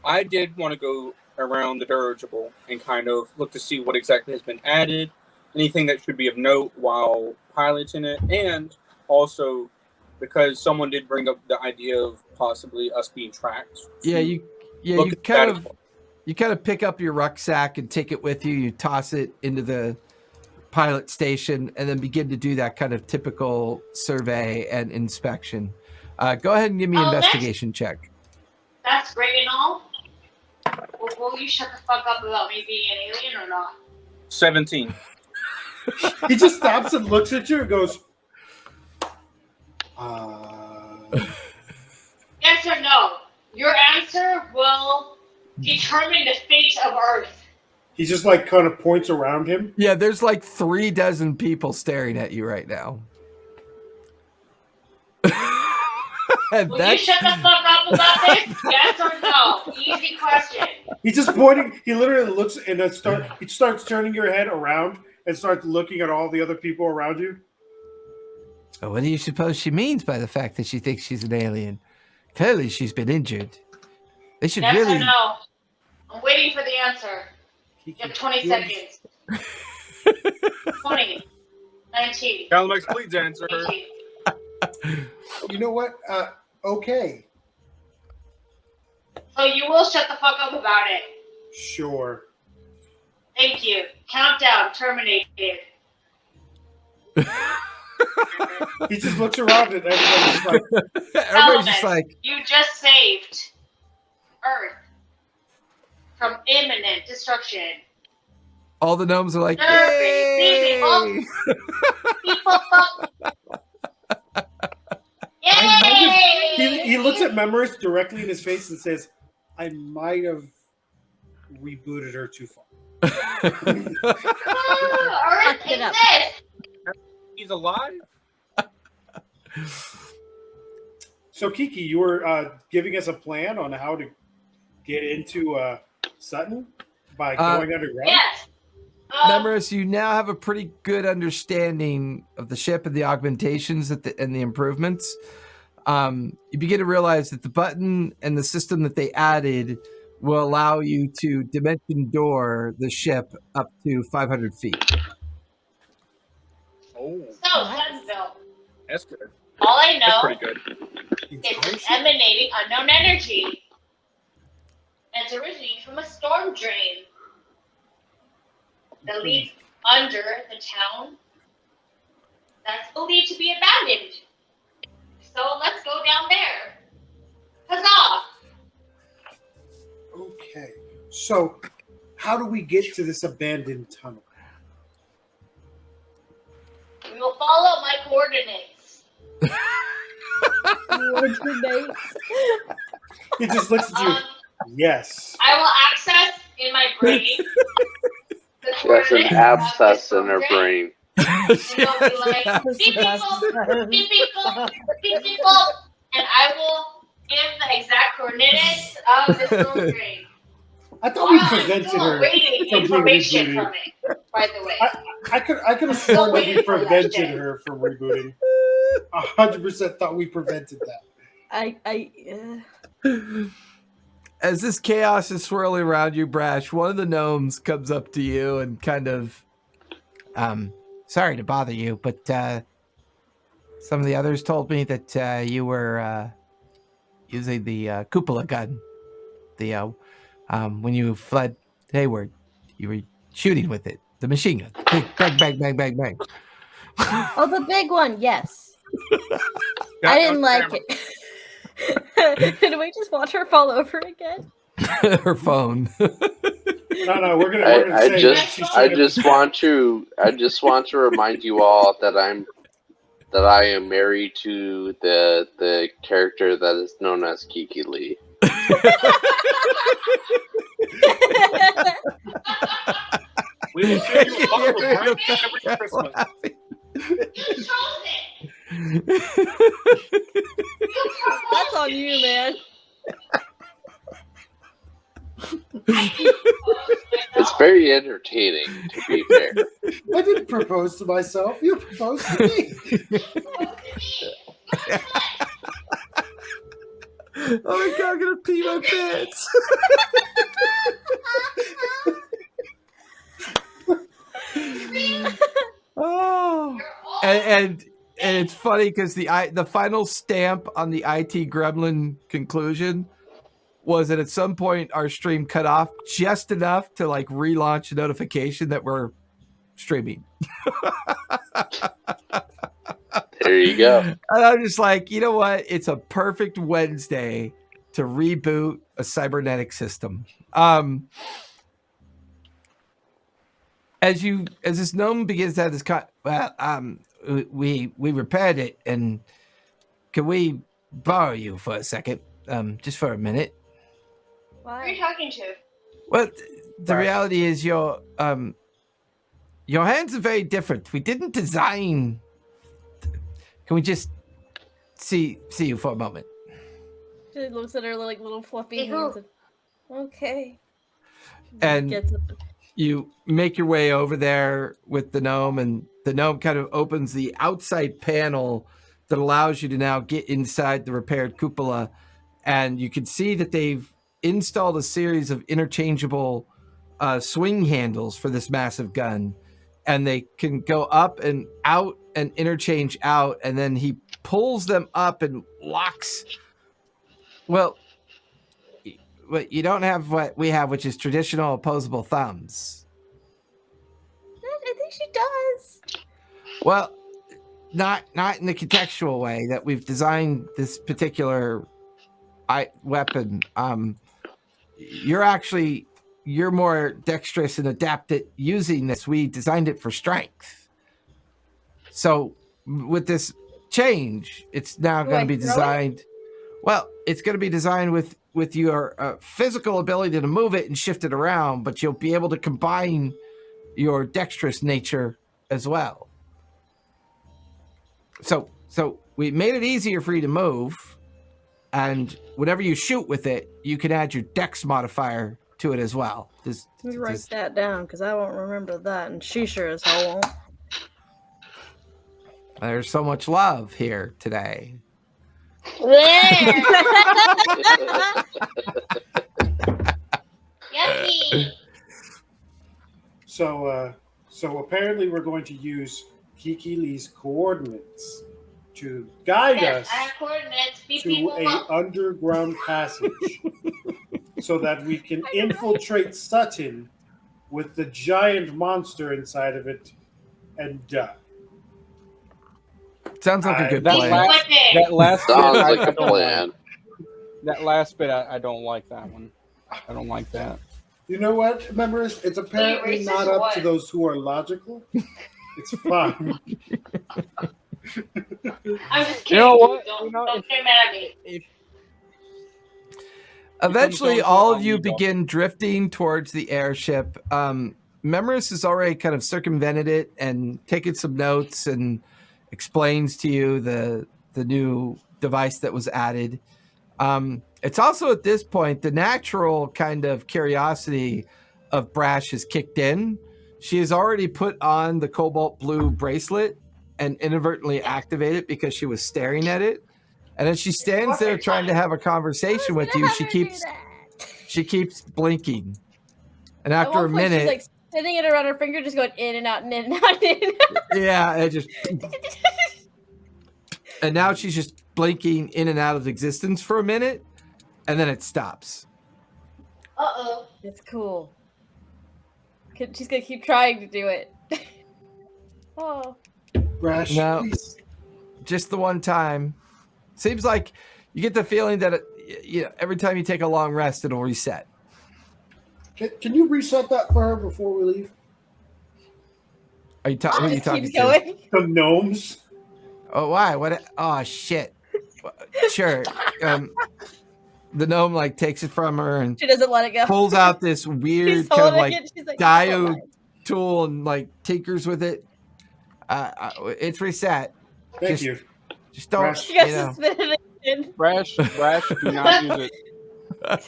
I did want to go around the dirigible and kind of look to see what exactly has been added, anything that should be of note while piloting it, and also because someone did bring up the idea of possibly us being tracked. you Look at that as well. you kind of pick up your rucksack and take it with you. You toss it into the pilot station and then begin to do that kind of typical survey and inspection. Go ahead and give me an investigation check. That's great and all. Will you shut the fuck up about me being an alien or not? 17. He just stops and looks at you and goes, Yes or no? Your answer will determine the fate of Earth. He just like kind of points around him. Yeah, there's like 3 dozen people staring at you right now. And Will you shut the fuck up about this? Yes or no? Easy question. He's just pointing. He literally looks and then he starts turning your head around and starts looking at all the other people around you. What do you suppose she means by the fact that she thinks she's an alien? Clearly, she's been injured. They should Yes really. or no? I'm waiting for the answer. You have 20 seconds. 20. 19. Calamex, please answer her. 18. You know what? Okay. So you will shut the fuck up about it. Sure. Thank you. Countdown terminated. He just looks around and everybody's just like, Everybody's just like, You just saved Earth from imminent destruction. All the gnomes are like, They're pretty yay! people. Yay! He looks at Memoris directly in his face and says, I might have rebooted her too far. All right, take this. He's alive? So, Kiki, you were giving us a plan on how to get into Sutton by going underground? Yes. Memoris, you now have a pretty good understanding of the ship and the augmentations and the improvements. You begin to realize that the button and the system that they added will allow you to dimension door the ship up to 500 feet. Oh, So, Suttonville. that's good. All I That's know pretty good. is it's emanating unknown energy. And it's originating from a storm drain that leads under the town that's believed to be abandoned. So let's go down there. Huzzah! Okay. So, how do we get to this abandoned tunnel? We will follow my coordinates. He just looks at you. Yes. I will access in my brain the She has an coordinates abscess of in her the brain. And it'll be like, beep, beep, people, and I will give the exact coordinates of this little drain. I thought we While I'm prevented still her awaiting from being information rebooted. from it, by the way. I could have sworn that we prevented her from rebooting. 100% thought we prevented that. As this chaos is swirling around you, Brash, one of the gnomes comes up to you and kind of, sorry to bother you, but some of the others told me that you were using the cupola gun. The when you fled Hayward, you were shooting with it. The machine gun. Bang, bang, bang, bang, bang. Oh, the big one, yes. I didn't like it. Did we just watch her fall over again? Her phone. No, we're gonna. I just want to remind you all that I am married to the character that is known as Kiki Lee. We will show you a bottle of brandy every Christmas. That's on you, man. It's very entertaining, to be fair. I didn't propose to myself. You proposed to me. Oh my god, I'm gonna pee my pants. Oh, and it's funny because the final stamp on the IT Gremlin conclusion was that at some point our stream cut off just enough to like relaunch a notification that we're streaming. There you go. And I'm just like, you know what? It's a perfect Wednesday to reboot a cybernetic system. As this gnome begins to have this we repaired it, and can we borrow you for a second? Just for a minute. Who are you talking to? Well, the reality is your hands are very different. We didn't design. Can we just see you for a moment? She looks at her like little fluffy hands. Okay. And Gets up. You make your way over there with the gnome, and the gnome kind of opens the outside panel that allows you to now get inside the repaired cupola. And you can see that they've installed a series of interchangeable swing handles for this massive gun. And they can go up and out and interchange out. And then he pulls them up and locks. Well, you don't have what we have, which is traditional opposable thumbs. I think she does. Well, not in the contextual way that we've designed this particular weapon. You're actually you're more dexterous and adept at using this. We designed it for strength. So with this change, it's now Do going I to be throw it? designed. Well, it's going to be designed with your physical ability to move it and shift it around, but you'll be able to combine your dexterous nature as well. So we made it easier for you to move, and whenever you shoot with it, you can add your dex modifier to it as well. Let me write that down because I won't remember that, and she sure as hell won't. There's so much love here today. Yucky. So apparently we're going to use Kiki Lee's coordinates to guide Yes, us I have coordinates. Beep to people a up. underground passage so that we can infiltrate Sutton with the giant monster inside of it and die. Sounds like a good That plan. that last bit, Sounds I like a don't plan. That last bit, I don't like that one. I don't like that. You know what, members? It's apparently racist not or up what? to those who are logical. It's fine. I'm just kidding. You know what? Don't get mad at me. Eventually, down to all it, of you I'll leave begin drifting towards the airship. Memoris has already kind of circumvented it and taken some notes and explains to you the new device that was added. It's also at this point the natural kind of curiosity of Brash has kicked in. She has already put on the cobalt blue bracelet and inadvertently activated it because she was staring at it. And as she stands there trying to have a conversation with you, she keeps blinking. And At after a one point, minute, she's like sitting it around her finger, just going in and out and in and out and in and out. yeah, it just. And now she's just blinking in and out of existence for a minute, and then it stops. Uh-oh. It's cool. She's gonna keep trying to do it. Oh. Brash, No. please. Just the one time. Seems like you get the feeling that every time you take a long rest, it'll reset. Can you reset that for her before we leave? Who are you Just talking keeps to? going. The gnomes. Oh, why? What? Oh, shit. Sure. The gnome takes it from her and She doesn't let it go. pulls out this weird He's kind of holding it. She's like, diode tool and tinkers with it. It's reset. Thank you. Just don't. Brash. She got suspended again. Brash, do not use it.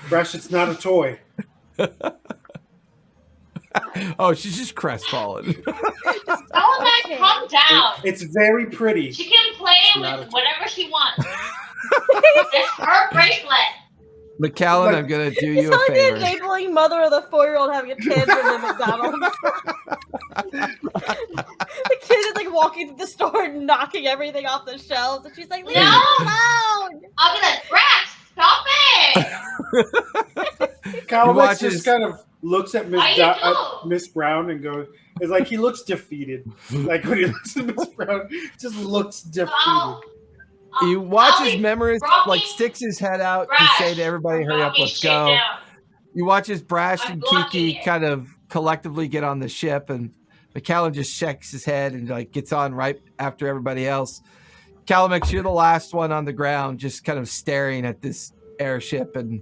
Brash, it's not a toy. Oh, she's just crestfallen. Tell her calm down. It's very pretty. She can play not with a- whatever she wants. It's her bracelet. McAllen, I'm gonna do It's you a like the favor. enabling mother of the 4-year-old having a tantrum at McDonald's. The kid is walking through the store and knocking everything off the shelves, and she's like, "Leave me alone!" I'll be like, Brax, stop it! Calvix just kind of looks at Why you Miss Brown and goes, it's like he looks defeated. Like when he looks at Miss Brown, just looks defeated. You watch as Memory sticks his head out to say to everybody, "Hurry up, let's go." Down. You watch as Brash and blocking Kiki it. kind of collectively get on the ship, and McAllen just shakes his head and gets on right after everybody else. Calamix, you're the last one on the ground, just kind of staring at this airship, and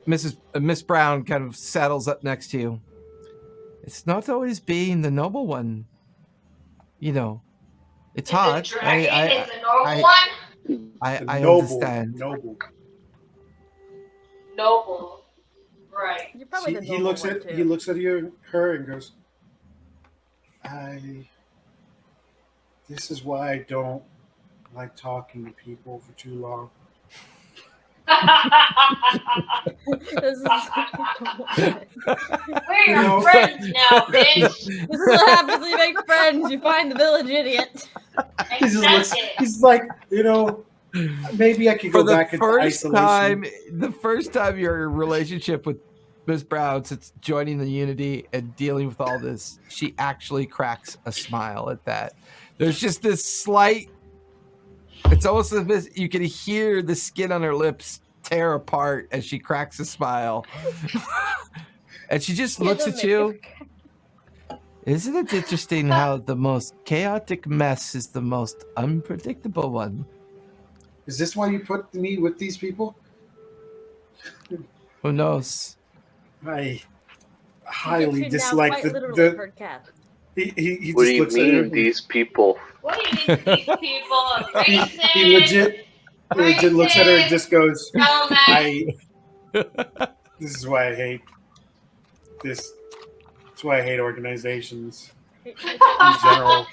Miss Brown kind of saddles up next to you. It's not always being the noble one, It's hard. The dragon is the normal one? I Noble, understand. Noble. Right. You're probably He looks at her and goes, this is why I don't like talking to people for too long. This is We're your friends now, bitch. This is what happens when you make friends. You find the village idiot. He just looks, he's like, maybe I could go back into isolation. The first time your relationship with Miss Brown since joining the Unity and dealing with all this, she actually cracks a smile at that. There's just this slight, it's almost as if you can hear the skin on her lips tear apart as she cracks a smile. And she just Yeah, looks don't at make you. me cry. Isn't it interesting how the most chaotic mess is the most unpredictable one? Is this why you put me with these people? Who knows? I You highly get to now dislike quite literally the herd cat. he What do just you looks at her. mean, these people? What do you mean these people are racist? He legit looks at her and just goes, Dumbass. This is why I hate this. That's why I hate organizations in general.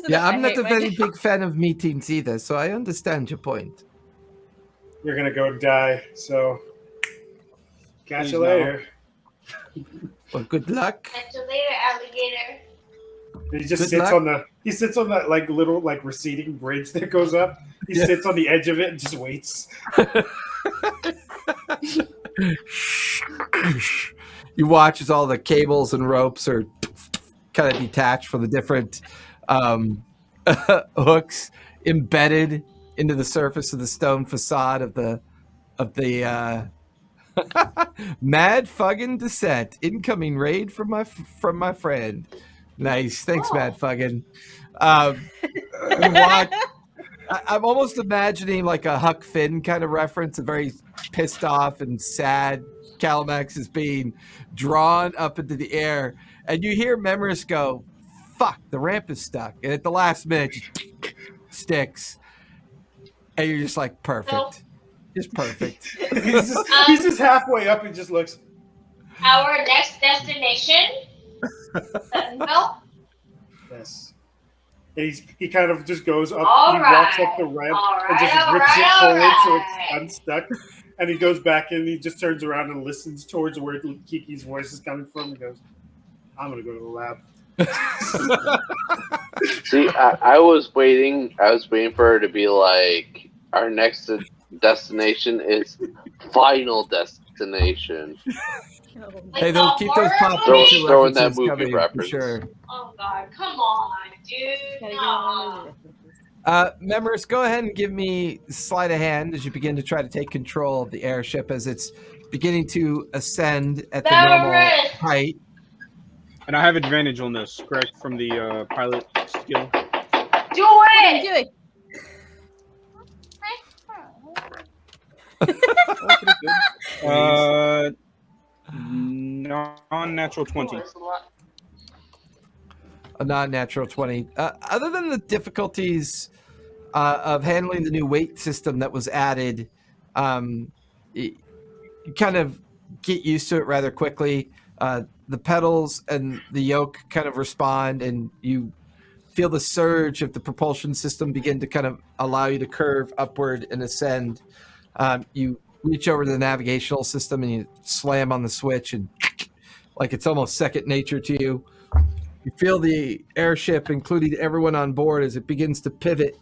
Yeah, I'm not a very big fan of meetings either, so I understand your point. You're gonna go die, so catch Please you no. later. Well, good luck. Catch you later, alligator. And he just Good sits luck. on that like little like receding bridge that goes up. He Yeah. sits on the edge of it and just waits. You watch as all the cables and ropes are kind of detached from the different hooks embedded into the surface of the stone facade of the Mad Fuggin' Descent. Incoming raid from my friend. Nice, thanks, Mad Fuggin'. You watch. I'm almost imagining like a Huck Finn kind of reference, a very pissed off and sad Calimax is being drawn up into the air, and you hear Memoris go, "Fuck, the ramp is stuck," and at the last minute, just sticks, and you're just like, perfect, Nope. just perfect. He's just halfway up and just looks. Our next destination, Suttonville. Yes. And he kind of just goes up. All he walks right. up the ramp All and just right, rips all it forward right, so all it's right. unstuck. And he goes back and he just turns around and listens towards where Kiki's voice is coming from. He goes, "I'm gonna go to the lab." See, I was waiting. I was waiting for her to be like, our next destination is final destination. Like Hey, the keep those horror pop movie? culture Throwing that references movie coming, reference. for sure. Oh god, come on, dude. No. Members, go ahead and give me sleight of hand as you begin to try to take control of the airship as it's beginning to ascend at the normal Memoris! height. And I have advantage on this, correct, from the pilot skill. Do What are you it! doing? Non-natural 20. A non-natural 20. Other than the difficulties of handling the new weight system that was added, you kind of get used to it rather quickly. The pedals and the yoke kind of respond, and you feel the surge of the propulsion system begin to kind of allow you to curve upward and ascend. You reach over to the navigational system and you slam on the switch, and like it's almost second nature to you. You feel the airship, including everyone on board, as it begins to pivot,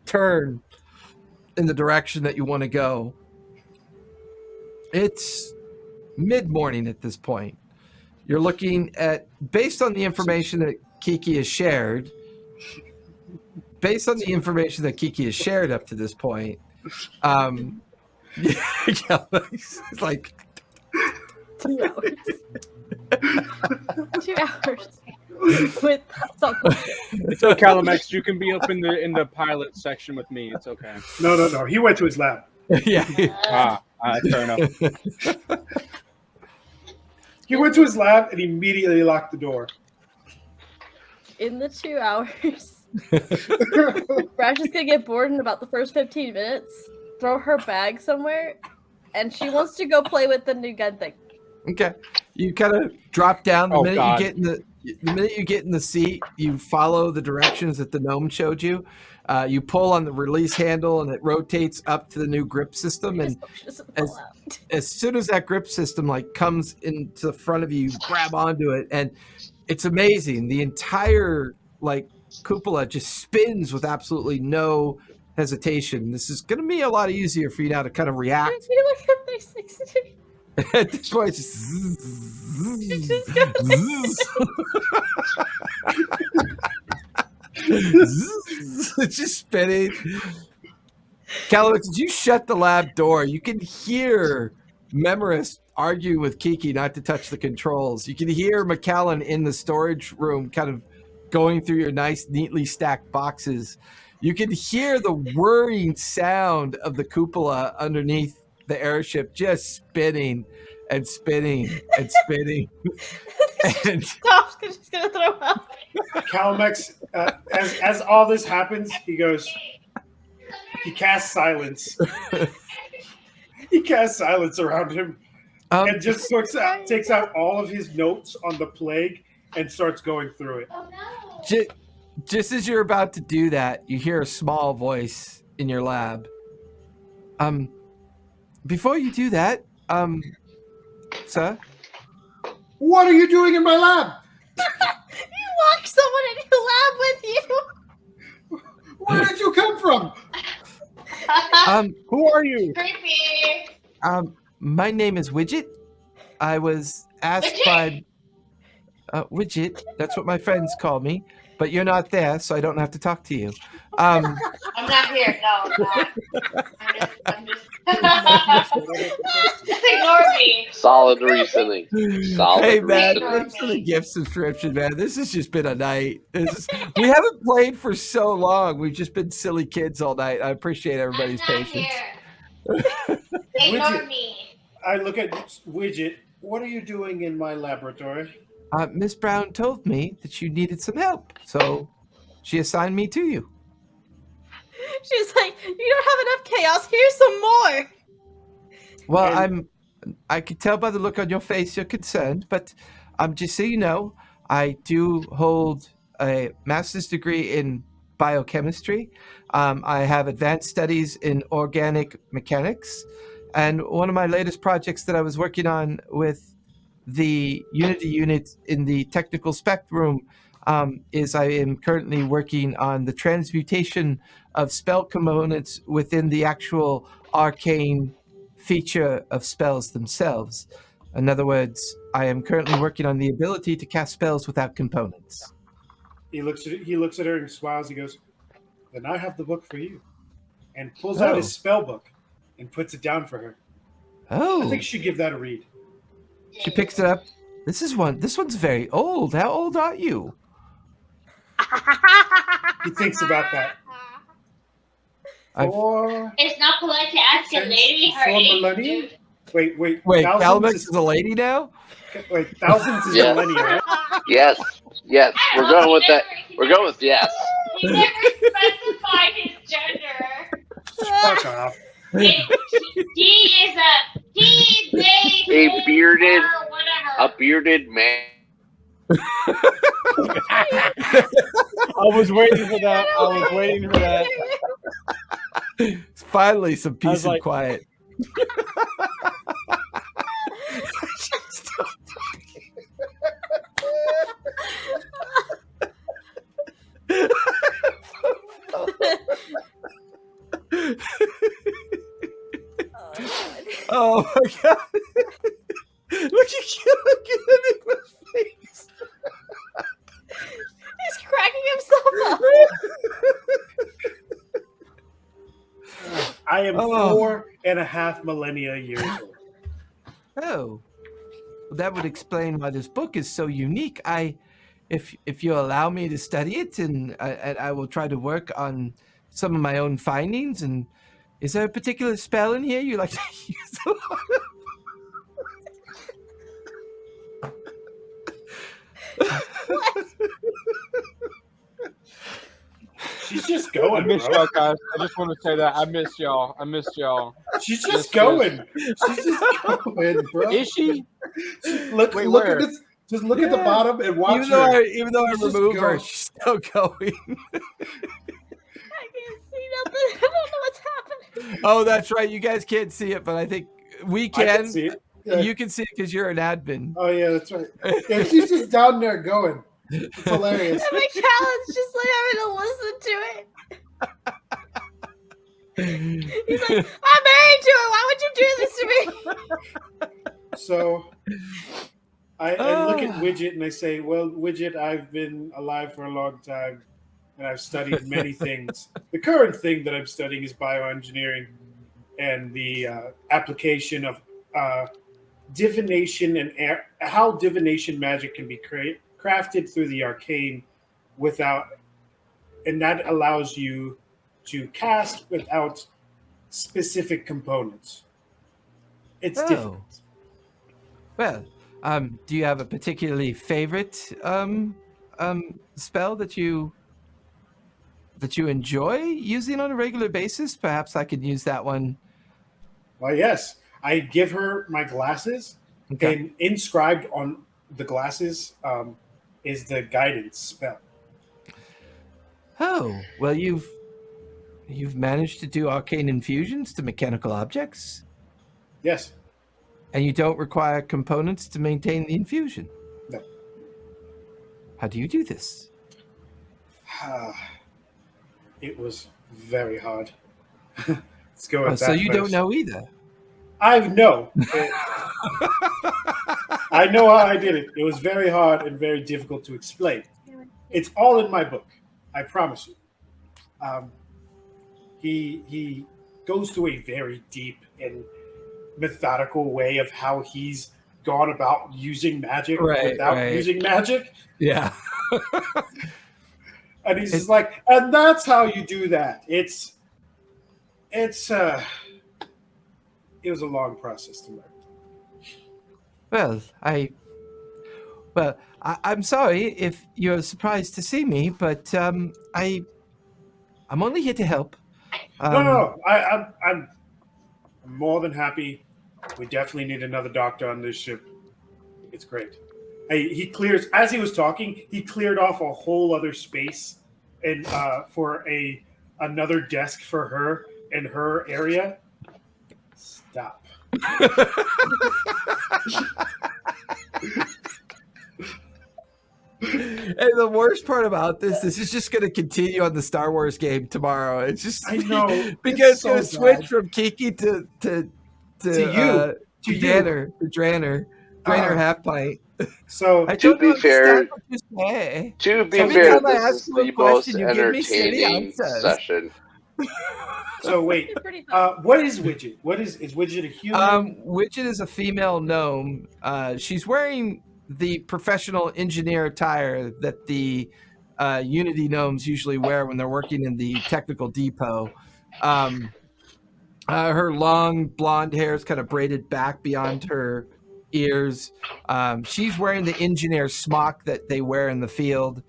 turn in the direction that you want to go. It's mid-morning at this point. You're looking at, based on the information that Kiki has shared, up to this point, it's like 2 hours. 2 hours with something. It's okay, Calimax. You can be up in the pilot section with me. It's okay. No. He went to his lab. yeah. Fair enough. He went to his lab and immediately locked the door. In the 2 hours, Brash is gonna get bored in about the first 15 minutes, throw her bag somewhere, and she wants to go play with the new gun thing. Okay. You kind of drop down Oh, the God. minute you get in the seat, you follow the directions that the gnome showed you. You pull on the release handle and it rotates up to the new grip system, and She doesn't fall out. as soon as that grip system like comes into the front of you, you grab onto it, and it's amazing. The entire like cupola just spins with absolutely no hesitation. This is going to be a lot easier for you now to kind of react. I feel like a 360. At this point, it's just it's just spinning. Callum, did you shut the lab door? You can hear Memoris argue with Kiki not to touch the controls. You can hear McAllen in the storage room kind of going through your nice, neatly stacked boxes. You can hear the whirring sound of the cupola underneath the airship just spinning and spinning and spinning. And Stop, she's gonna throw up. Calamex, as all this happens, he goes. He casts silence. He casts silence around him, and just takes out all of his notes on the plague and starts going through it. Oh no. just as you're about to do that, you hear a small voice in your lab. Before you do that, sir? What are you doing in my lab? You locked someone in your lab with you. Where did you come from? Who are you? Creepy. My name is Widget. I was asked by Widget. That's what my friends call me. But you're not there, so I don't have to talk to you. I'm not here. No, I'm just just ignore me. Solid reasoning. Solid Hey man, reasoning. thanks for the gift subscription, man. This has just been a night. We haven't played for so long. We've just been silly kids all night. I appreciate everybody's I'm not patience. here. Ignore Widget. me. I look at Widget. What are you doing in my laboratory? Miss Brown told me that you needed some help, so she assigned me to you. She's like, you don't have enough chaos. Here's some more. Well, I could tell by the look on your face you're concerned, but just so you know, I do hold a master's degree in biochemistry. I have advanced studies in organic mechanics, and one of my latest projects that I was working on with the Unity unit in the technical spec room is I am currently working on the transmutation of spell components within the actual arcane feature of spells themselves. In other words, I am currently working on the ability to cast spells without components. He looks at her and smiles. He goes, "Then I have the book for you," and pulls out his spell book and puts it down for her. Oh, I think you should give that a read. She picks it up. This one's very old. How old are you? He thinks about that. It's not polite to ask a lady her age, millennia? dude. Wait. Wait, Thousands Calmex is a lady now? Wait, thousands is Yes. millennia, right? Yes. We're going with that. We're going with yes. He never specified his gender. Fuck off. He is a bearded- or whatever. A bearded man. I was waiting for that. Finally, some I peace was and like- quiet. Oh my god! Look at Enigma's face. He's cracking himself up. I am Oh. 4.5 millennia years old. Oh, well, that would explain why this book is so unique. If you allow me to study it, and I will try to work on some of my own findings. And is there a particular spell in here you like to use a lot She's just I going, missed bro. y'all, guys. I just want to say that I missed y'all. She's Yes, just going. She's just going, bro. Is she? Look Wait, at where? this. Just look at the Yeah. bottom and watch even though her. even though I She's just remove her, going. she's still going. I can't see nothing. I don't know what's happening. Oh, that's right. You guys can't see it, but I think we I can. can see it. Yeah. You can see it because you're an admin. Oh yeah, that's right. Yeah, she's just down there going. It's hilarious. And McAllen's just like having to listen to it. He's like, I'm married to her. Why would you do this to me? So I look at Widget and I say, "Well, Widget, I've been alive for a long time. and I've studied many things. The current thing that I'm studying is bioengineering and the application of divination and how divination magic can be crafted through the arcane and that allows you to cast without specific components. It's different. Well, do you have a particularly favorite spell that you enjoy using on a regular basis? Perhaps I could use that one. Well, yes. I give her my glasses, and inscribed on the glasses is the guidance spell. Oh, well, you've managed to do arcane infusions to mechanical objects? Yes. And you don't require components to maintain the infusion? No. How do you do this? It was very hard. Let's go with that so you first. don't know either? I know. I know how I did it. It was very hard and very difficult to explain. It's all in my book. I promise you. He goes through a very deep and methodical way of how he's gone about using magic without using magic. Yeah. And he's just like, and that's how you do that. It was a long process to learn. Well, I'm sorry if you're surprised to see me, but I'm only here to help. No. I'm more than happy. We definitely need another doctor on this ship. It's great. He clears, as he was talking, he cleared off a whole other space and for another desk for her in her area. Stop. And the worst part about this is just going to continue on the Star Wars game tomorrow. It's just I know because it's going to so switch bad. from Kiki to you. Draenor, half pint. So To be fair, this Every is time I ask you a the most question, you give me silly entertaining answers. session. So wait, what is Widget? Is Widget a human? Widget is a female gnome. She's wearing the professional engineer attire that the Unity gnomes usually wear when they're working in the technical depot. Her long blonde hair is kind of braided back beyond her ears. She's wearing the engineer smock that they wear in the field.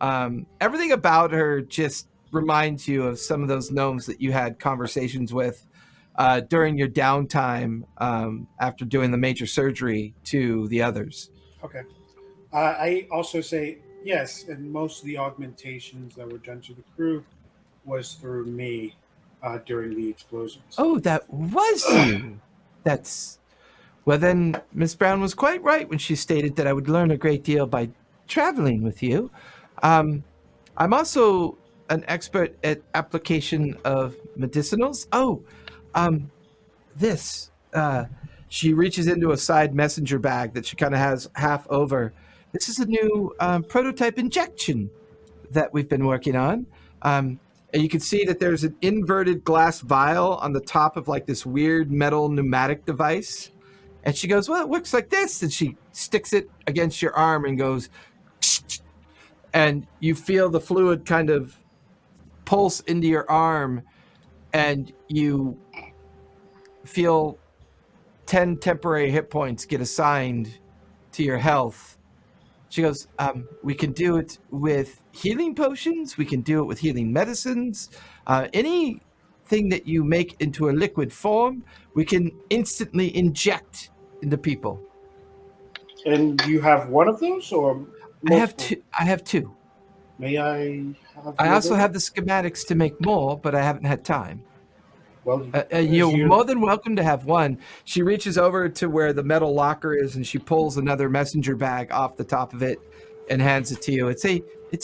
Everything about her just reminds you of some of those gnomes that you had conversations with during your downtime after doing the major surgery to the others. Okay. I also say yes, and most of the augmentations that were done to the crew was through me during the explosions. Oh, that was you. Well, then Miss Brown was quite right when she stated that I would learn a great deal by traveling with you. I'm also an expert at application of medicinals. This. She reaches into a side messenger bag that she kind of has half over. This is a new prototype injection that we've been working on. And you can see that there's an inverted glass vial on the top of like this weird metal pneumatic device. And she goes, well, it works like this. And she sticks it against your arm and goes, and you feel the fluid kind of pulse into your arm, and you feel 10 temporary hit points get assigned to your health. She goes, we can do it with healing potions. We can do it with healing medicines. Anything that you make into a liquid form, we can instantly inject into people. And you have one of those, or multiple? I have two. May I have? I also have the schematics to make more, but I haven't had time. Well, you're more than welcome to have one. She reaches over to where the metal locker is, and she pulls another messenger bag off the top of it and hands it to you. It's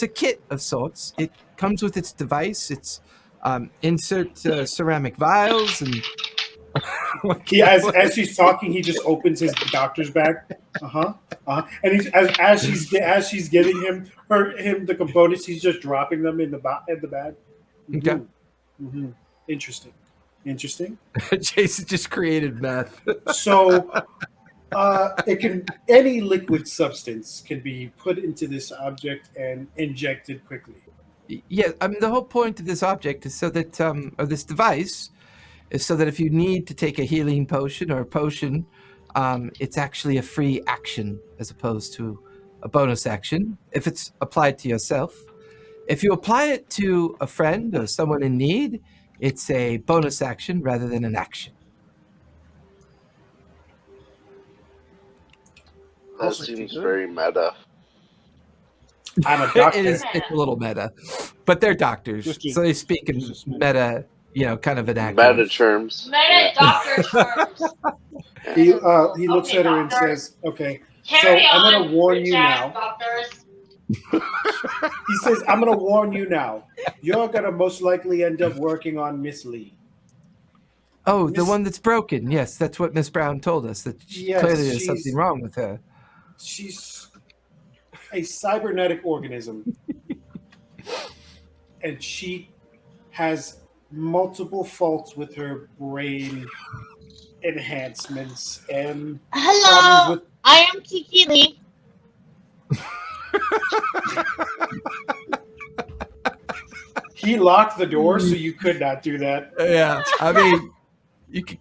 a kit of sorts. It comes with its device. It's insert ceramic vials, and As she's talking, he just opens his doctor's bag. And he's as she's giving him the components, he's just dropping them in the bag. Okay. Mm-hmm. Interesting. Jason just created meth. So, any liquid substance can be put into this object and injected quickly. Yeah, I mean the whole point of this object is so that, or this device, is so that if you need to take a healing potion or a potion, it's actually a free action as opposed to a bonus action if it's applied to yourself. If you apply it to a friend or someone in need, it's a bonus action rather than an action. That seems very meta. I'm a doctor. It's a little meta, but they're doctors, so they speak in meta, kind of vernacular. Meta terms. Meta doctor terms. He looks at her and says, "Okay, so I'm going to warn you now." Doctors. He says, "I'm going to warn you now. You're going to most likely end up working on Miss Lee." Oh, the one that's broken. Yes, that's what Miss Brown told us. That clearly there's something wrong with her. She's a cybernetic organism, and she has multiple faults with her brain enhancements and Hello, I am Kiki Lee. He locked the door, so you could not do that. Yeah, I mean, you could.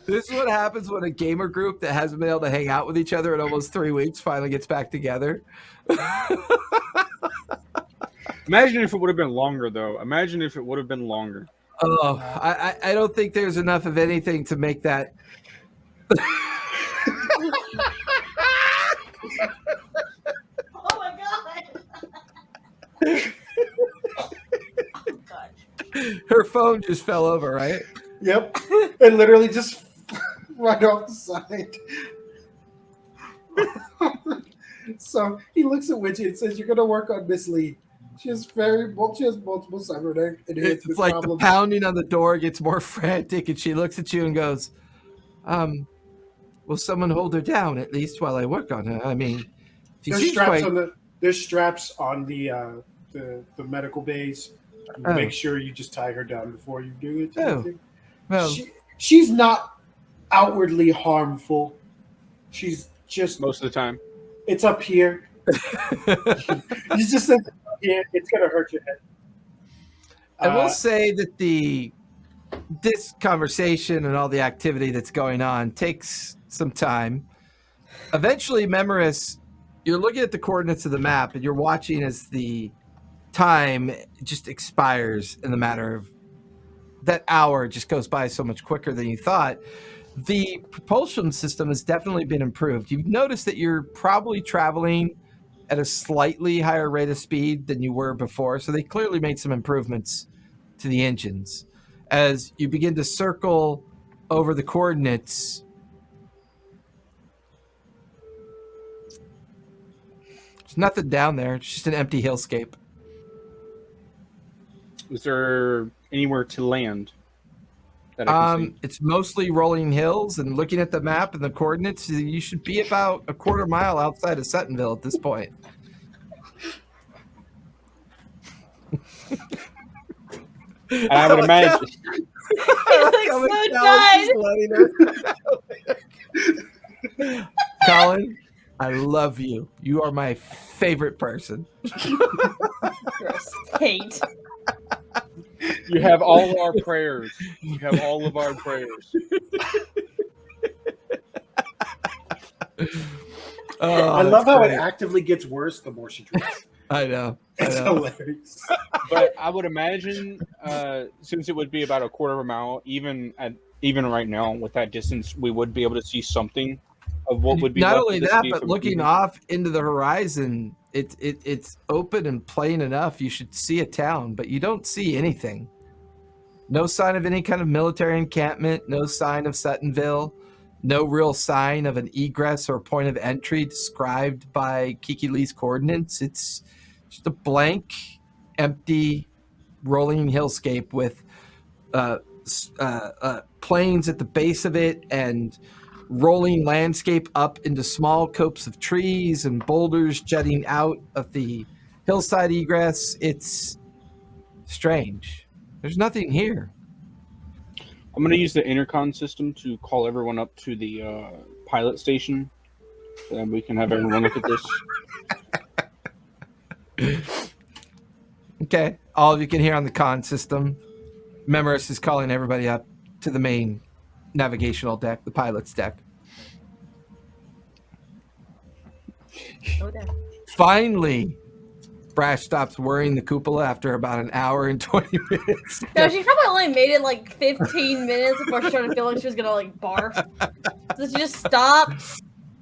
This is what happens when a gamer group that hasn't been able to hang out with each other in almost 3 weeks finally gets back together. Imagine if it would have been longer, though. Imagine if it would have been longer. Oh, I don't think there's enough of anything to make that. Oh my god. Her phone just fell over, right? Yep. And literally just right off the side. So he looks at Widget and says, "You're going to work on Miss Lee. She has multiple cybernetic It's like problems." the pounding on the door gets more frantic, and she looks at you and goes, will someone hold her down at least while I work on her? I mean, there's straps on the medical bays. Make sure you just tie her down before you do it. Well, she's not outwardly harmful. She's just Most of the time. It's up here. You just said here. It's gonna hurt your head. I will say that this conversation and all the activity that's going on takes some time. Eventually, Memoris, you're looking at the coordinates of the map and you're watching as the time just expires in the matter of that hour just goes by so much quicker than you thought. The propulsion system has definitely been improved. You've noticed that you're probably traveling at a slightly higher rate of speed than you were before. So they clearly made some improvements to the engines. As you begin to circle over the coordinates, there's nothing down there. It's just an empty hillscape. Is there anywhere to land? That I can see? It's mostly rolling hills, and looking at the map and the coordinates, you should be about a quarter mile outside of Suttonville at this point. And I would imagine. Colin, I love you. You are my favorite person. Hate. You have all our prayers. You have all of our prayers. I love how it actively gets worse the more she drinks. I know. It's hilarious. But I would imagine, since it would be about a quarter of a mile, even right now with that distance, we would be able to see something of what would be. Not left only of the that, city but from looking Eden. off into the horizon, it's open and plain enough. You should see a town, but you don't see anything. No sign of any kind of military encampment. No sign of Suttonville. No real sign of an egress or point of entry described by Kiki Lee's coordinates. It's just a blank, empty rolling hillscape with plains at the base of it and rolling landscape up into small copes of trees and boulders jutting out of the hillside egress. It's strange. There's nothing here. I'm going to use the intercom system to call everyone up to the pilot station, and we can have everyone look at this. Okay. All of you can hear on the con system. Memoris is calling everybody up to the main navigational deck, the pilot's deck. Finally, Brash stops worrying the cupola after about an hour and 20 minutes. No, she probably only made it like 15 minutes before she started feeling she was gonna like barf. So she just stopped,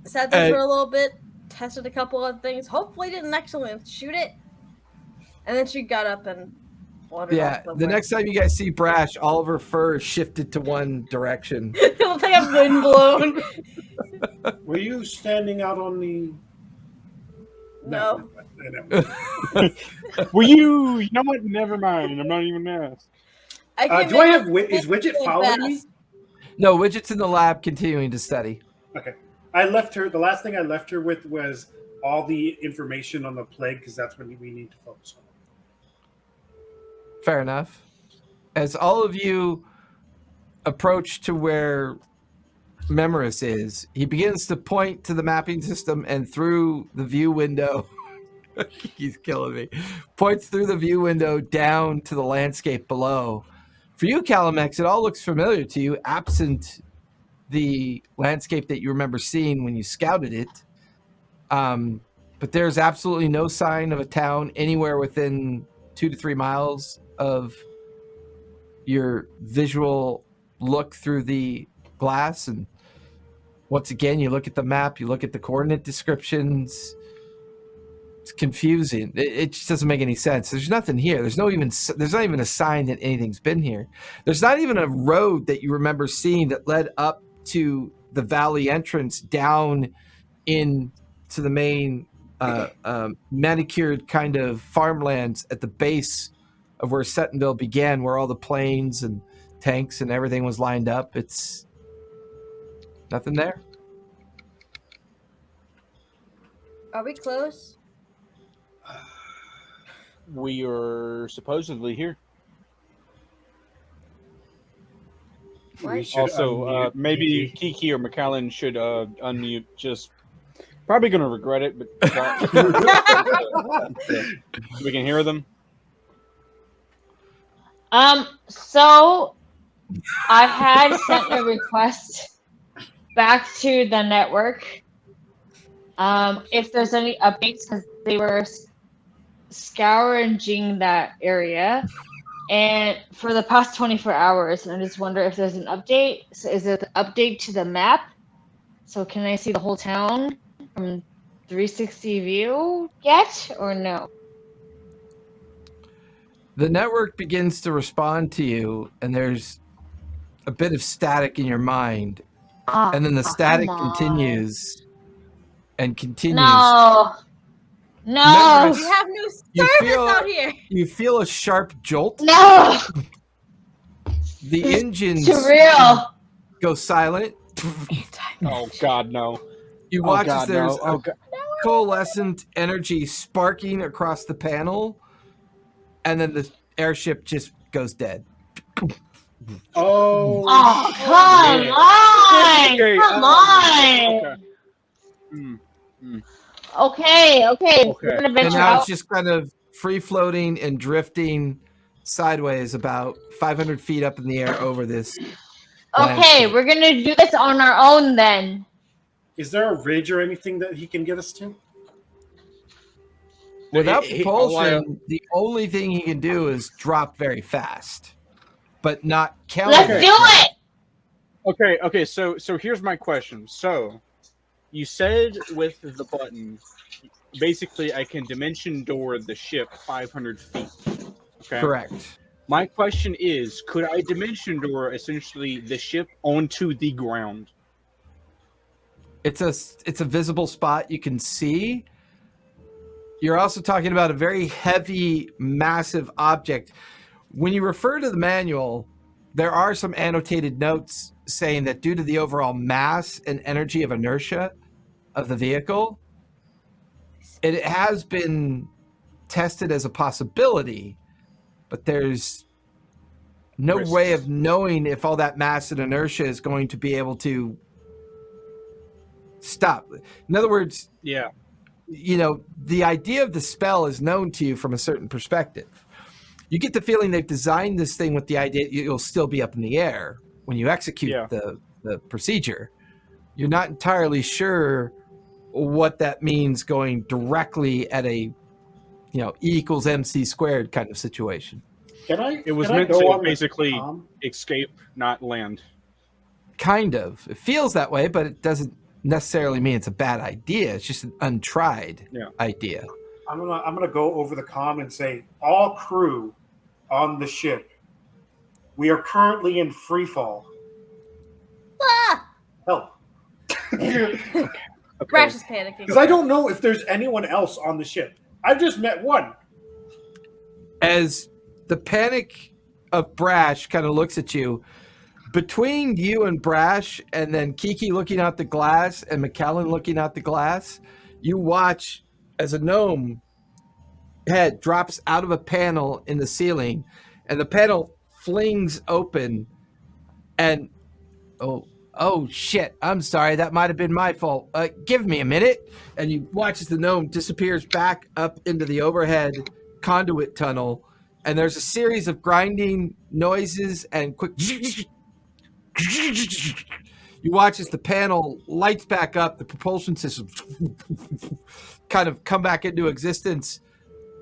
sat there for a little bit, tested a couple of things, hopefully didn't actually shoot it, and then she got up and wandered off The next time you guys see Brash, all of her fur is shifted to one direction. It looks like I'm windblown. Were you standing out on the... No. Were you? You know what? Never mind. I'm not even asked. Do I have... Is Widget following me? No, Widget's in the lab continuing to study. Okay. I left her... The last thing I left her with was all the information on the plague, because that's what we need to focus on. Fair enough. As all of you approach to where Memoris is, he begins to point to the mapping system and through the view window. He's killing me. Points through the view window down to the landscape below. For you, Calamex, it all looks familiar to you, absent the landscape that you remember seeing when you scouted it. But there's absolutely no sign of a town anywhere within 2 to 3 miles of your visual look through the glass. And once again, you look at the map, you look at the coordinate descriptions. It's confusing. It just doesn't make any sense. There's nothing here. There's not even a sign that anything's been here. There's not even a road that you remember seeing that led up to the valley entrance down into the main manicured kind of farmlands at the base of where Suttonville began, where all the planes and tanks and everything was lined up. It's nothing there. Are we close? We are supposedly here. Also, maybe Kiki or McAllen should unmute. Just probably going to regret it, but we can hear them. So I had sent a request back to the network. If there's any updates, because they were scouring that area, and for the past 24 hours, and I just wonder if there's an update. So is it the update to the map? So can I see the whole town from 360 view yet, or no? The network begins to respond to you, and there's a bit of static in your mind. And then the static continues and continues. No. Memoris, We have new service out here. You feel a sharp jolt. No. The engines Surreal. go silent. Oh God, no! You watch as there's coalescent energy sparking across the panel, and then the airship just goes dead. Oh, come on! Okay, Come on! Okay. We're gonna venture And now out. it's just kind of free floating and drifting sideways about 500 feet up in the air over this. Okay, landscape. we're gonna do this on our own then. is there a ridge or anything that he can get us to? Without propulsion, the only thing he can do is drop very fast, but not count. Let's do it. Okay. So here's my question. So, you said with the button, basically, I can dimension door the ship 500 feet. Okay. Correct. My question is, could I dimension door essentially the ship onto the ground? It's a visible spot you can see. You're also talking about a very heavy, massive object. When you refer to the manual, there are some annotated notes saying that due to the overall mass and energy of inertia of the vehicle, it has been tested as a possibility, but there's no Risks. way of knowing if all that mass and inertia is going to be able to stop. In other words, Yeah. The idea of the spell is known to you from a certain perspective. You get the feeling they've designed this thing with the idea you'll still be up in the air when you execute the procedure. You're not entirely sure what that means going directly at a E equals MC squared kind of situation. It was can I meant go to on the basically comm? escape, not land. Kind of. It feels that way, but it doesn't necessarily mean it's a bad idea. It's just an untried idea. I'm gonna go over the comm and say, all crew on the ship, we are currently in free fall. Ah! Help. Brash is panicking. Because I don't know if there's anyone else on the ship. I've just met one. As the panic of Brash kind of looks at you, between you and Brash, and then Kiki looking out the glass and McKellen looking out the glass, you watch as a gnome head drops out of a panel in the ceiling, and the panel flings open, and oh shit, I'm sorry, that might have been my fault. Give me a minute. And you watch as the gnome disappears back up into the overhead conduit tunnel, and there's a series of grinding noises and quick. You watch as the panel lights back up, the propulsion system kind of come back into existence,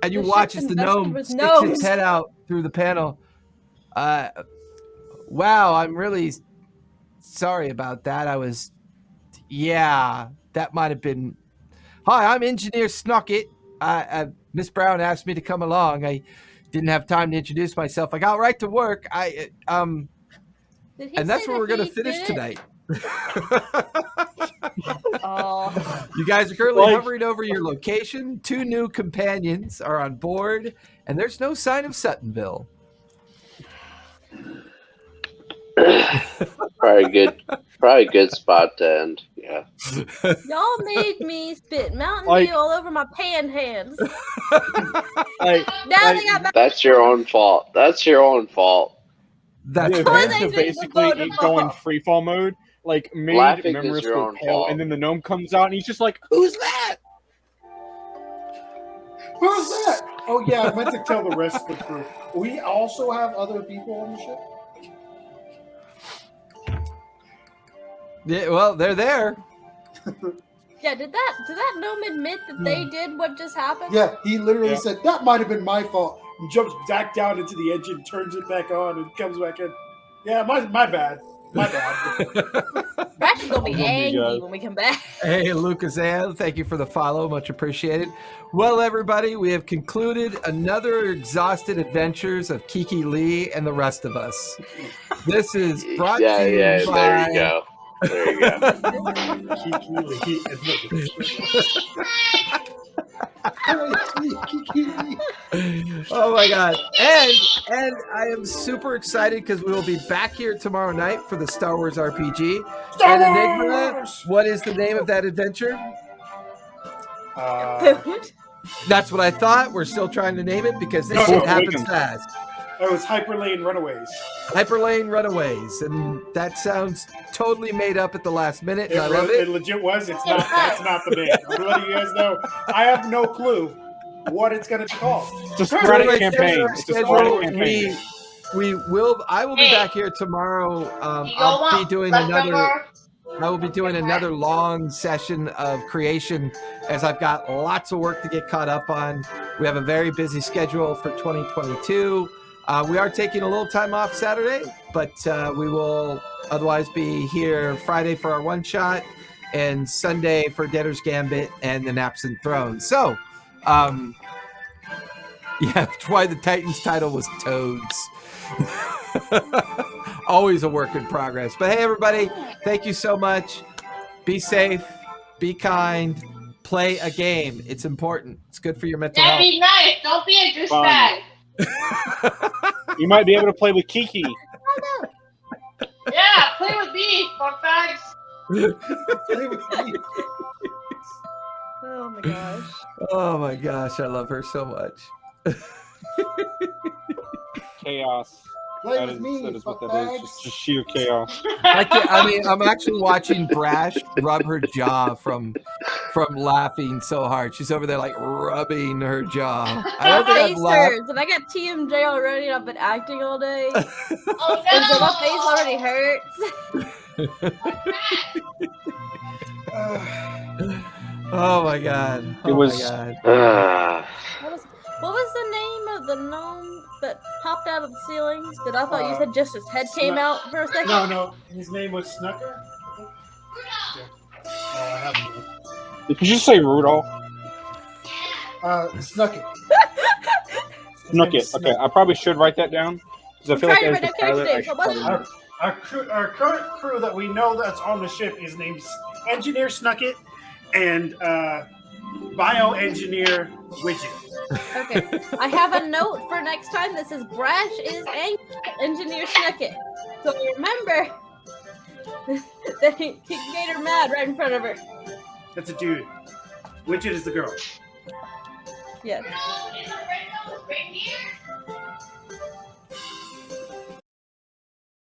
and you watch as the gnome sticks its head out through the panel. Wow, I'm really sorry about that. That might have been. Hi, I'm Engineer Snucket. Miss Brown asked me to come along. I didn't have time to introduce myself. I got right to work. And that's where we're going to finish tonight. You guys are currently hovering over your location. 2 new companions are on board, and there's no sign of Suttonville. Probably a good spot to end. Yeah. Y'all made me spit Mountain Dew all over my pan hands. That's your own fault. That's your own fault. That's to basically go in free fall mode. Like made Laughing members is your go own pale, fault. and then the gnome comes out and he's just like, "Who's that? Who's that?" Oh yeah, I meant to tell the rest of the crew. We also have other people on the ship. Yeah, well, they're there. Yeah, did that gnome admit that they did what just happened? Yeah, he literally said that might have been my fault. And jumps back down into the engine, turns it back on, and comes back in. Yeah, my bad. My bad. Brash is gonna be angry when we come back. Hey, Lucas Ann, thank you for the follow. Much appreciated. Well, everybody, we have concluded another exhausted adventures of Kiki Lee and the rest of us. This is brought to you by... There you go. There you go. Oh my god. And I am super excited because we will be back here tomorrow night for the Star Wars RPG. And Enigma, what is the name of that adventure? That's what I thought. We're still trying to name it because this shit happens fast. It was Hyperlane Runaways. Hyperlane Runaways, and that sounds totally made up at the last minute, and I love it. It legit was. It's not. That's not the name. I'm letting you guys know. I have no clue what it's going to be called. It's a sporadic campaign. It's a sporadic campaign. I will be back here tomorrow. I will be doing another long session of creation as I've got lots of work to get caught up on. We have a very busy schedule for 2022. We are taking a little time off Saturday, but we will otherwise be here Friday for our one-shot and Sunday for Debtor's Gambit and the Naps and Thrones. So, that's why the Titans title was Toads. Always a work in progress. But hey, everybody, thank you so much. Be safe, be kind, Play a game. It's important. It's good for your mental Yeah, health. be nice. Don't be a douchebag. You might be able to play with Kiki. Yeah, play with me, fuckbags. Oh my gosh. Oh my gosh, I love her so much. Chaos. Play That with is, me, that is what that fuckbags. is. Just sheer chaos. I mean, I'm actually watching Brash rub her jaw from laughing so hard. She's over there like rubbing her jaw. I don't think I've Face laughed. hurts, and I got TMJ already. And I've been acting all day, and Oh so my no! face already hurts. Oh my god. Oh It was- my god. What was the name of the gnome that popped out of the ceilings? That I thought you said just his head came out for a second. No, his name was Snucker. Yeah. Oh, I have to. Did you just say Rudolph? Snucket. Snucket. Okay, I probably should write that down because I feel like as the pilot, I should probably- Our current crew that we know that's on the ship is named Engineer Snucket and Bioengineer Widget. Okay, I have a note for next time. This is Brash is Engineer Snucket. So remember that he made her mad right in front of her. That's a dude. Widget is the girl. Yes. No, it's a red nose right here.